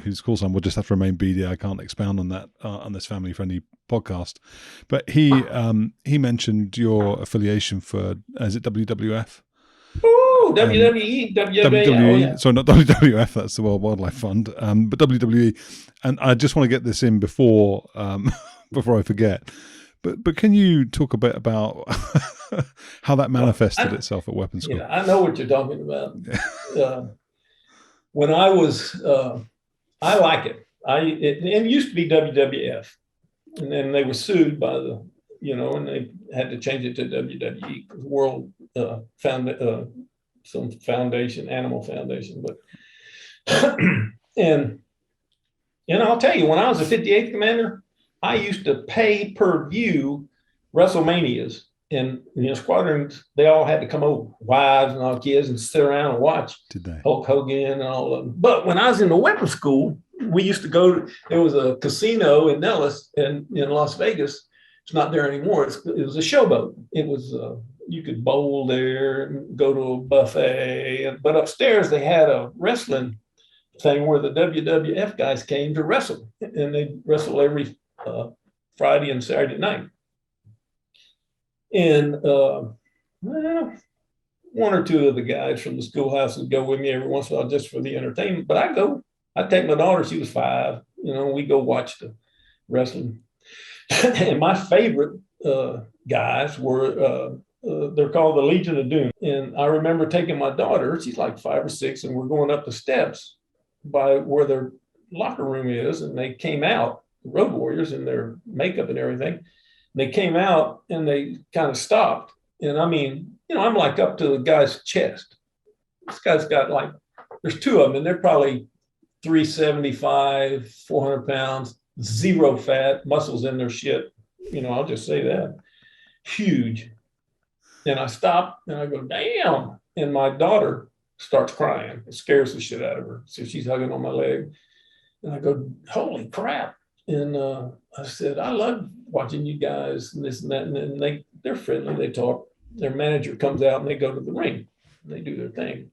whose call sign will just have to remain BD. I can't expound on that on this family-friendly podcast. But he mentioned your affiliation for, is it WWF? Oh, WWE, WWE. Oh, yeah. Sorry, not WWF. That's the World Wildlife Fund. But WWE, and I just want to get this in before before I forget. But can you talk a bit about how that manifested itself at weapons school? Yeah, I know what you're talking about. When I was, I like it. It used to be WWF, and then they were sued by the, and they had to change it to WWE, World some foundation, animal foundation. But and I'll tell you, when I was a 58th commander, I used to pay per view WrestleManias, and squadrons, they all had to come over, wives and all kids, and sit around and watch Hulk Hogan and all of them. But when I was in the weapons school, we used to go there was a casino in Nellis and in Las Vegas. It's not there anymore. It was a showboat. It was you could bowl there and go to a buffet, but upstairs they had a wrestling thing where the WWF guys came to wrestle, and they wrestle every Friday and Saturday night. And one or two of the guys from the schoolhouse would go with me every once in a while just for the entertainment. But I'd take my daughter, she was 5, we go watch the wrestling. And my favorite guys were, they're called the Legion of Doom. And I remember taking my daughter, she's like 5 or 6, and we're going up the steps by where their locker room is. And they came out, Road Warriors, in their makeup and everything. They came out and they kind of stopped. And I mean, I'm like up to the guy's chest. This guy's got there's 2 of them, and they're probably 375, 400 pounds, 0 fat, muscles in their shit. I'll just say that. Huge. And I stop and I go, damn. And my daughter starts crying. It scares the shit out of her. So she's hugging on my leg. And I go, holy crap. And I said, I love watching you guys and this and that. And then they're friendly. They talk. Their manager comes out and they go to the ring. And they do their thing.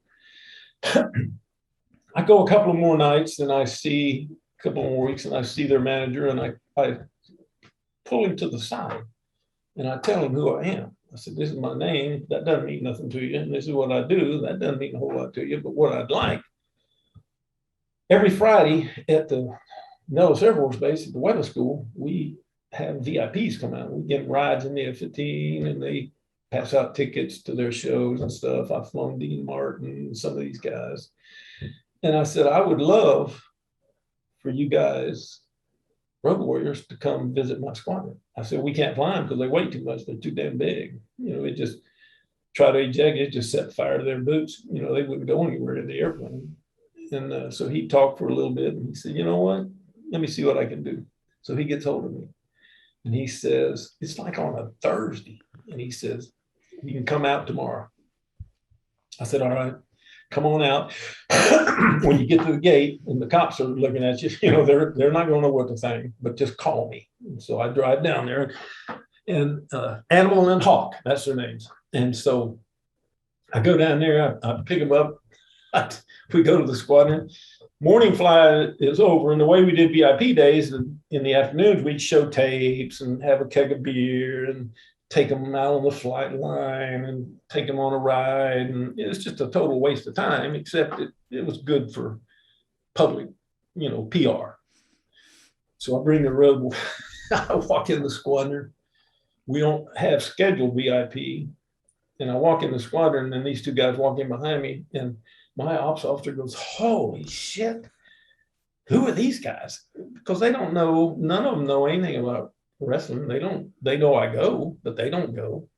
I go a couple of more nights and I see a couple more weeks and I see their manager, and I pull him to the side and I tell him who I am. I said, this is my name. That doesn't mean nothing to you. And this is what I do. That doesn't mean a whole lot to you. But what I'd like, every Friday at the Nellis Air Force Base at the weapons school, we have VIPs come out. We get rides in the F-15, and they pass out tickets to their shows and stuff. I've flown Dean Martin, some of these guys. And I said, I would love for you guys, Road Warriors, to come visit my squadron. I said, we can't fly them because they weigh too much. They're too damn big. It just try to eject it, just set fire to their boots. They wouldn't go anywhere in the airplane. And so he talked for a little bit, and he said, you know what? Let me see what I can do. So he gets hold of me, and he says, it's like on a Thursday. And he says, you can come out tomorrow. I said, all right, come on out. When you get to the gate and the cops are looking at you, they're not going to know what to think, but just call me. And so I drive down there, and Animal and Hawk, that's their names. And so I go down there, I pick them up. We go to the squadron. Morning fly is over, and the way we did VIP days, in the afternoons, we'd show tapes and have a keg of beer and take them out on the flight line and take them on a ride. And it was just a total waste of time, except it was good for public, PR. So I bring the road, I walk in the squadron. We don't have scheduled VIP. And I walk in the squadron, and these 2 guys walk in behind me, and my ops officer goes, holy shit, who are these guys? Because they don't know, none of them know anything about wrestling. They know I go, but they don't go.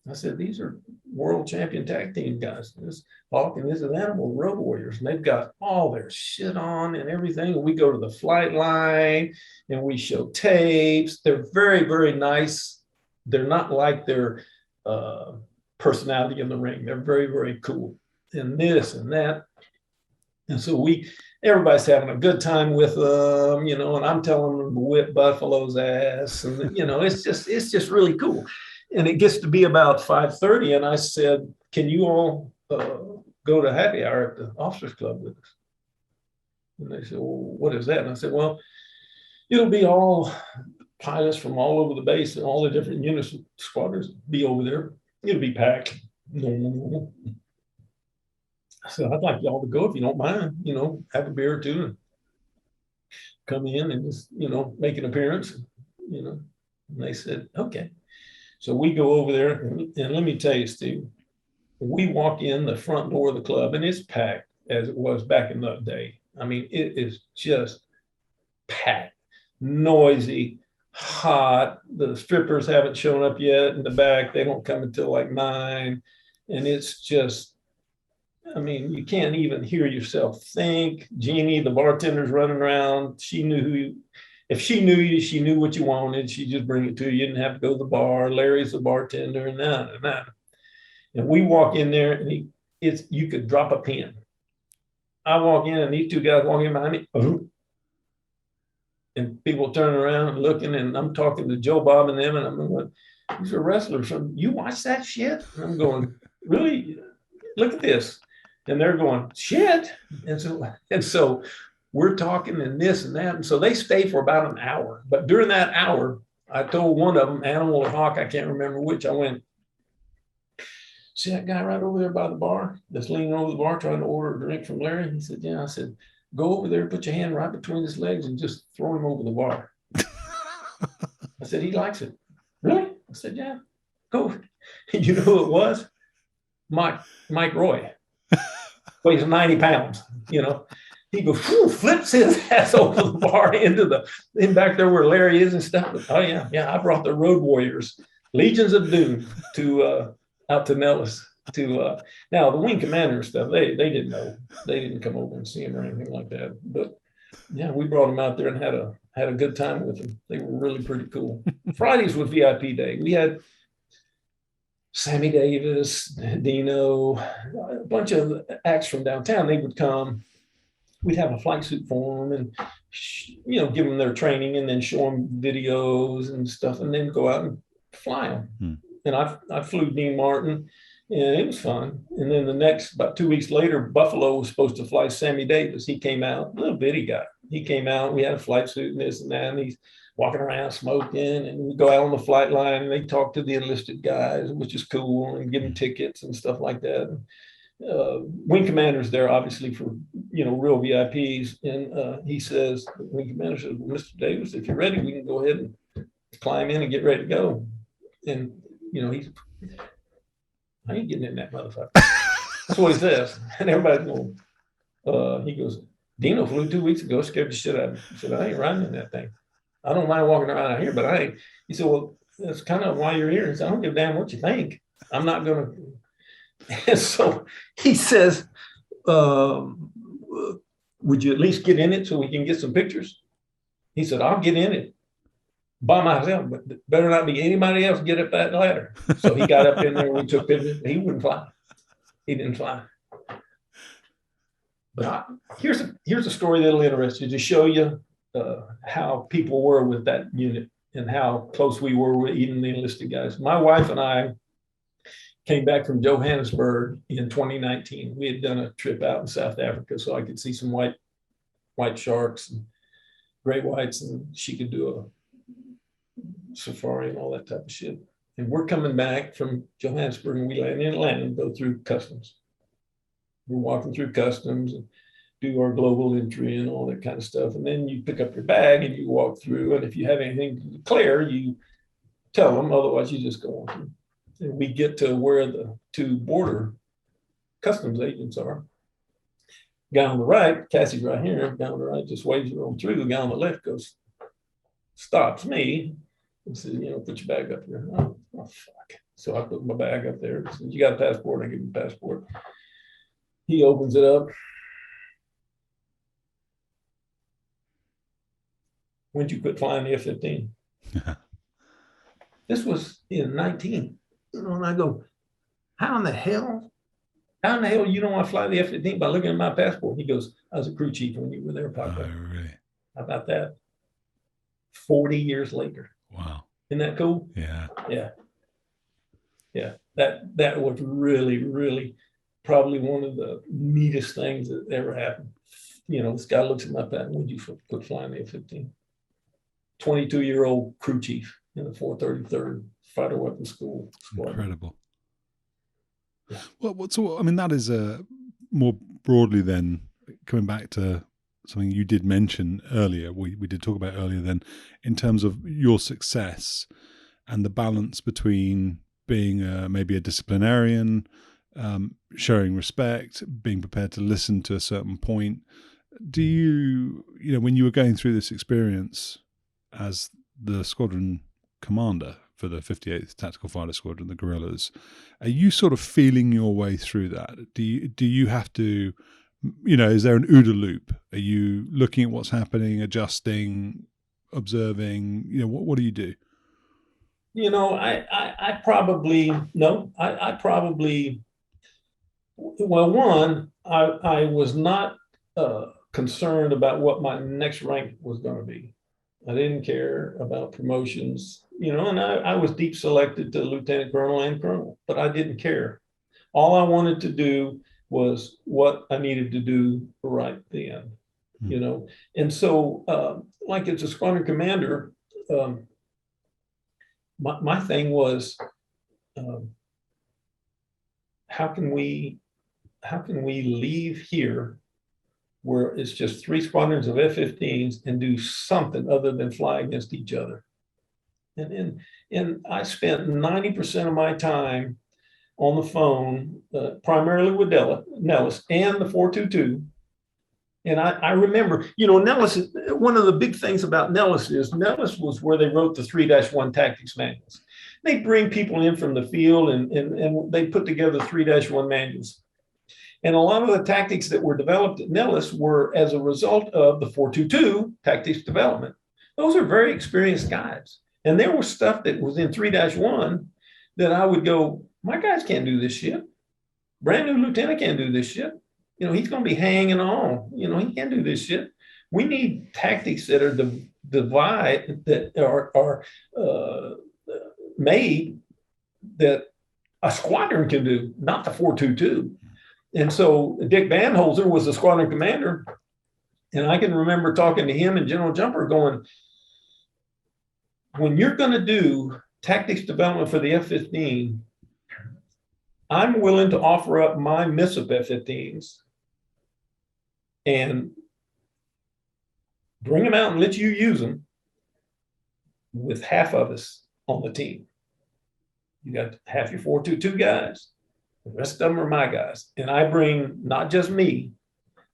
I said, these are world champion tag team guys. This Hawk and this is Animal, Road Warriors. And they've got all their shit on and everything. And we go to the flight line and we show tapes. They're very, very nice. They're not like their personality in the ring. They're very, very cool. and this and that. And so everybody's having a good time with them, you know, and I'm telling them to whip Buffalo's ass. And, you know, it's just really cool. And it gets to be about 5:30. And I said, can you all go to happy hour at the officers club with us? And they said, well, what is that? And I said, well, it'll be all pilots from all over the base and all the different units, squadrons be over there. It'll be packed. No. So I'd like y'all to go if you don't mind, you know, have a beer or two and come in and just, you know, make an appearance, you know. And they said, okay. So we go over there, and let me tell you, Steve, we walk in the front door of the club, and it's packed as it was back in the day. I mean, it is just packed, noisy, hot. The strippers haven't shown up yet in the back. They don't come until like 9. And it's just, I mean, you can't even hear yourself think. Jeannie, the bartender's running around. She knew if she knew you, she knew what you wanted. She'd just bring it to you. You didn't have to go to the bar. Larry's the bartender, and that. And we walk in there, and you could drop a pin. I walk in, and these two guys walk in behind me. And people turn around and looking, and I'm talking to Joe Bob and them, and I'm going, these are wrestlers. You watch that shit? And I'm going, really? Look at this. And they're going, shit. And so we're talking and this and that. And so they stay for about an hour. But during that hour, I told one of them, Animal or Hawk, I can't remember which, I went, see that guy right over there by the bar that's leaning over the bar trying to order a drink from Larry? He said, yeah. I said, go over there, put your hand right between his legs and just throw him over the bar. I said, he likes it. Really? I said, yeah, go. And you know who it was? Mike Roy. Weighs 90 pounds, you know. He goes, flips his ass over the bar in back there where Larry is and stuff. But, oh, yeah, I brought the Road Warriors, Legions of Doom, out to Nellis. Now, the wing commander stuff, they didn't know. They didn't come over and see him or anything like that. But, yeah, we brought them out there and had a good time with them. They were really pretty cool. Fridays was VIP day. We had Sammy Davis, Dino, a bunch of acts from downtown. They would come. We'd have a flight suit for them and, you know, give them their training and then show them videos and stuff and then go out and fly them. And I flew Dean Martin, and it was fun. And then about 2 weeks later, Buffalo was supposed to fly Sammy Davis. He came out, little bitty guy. He came out, we had a flight suit and this and that, and he's walking around smoking, and we go out on the flight line and they talk to the enlisted guys, which is cool, and give them tickets and stuff like that. Wing commander's there, obviously, for, you know, real VIPs. And he says, the wing commander says, well, Mr. Davis, if you're ready, we can go ahead and climb in and get ready to go. And, you know, I ain't getting in that motherfucker. That's what he says. And everybody's going, he goes, Dino flew 2 weeks ago, scared the shit out of me. He said, I ain't riding in that thing. I don't mind walking around out here, but I ain't. He said, well, that's kind of why you're here. He said, I don't give a damn what you think. I'm not going to. And so he says, would you at least get in it so we can get some pictures? He said, I'll get in it by myself, but better not be anybody else get up that ladder. So he got up in there, we took pictures. He wouldn't fly. He didn't fly. But here's a story that'll interest you to show you how people were with that unit and how close we were with even the enlisted guys. My wife and I came back from Johannesburg in 2019. We had done a trip out in South Africa so I could see some white sharks and great whites, and she could do a safari and all that type of shit. And we're coming back from Johannesburg, and we land in Atlanta and go through customs. We're walking through customs and do our global entry and all that kind of stuff. And then you pick up your bag and you walk through. And if you have anything to declare, you tell them. Otherwise, you just go on through. And we get to where the two border customs agents are. Guy on the right, Cassie's right here. Guy on the right just waves her on through. The guy on the left goes, stops me and says, you know, put your bag up here. Oh, fuck. So I put my bag up there. He says, you got a passport? I give him a passport. He opens it up. When'd you quit flying the F-15? This was in 19. You know, and I go, how in the hell how in the hell you don't want to fly the F-15 by looking at my passport? He goes, I was a crew chief when you were there, Paco. Oh, really? How about that? 40 years later. Wow. Isn't that cool? Yeah. Yeah. Yeah. That was really, really probably one of the neatest things that ever happened. You know, this guy looks at my passport. Would you quit flying the F-15? 22-year-old crew chief in the 433rd Fighter Weapons School Squadron. Incredible. Well, so I mean, that is more broadly then coming back to something you did mention earlier. We did talk about earlier then, in terms of your success and the balance between being maybe a disciplinarian, showing respect, being prepared to listen to a certain point. Do you know, when you were going through this experience as the squadron commander for the 58th Tactical Fighter Squadron, the Guerrillas, are you sort of feeling your way through that? Do you have to, you know, is there an OODA loop? Are you looking at what's happening, adjusting, observing? You know, what do you do? You know, I probably, no, I probably, well, one, I was not concerned about what my next rank was going to be. I didn't care about promotions, you know, and I was deep selected to lieutenant colonel and colonel, but I didn't care. All I wanted to do was what I needed to do right then, you know. And so, like as a squadron commander, my thing was, how can we leave here where it's just 3 squadrons of F-15s and do something other than fly against each other? And I spent 90% of my time on the phone, primarily with Nellis and the 422. And I remember, you know, Nellis, one of the big things about Nellis is Nellis was where they wrote the 3-1 tactics manuals. They bring people in from the field and they put together 3-1 manuals. And a lot of the tactics that were developed at Nellis were as a result of the 422 tactics development. Those are very experienced guys. And there was stuff that was in 3-1 that I would go, my guys can't do this shit. Brand new lieutenant can't do this shit. You know, he's going to be hanging on. You know, he can't do this shit. We need tactics that are that are made that a squadron can do, not the 422. And so Dick Van Holzer was the squadron commander. And I can remember talking to him and General Jumper going, when you're going to do tactics development for the F-15, I'm willing to offer up my MSIP F-15s and bring them out and let you use them with half of us on the team. You got half your 422 guys. The rest of them are my guys. And I bring not just me,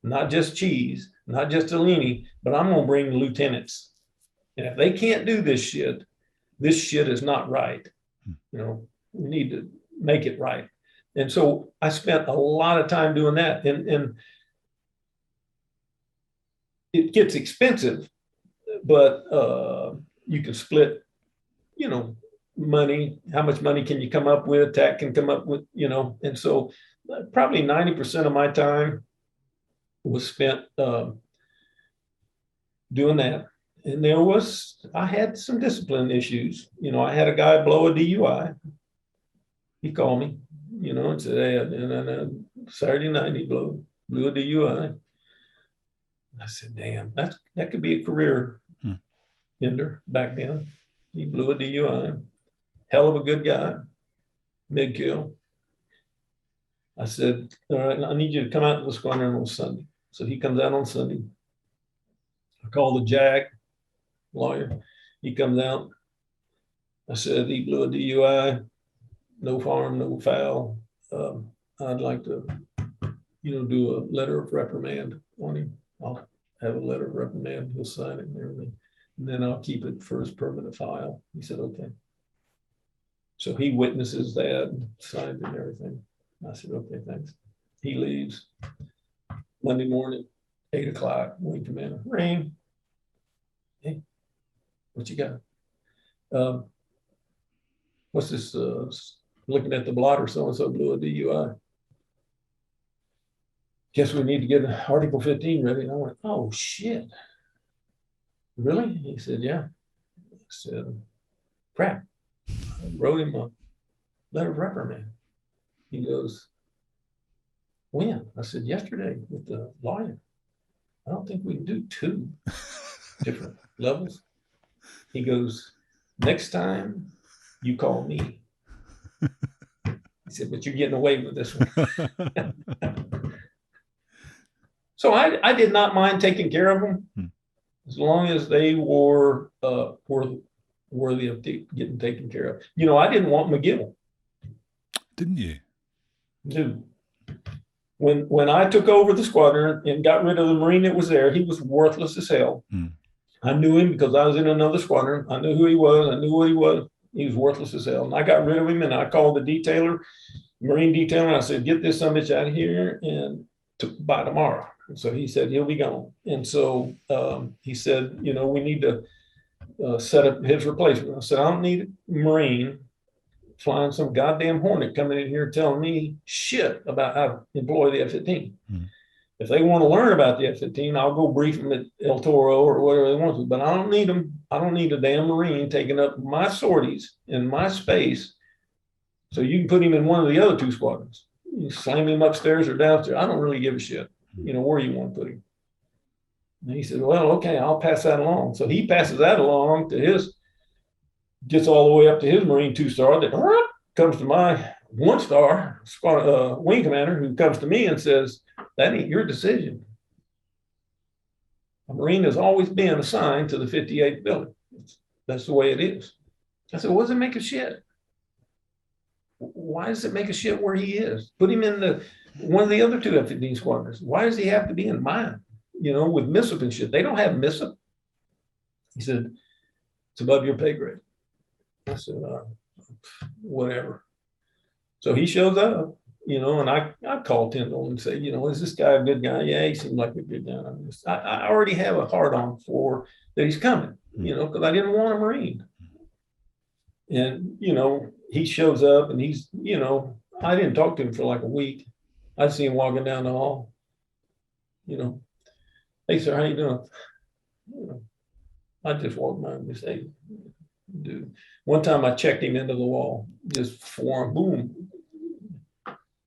not just Cheese, not just Alini, but I'm going to bring lieutenants. And if they can't do this shit is not right. You know, we need to make it right. And so I spent a lot of time doing that. And it gets expensive, but you can split, you know, money. How much money can you come up with? TAC can come up with, you know. And so probably 90% of my time was spent doing that. And I had some discipline issues. You know, I had a guy blow a DUI. He called me, you know, and said, hey, and Saturday night he blew a DUI. I said, damn, that could be a career ender back then. He blew a DUI. Hell of a good guy, mid-kill. I said, all right, I need you to come out to the squadron on Sunday. So he comes out on Sunday. I call the JAG lawyer. He comes out. I said, he blew a DUI, no harm, no foul. I'd like to, you know, do a letter of reprimand on him. I'll have a letter of reprimand. He'll sign it and everything. And then I'll keep it for his permanent file. He said, okay. So he witnesses that and signs and everything. I said, okay, thanks. He leaves. Monday morning, 8 o'clock, wing commander, ring. Hey, what you got? What's this? Looking at the blotter, so-and-so blew a DUI. guess we need to get Article 15 ready. And I went, oh, shit. Really? He said, yeah. I said, crap. I wrote him a letter of reprimand. He goes, when? I said, yesterday with the lawyer. I don't think we can do 2 different levels. He goes, next time you call me. He said, but you're getting away with this one. So I did not mind taking care of them as long as they were worthy of getting taken care of. You know, I didn't want McGill. Didn't you? No. When I took over the squadron and got rid of the Marine that was there, he was worthless as hell. I knew him because I was in another squadron. I knew who he was. I knew what he was. He was worthless as hell. And I got rid of him, and I called the detailer, Marine detailer, and I said, get this son of a bitch out of here and by tomorrow. And so he said, he'll be gone. And so he said, you know, we need to set up his replacement. I said, I don't need a Marine flying some goddamn Hornet coming in here telling me shit about how to employ the F-15. If they want to learn about the F-15, I'll go brief them at El Toro or whatever they want to, but I don't need them. I don't need a damn Marine taking up my sorties in my space. So you can put him in one of the other 2 squadrons. You slam him upstairs or downstairs. I don't really give a shit, you know, where you want to put him. And he said, well, okay, I'll pass that along. So he passes that along to his, gets all the way up to his Marine 2-star that comes to my 1-star wing commander, who comes to me and says, that ain't your decision. A Marine has always been assigned to the 58th building. That's the way it is. I said, what does it make a shit? Why does it make a shit where he is? Put him in one of the other 2 F-15 squadrons. Why does he have to be in mine? You know, with MSIP and shit. They don't have MSIP. He said, it's above your pay grade. I said, whatever. So he shows up, you know, and I called Tyndall and say, you know, is this guy a good guy? Yeah, he seemed like a good guy. I already have a hard on for that he's coming, you know, because I didn't want a Marine. And, you know, he shows up and he's, you know, I didn't talk to him for like a week. I see him walking down the hall, you know, hey, sir, how you doing? You know, I just walked by and just, hey, dude. One time I checked him into the wall, just for him, boom.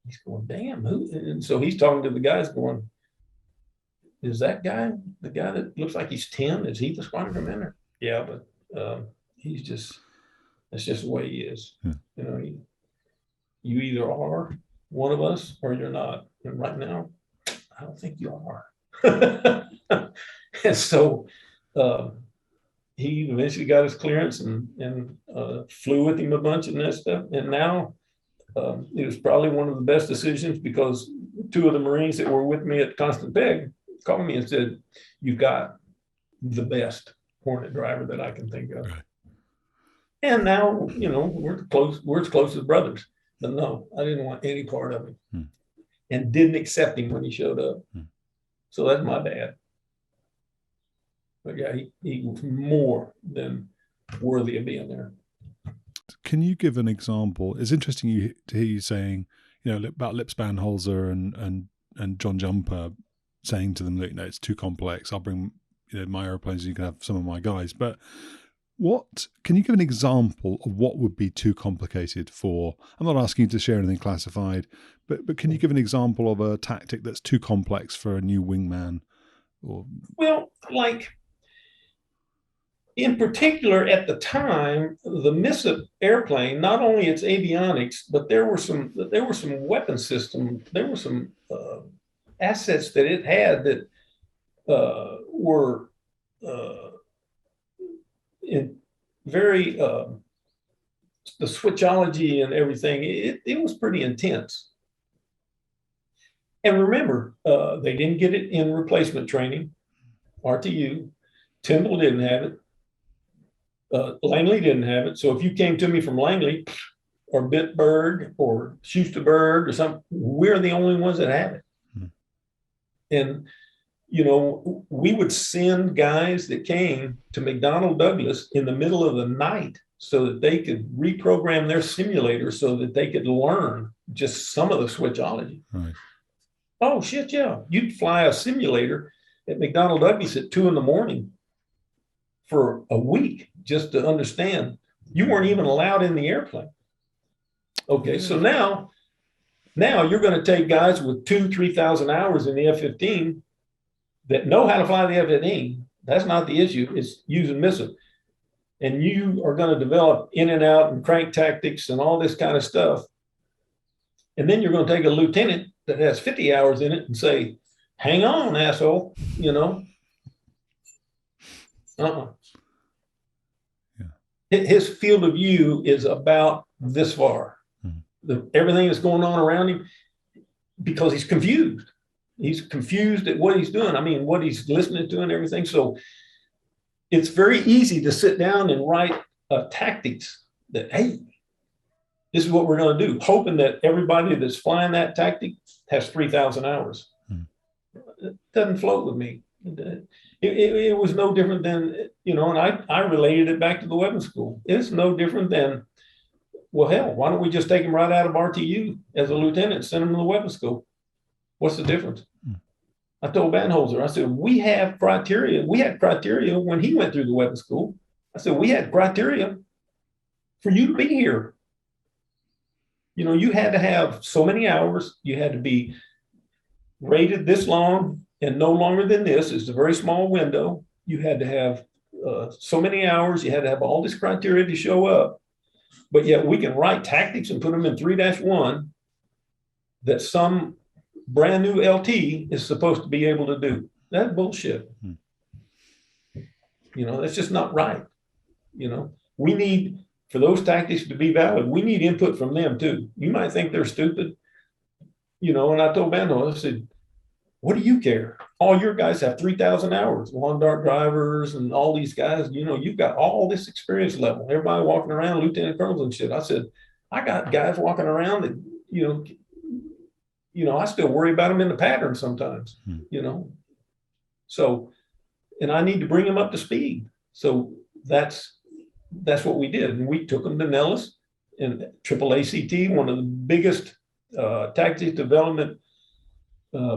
He's going, damn, who? And so he's talking to the guys going, is that guy the guy that looks like he's 10? Is he the squadron commander? Yeah, but he's just, that's just the way he is. You know, you either are one of us or you're not. And right now, I don't think you are. And so he eventually got his clearance and flew with him a bunch and that stuff. And now it was probably one of the best decisions because 2 of the Marines that were with me at Constant Peg called me and said, you've got the best Hornet driver that I can think of. Right. And now, you know, we're as close as brothers. But no, I didn't want any part of him and didn't accept him when he showed up. So that's my bad. But yeah, he was more than worthy of being there. Can you give an example? It's interesting to hear you saying, you know, about Lipspan, Holzer and John Jumper saying to them, look, no, it's too complex. I'll bring, you know, my airplanes. You can have some of my guys. But can you give an example of what would be too complicated for? I'm not asking you to share anything classified, but can you give an example of a tactic that's too complex for a new wingman? Well, like. In particular, at the time, the MSIP airplane, not only its avionics, but there were some weapon systems, there were some assets that it had that were in very the switchology and everything. It was pretty intense. And remember, they didn't get it in replacement training, RTU. Tyndall didn't have it. Langley didn't have it. So if you came to me from Langley or Bitburg or Schusterberg or something, we're the only ones that have it. And, you know, we would send guys that came to McDonnell Douglas in the middle of the night so that they could reprogram their simulator so that they could learn just some of the switchology. Right. Oh shit, yeah. You'd fly a simulator at McDonnell Douglas at 2 a.m. for a week just to understand. You weren't even allowed in the airplane. Okay, so now you're going to take guys with 2,000-3,000 hours in the F-15 that know how to fly the F-15. That's not the issue. It's using missiles. And you are going to develop in and out and crank tactics and all this kind of stuff. And then you're going to take a lieutenant that has 50 hours in it and say, hang on, asshole, you know. Uh-uh. Yeah. His field of view is about this far. Everything that's going on around him, because he's confused. He's confused at what he's doing. I mean, what he's listening to and everything. So it's very easy to sit down and write tactics that, hey, this is what we're going to do, hoping that everybody that's flying that tactic has 3,000 hours. It doesn't float with me. It was no different than, you know, and I related it back to the weapons school. It's no different than, well, hell, why don't we just take him right out of RTU as a lieutenant and send him to the weapons school? What's the difference? I told Banholzer, I said, we have criteria. We had criteria when he went through the weapons school. I said, we had criteria for you to be here. You know, you had to have so many hours. You had to be rated this long and no longer than this. It's a very small window. You had to have so many hours. You had to have all this criteria to show up. But yet we can write tactics and put them in 3-1 that some brand new LT is supposed to be able to do. That's bullshit. You know, that's just not right. You know, we need, for those tactics to be valid, we need input from them too. You might think they're stupid, you know, and I told Bando, I said, what do you care? All your guys have 3,000 hours, lawn dart drivers and all these guys, you know, you've got all this experience level, everybody walking around, lieutenant colonels and shit. I said, I got guys walking around that, you know, I still worry about them in the pattern sometimes, you know. So, and I need to bring them up to speed. So that's what we did. And we took them to Nellis and AAACT, one of the biggest tactics development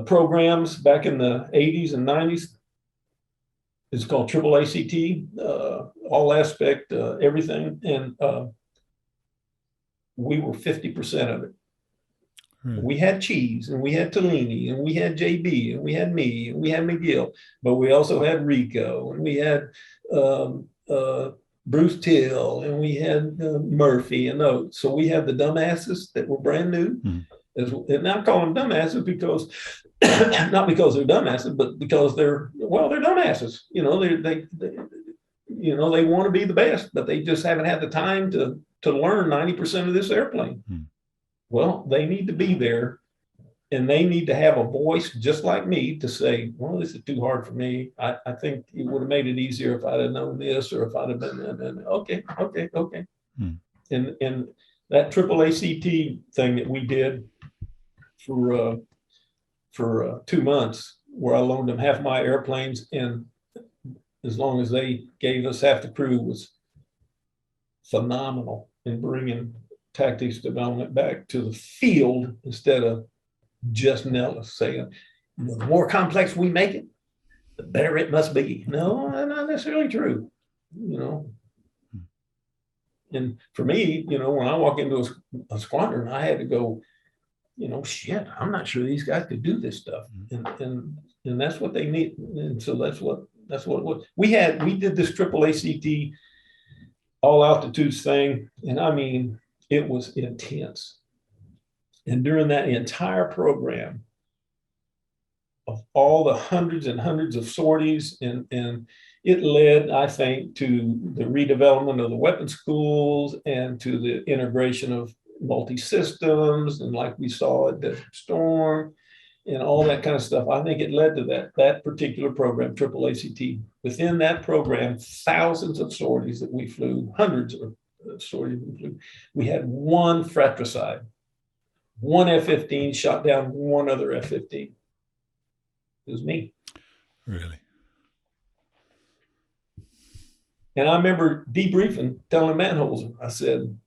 programs back in the 80s and 90s. It's called AAACT, all aspect, everything. And we were 50% of it. We had Cheese, and we had Tellini, and we had JB, and we had me, and we had McGill, but we also had Rico, and we had Bruce Till, and we had Murphy and Oates. So we had the dumbasses that were brand new. And I call them dumbasses because, not because they're dumbasses, but because they're dumbasses. You know, they they want to be the best, but they just haven't had the time to learn 90% of this airplane. Well, they need to be there, and they need to have a voice just like me to say, well, this is too hard for me. I think it would have made it easier if I'd have known this, or if I'd have been okay. And that AAACT thing that we did for 2 months, where I loaned them half my airplanes, and as long as they gave us half the crew, was phenomenal in bringing tactics development back to the field instead of just Nellis saying, the more complex we make it, the better it must be. No, not necessarily true, you know. And for me, you know, when I walk into a squadron, I had to go, you know, shit, I'm not sure these guys could do this stuff. And that's what they need. And so that's what we did this AAACT all altitudes thing. And I mean, it was intense. And during that entire program, of all the hundreds and hundreds of sorties, and it led, I think, to the redevelopment of the weapons schools and to the integration of multi-systems, and like we saw at Desert Storm and all that kind of stuff. I think it led to that particular program, AAACT. Within that program, thousands of sorties that we flew, hundreds of sorties we flew. We had one fratricide. One F-15 shot down one other F-15. It was me. Really? And I remember debriefing, telling Manholzer, I said,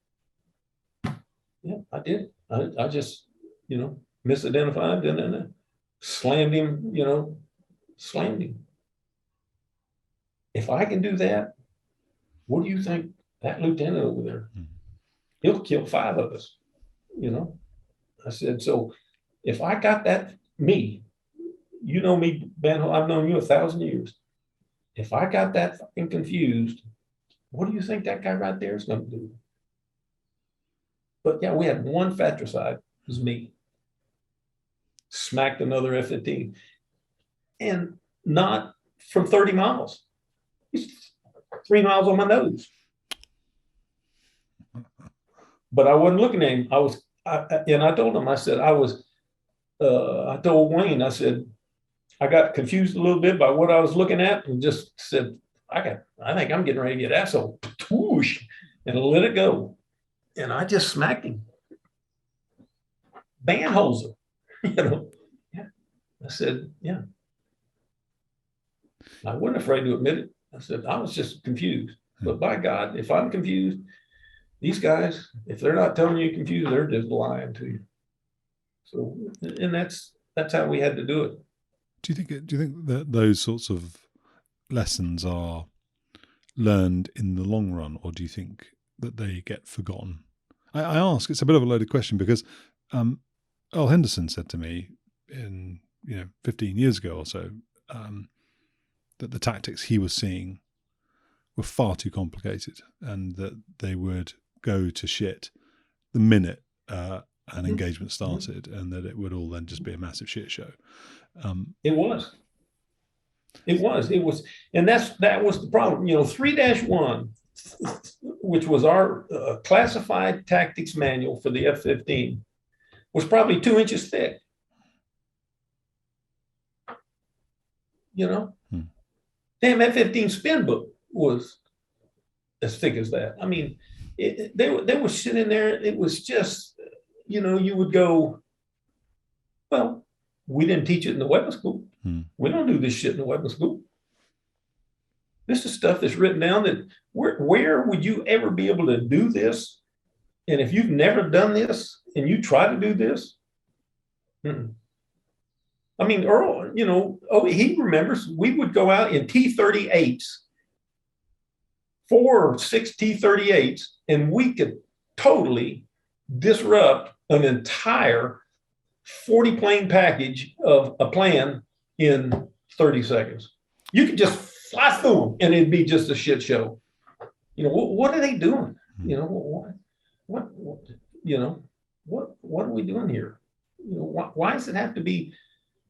yeah, I did. I just, you know, misidentified. slammed him, slammed him. If I can do that, what do you think that lieutenant over there? He'll kill 5 of us, I said, so if I got that, me, me, Ben, I've known you 1,000 years. If I got that fucking confused, what do you think that guy right there is going to do? But yeah, we had one fratricide, it was me. Smacked another F-15. And not from 30 miles. He's 3 miles on my nose. But I wasn't looking at him. I told him, I said, I told Wayne, I said, I got confused a little bit by what I was looking at and just said, I think I'm getting ready to get asshole. Whoosh, and let it go. And I just smacked him. Bandholzer, Yeah. I said, yeah. I wasn't afraid to admit it. I said, I was just confused. But by God, if I'm confused, these guys, if they're not telling you confused, they're just lying to you. So, and that's how we had to do it. Do you think that those sorts of lessons are learned in the long run, or do you think that they get forgotten? I ask, it's a bit of a loaded question because Earl Henderson said to me 15 years ago or so that the tactics he was seeing were far too complicated and that they would go to shit the minute an engagement started, and that it would all then just be a massive shit show. It was, and that was the problem. 3-1, which was our classified tactics manual for the F-15, was probably 2 inches thick. Damn, F-15 spin book was as thick as that. I mean, there was shit in there. It was just, you would go, well, we didn't teach it in the weapons school. We don't do this shit in the weapons school. This is stuff that's written down that where would you ever be able to do this? And if you've never done this and you try to do this, I mean, Earl, he remembers we would go out in T-38s, 4 or 6 T-38s, and we could totally disrupt an entire 40 plane package of a plan in 30 seconds. You could just fly through them and it'd be just a shit show. What are they doing? What are we doing here? Why does it have to be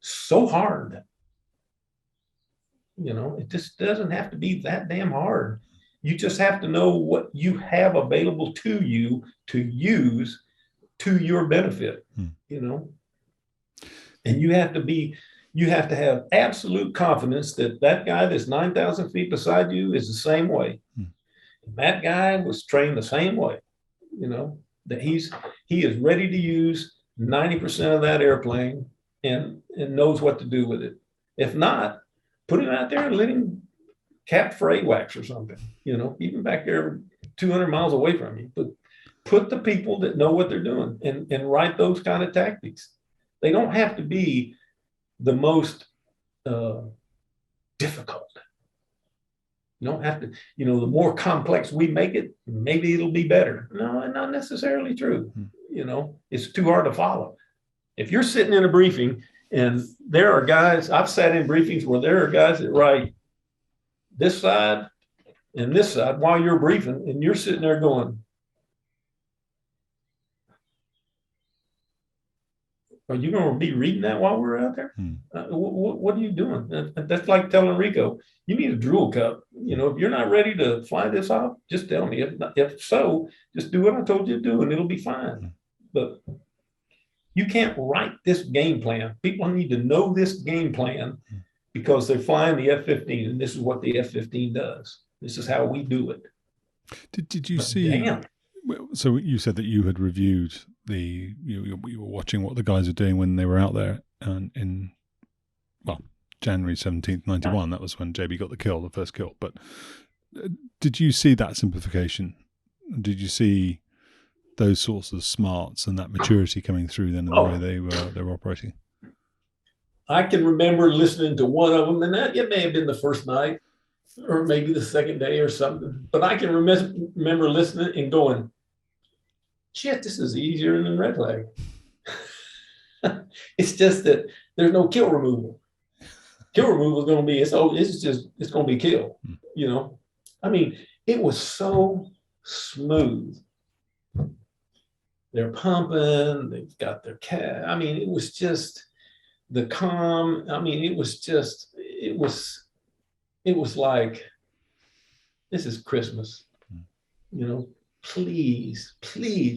so hard? It just doesn't have to be that damn hard. You just have to know what you have available to you to use to your benefit, and you have to have absolute confidence that that guy that's 9,000 feet beside you is the same way. That guy was trained the same way, that he is ready to use 90% of that airplane and knows what to do with it. If not, put him out there and let him cap for AWACS or something, even back there 200 miles away from you. But put the people that know what they're doing and write those kind of tactics. They don't have to be the most difficult. You don't have to, the more complex we make it, maybe it'll be better. No, not necessarily true. It's too hard to follow. If you're sitting in a briefing and there are guys, I've sat in briefings where there are guys that write this side and this side while you're briefing, and you're sitting there going, are you going to be reading that while we're out there? What are you doing? That's like telling Rico, you need a drool cup. If you're not ready to fly this off, just tell me. If so, just do what I told you to do and it'll be fine. But you can't write this game plan. People need to know this game plan because they're flying the F-15, and this is what the F-15 does. This is how we do it. Did you see? Damn. So you said that you had reviewed you were watching what the guys were doing when they were out there, and in January 17th, 91. That was when JB got the first kill. But did you see that simplification? Did you see those sorts of smarts and that maturity coming through then in the way they were operating? I can remember listening to one of them, and that it may have been the first night or maybe the second day or something. But I can remember listening and going, shit, this is easier than red flag. It's just that there's no kill removal. Kill removal is going to be, it's going to be kill, you know? I mean, it was so smooth. They're pumping, they've got their cat. I mean, it was just the calm. I mean, it was like, this is Christmas, you know, please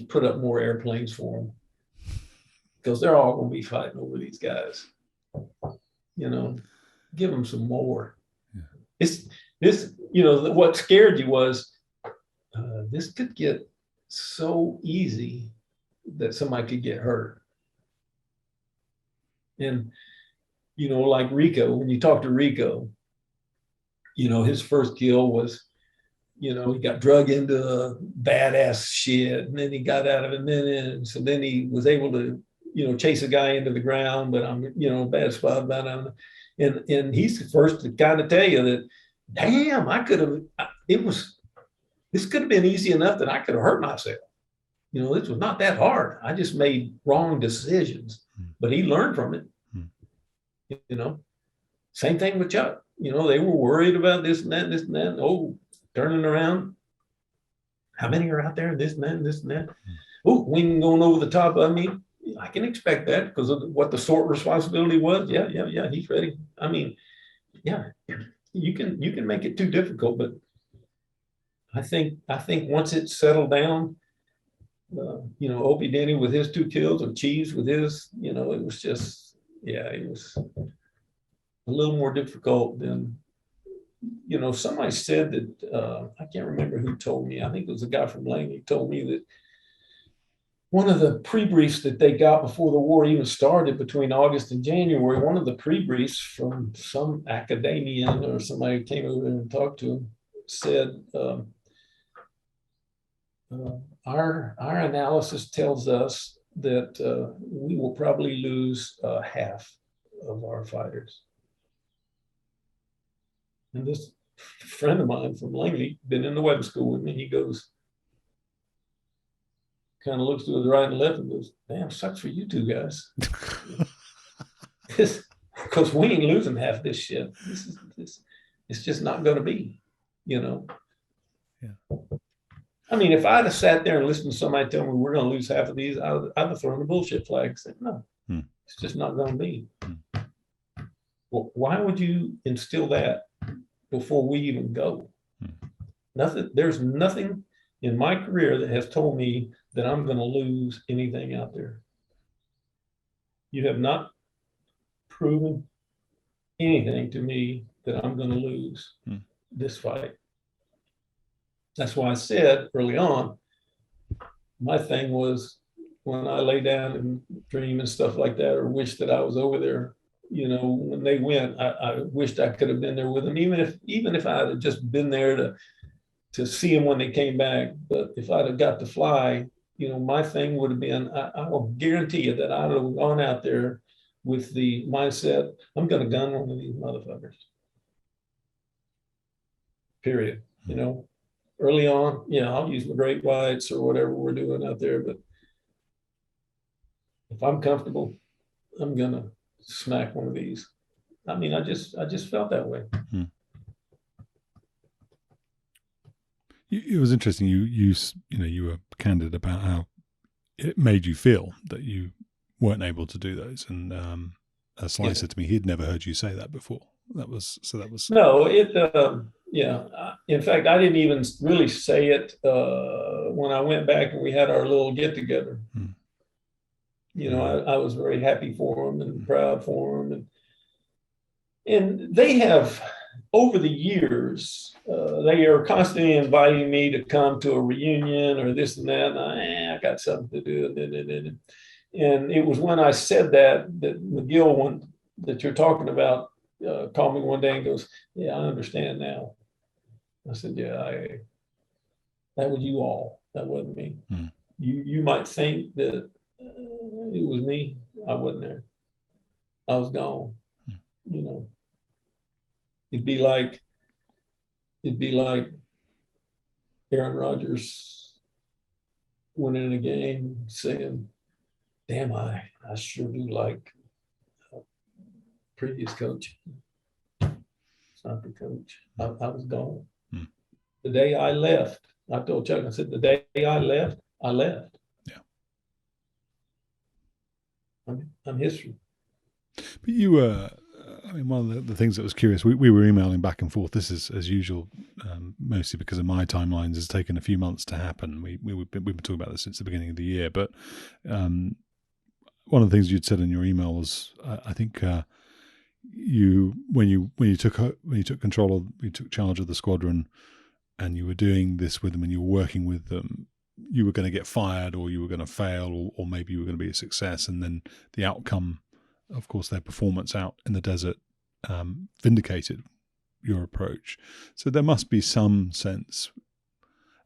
put up more airplanes for them, because they're all going to be fighting over these guys, you know, give them some more. Yeah. This, you know, what scared you was this could get so easy that somebody could get hurt. And, you know, like Rico, when you talk to Rico, you know, his first kill was, you know, he got drug into badass shit, and then he got out of it, and so then he was able to, you know, chase a guy into the ground, but I'm, you know, bad spot about him. And he's the first to kind of tell you that, damn, this could have been easy enough that I could have hurt myself. You know, this was not that hard. I just made wrong decisions, but he learned from it. You know, same thing with Chuck. You know, they were worried about this and that, this and that. Oh, turning around. How many are out there? This and that, and this and that. Oh, wing going over the top of me. I can expect that because of what the sort responsibility was. Yeah, he's ready. I mean, yeah, you can make it too difficult, but I think once it settled down, you know, Opie Denny with his 2 kills, or Cheese with his, you know, it was just, yeah, it was a little more difficult than, you know, somebody said that, I can't remember who told me, I think it was a guy from Langley told me that one of the pre-briefs that they got before the war even started, between August and January, one of the pre-briefs from some academician or somebody who came over there and talked to him said, our analysis tells us that we will probably lose half of our fighters. And this friend of mine from Langley, been in the weapon school with me, he goes, kind of looks to the right and left and goes, damn, sucks for you 2 guys. Because we ain't losing half this shit. It's just not going to be, you know. Yeah. I mean, if I'd have sat there and listened to somebody tell me we're going to lose half of these, I'd have thrown the bullshit flag and said, no, it's just not going to be. Well, why would you instill that before we even go? Nothing. There's nothing in my career that has told me that I'm going to lose anything out there. You have not proven anything to me that I'm going to lose this fight. That's why I said early on, my thing was, when I lay down and dream and stuff like that, or wish that I was over there, you know, when they went, I wished I could have been there with them, even if I had just been there to see them when they came back. But if I'd have got to fly, you know, my thing would have been, I will guarantee you that I'd have gone out there with the mindset, I'm going to gun one of these motherfuckers. Period. You know, early on, yeah, I'll use my great whites or whatever we're doing out there, but if I'm comfortable, I'm going to smack one of these. I mean, I just felt that way. It was interesting. You know, you were candid about how it made you feel that you weren't able to do those. And Sly said to me, he'd never heard you say that before. That was no. Yeah. In fact, I didn't even really say it when I went back and we had our little get together. You know, I was very happy for them and proud for them, and they have, over the years, they are constantly inviting me to come to a reunion or this and that. And I got something to do. And it was when I said that McGill one that you're talking about called me one day and goes, yeah, I understand now. I said, yeah, that was you all. That wasn't me. You might think that it was me. I wasn't there. I was gone. You know, it'd be like Aaron Rodgers winning a game saying, damn, I sure do like previous coach. It's not the coach. I was gone. The day I left, I told Chuck, I said, the day I left, I left. Yeah. I'm history. But you were, I mean, one of the things that was curious, we were emailing back and forth. This is as usual, mostly because of my timelines. It's taken a few months to happen. We've been talking about this since the beginning of the year. But one of the things you'd said in your email was, I think when you took charge of the squadron, and you were doing this with them, and you were working with them, you were going to get fired, or you were going to fail, or maybe you were going to be a success, and then the outcome, of course, their performance out in the desert vindicated your approach. So there must be some sense.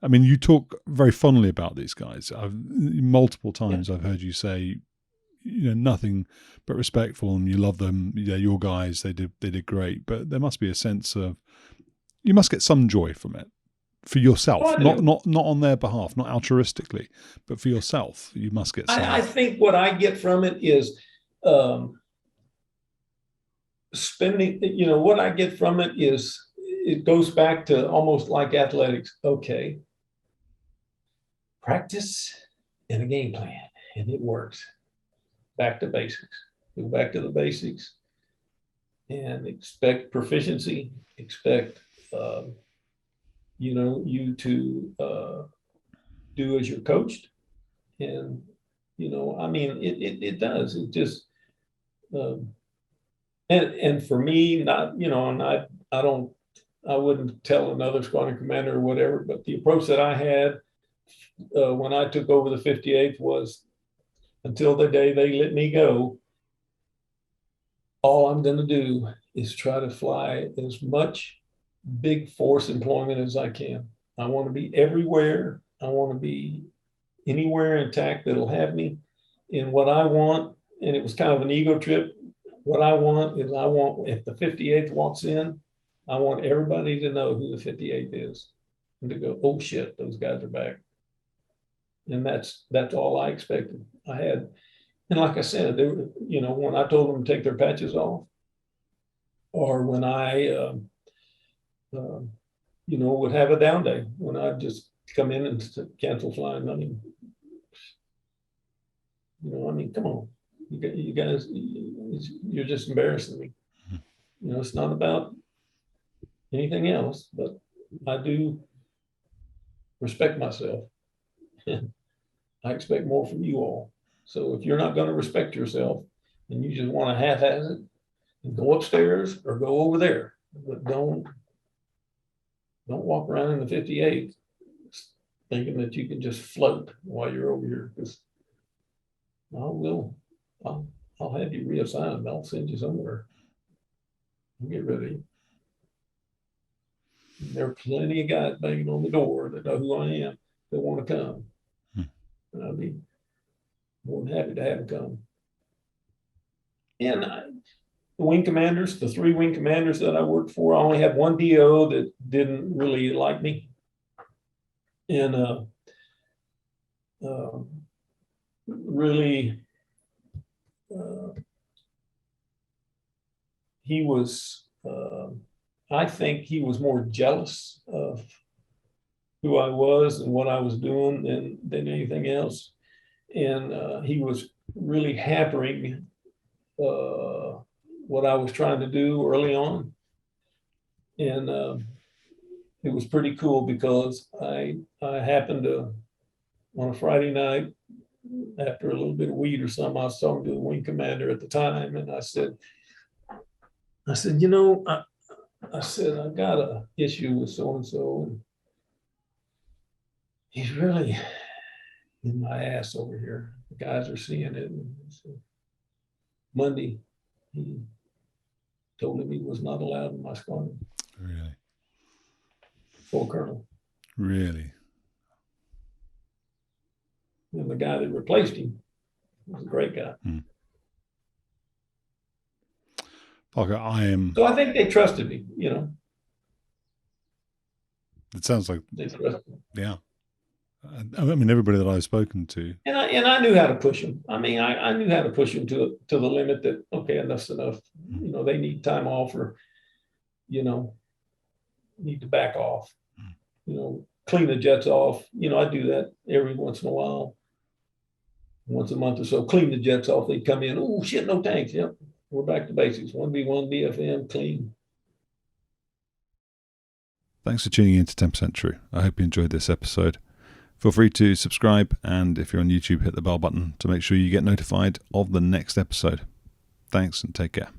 I mean, you talk very fondly about these guys. Multiple times I've heard you say, nothing but respectful, and you love them. They're your guys. They did great. But there must be a sense of, you must get some joy from it for yourself, not on their behalf, not altruistically, but for yourself. You must get some. I think what I get from it is spending, what I get from it is, it goes back to almost like athletics. Okay, practice and a game plan, and it works. Back to basics. Go back to the basics and expect proficiency, expect you to do as you're coached. And I mean, it does. It just and for me, not, and I wouldn't tell another squadron commander or whatever, but the approach that I had when I took over the 58th was, until the day they let me go, all I'm going to do is try to fly as much big force employment as I can. I want to be everywhere. I want to be anywhere intact that'll have me. And what I want, and it was kind of an ego trip, what I want is, if the 58th walks in, I want everybody to know who the 58th is, and to go, oh shit, those guys are back. And that's all I expected. I had, and like I said, they were, when I told them to take their patches off, or when I, would have a down day, when I'd just come in and cancel flying. I mean, come on, you guys, you're just embarrassing me. It's not about anything else, but I do respect myself. I expect more from you all. So if you're not going to respect yourself, and you just want to half-ass it and go upstairs or go over there, but don't walk around in the 58 thinking that you can just float while you're over here, because I'll have you reassigned. I'll send you somewhere. I'll get rid of you. And there are plenty of guys banging on the door that know who I am, that want to come. And I'll be more than happy to have them come. And the wing commanders, the 3 wing commanders that I worked for, I only had one DO that didn't really like me. And really, he was, I think he was more jealous of who I was and what I was doing than anything else. And he was really hampering what I was trying to do early on. And it was pretty cool, because I happened to, on a Friday night, after a little bit of weed or something, I was talking to the wing commander at the time, and I said, I said, I got an issue with so-and-so, and he's really in my ass over here. The guys are seeing it. And so Monday, he told him he was not allowed in my squadron. Really? Full colonel. Really? And the guy that replaced him was a great guy. Parker, I am. So I think they trusted me. It sounds like They trusted me. Yeah. I mean, everybody that I've spoken to, And I knew how to push them. I mean, I knew how to push them to the limit that, okay, enough's enough. They need time off, or need to back off. Clean the jets off. I do that every once in a while, once a month or so. Clean the jets off. They come in. Oh shit, no tanks. Yep, we're back to basics. 1B1 BFM clean. thanks for tuning in to 10% True. I hope you enjoyed this episode. Feel free to subscribe, and if you're on YouTube, hit the bell button to make sure you get notified of the next episode. Thanks, and take care.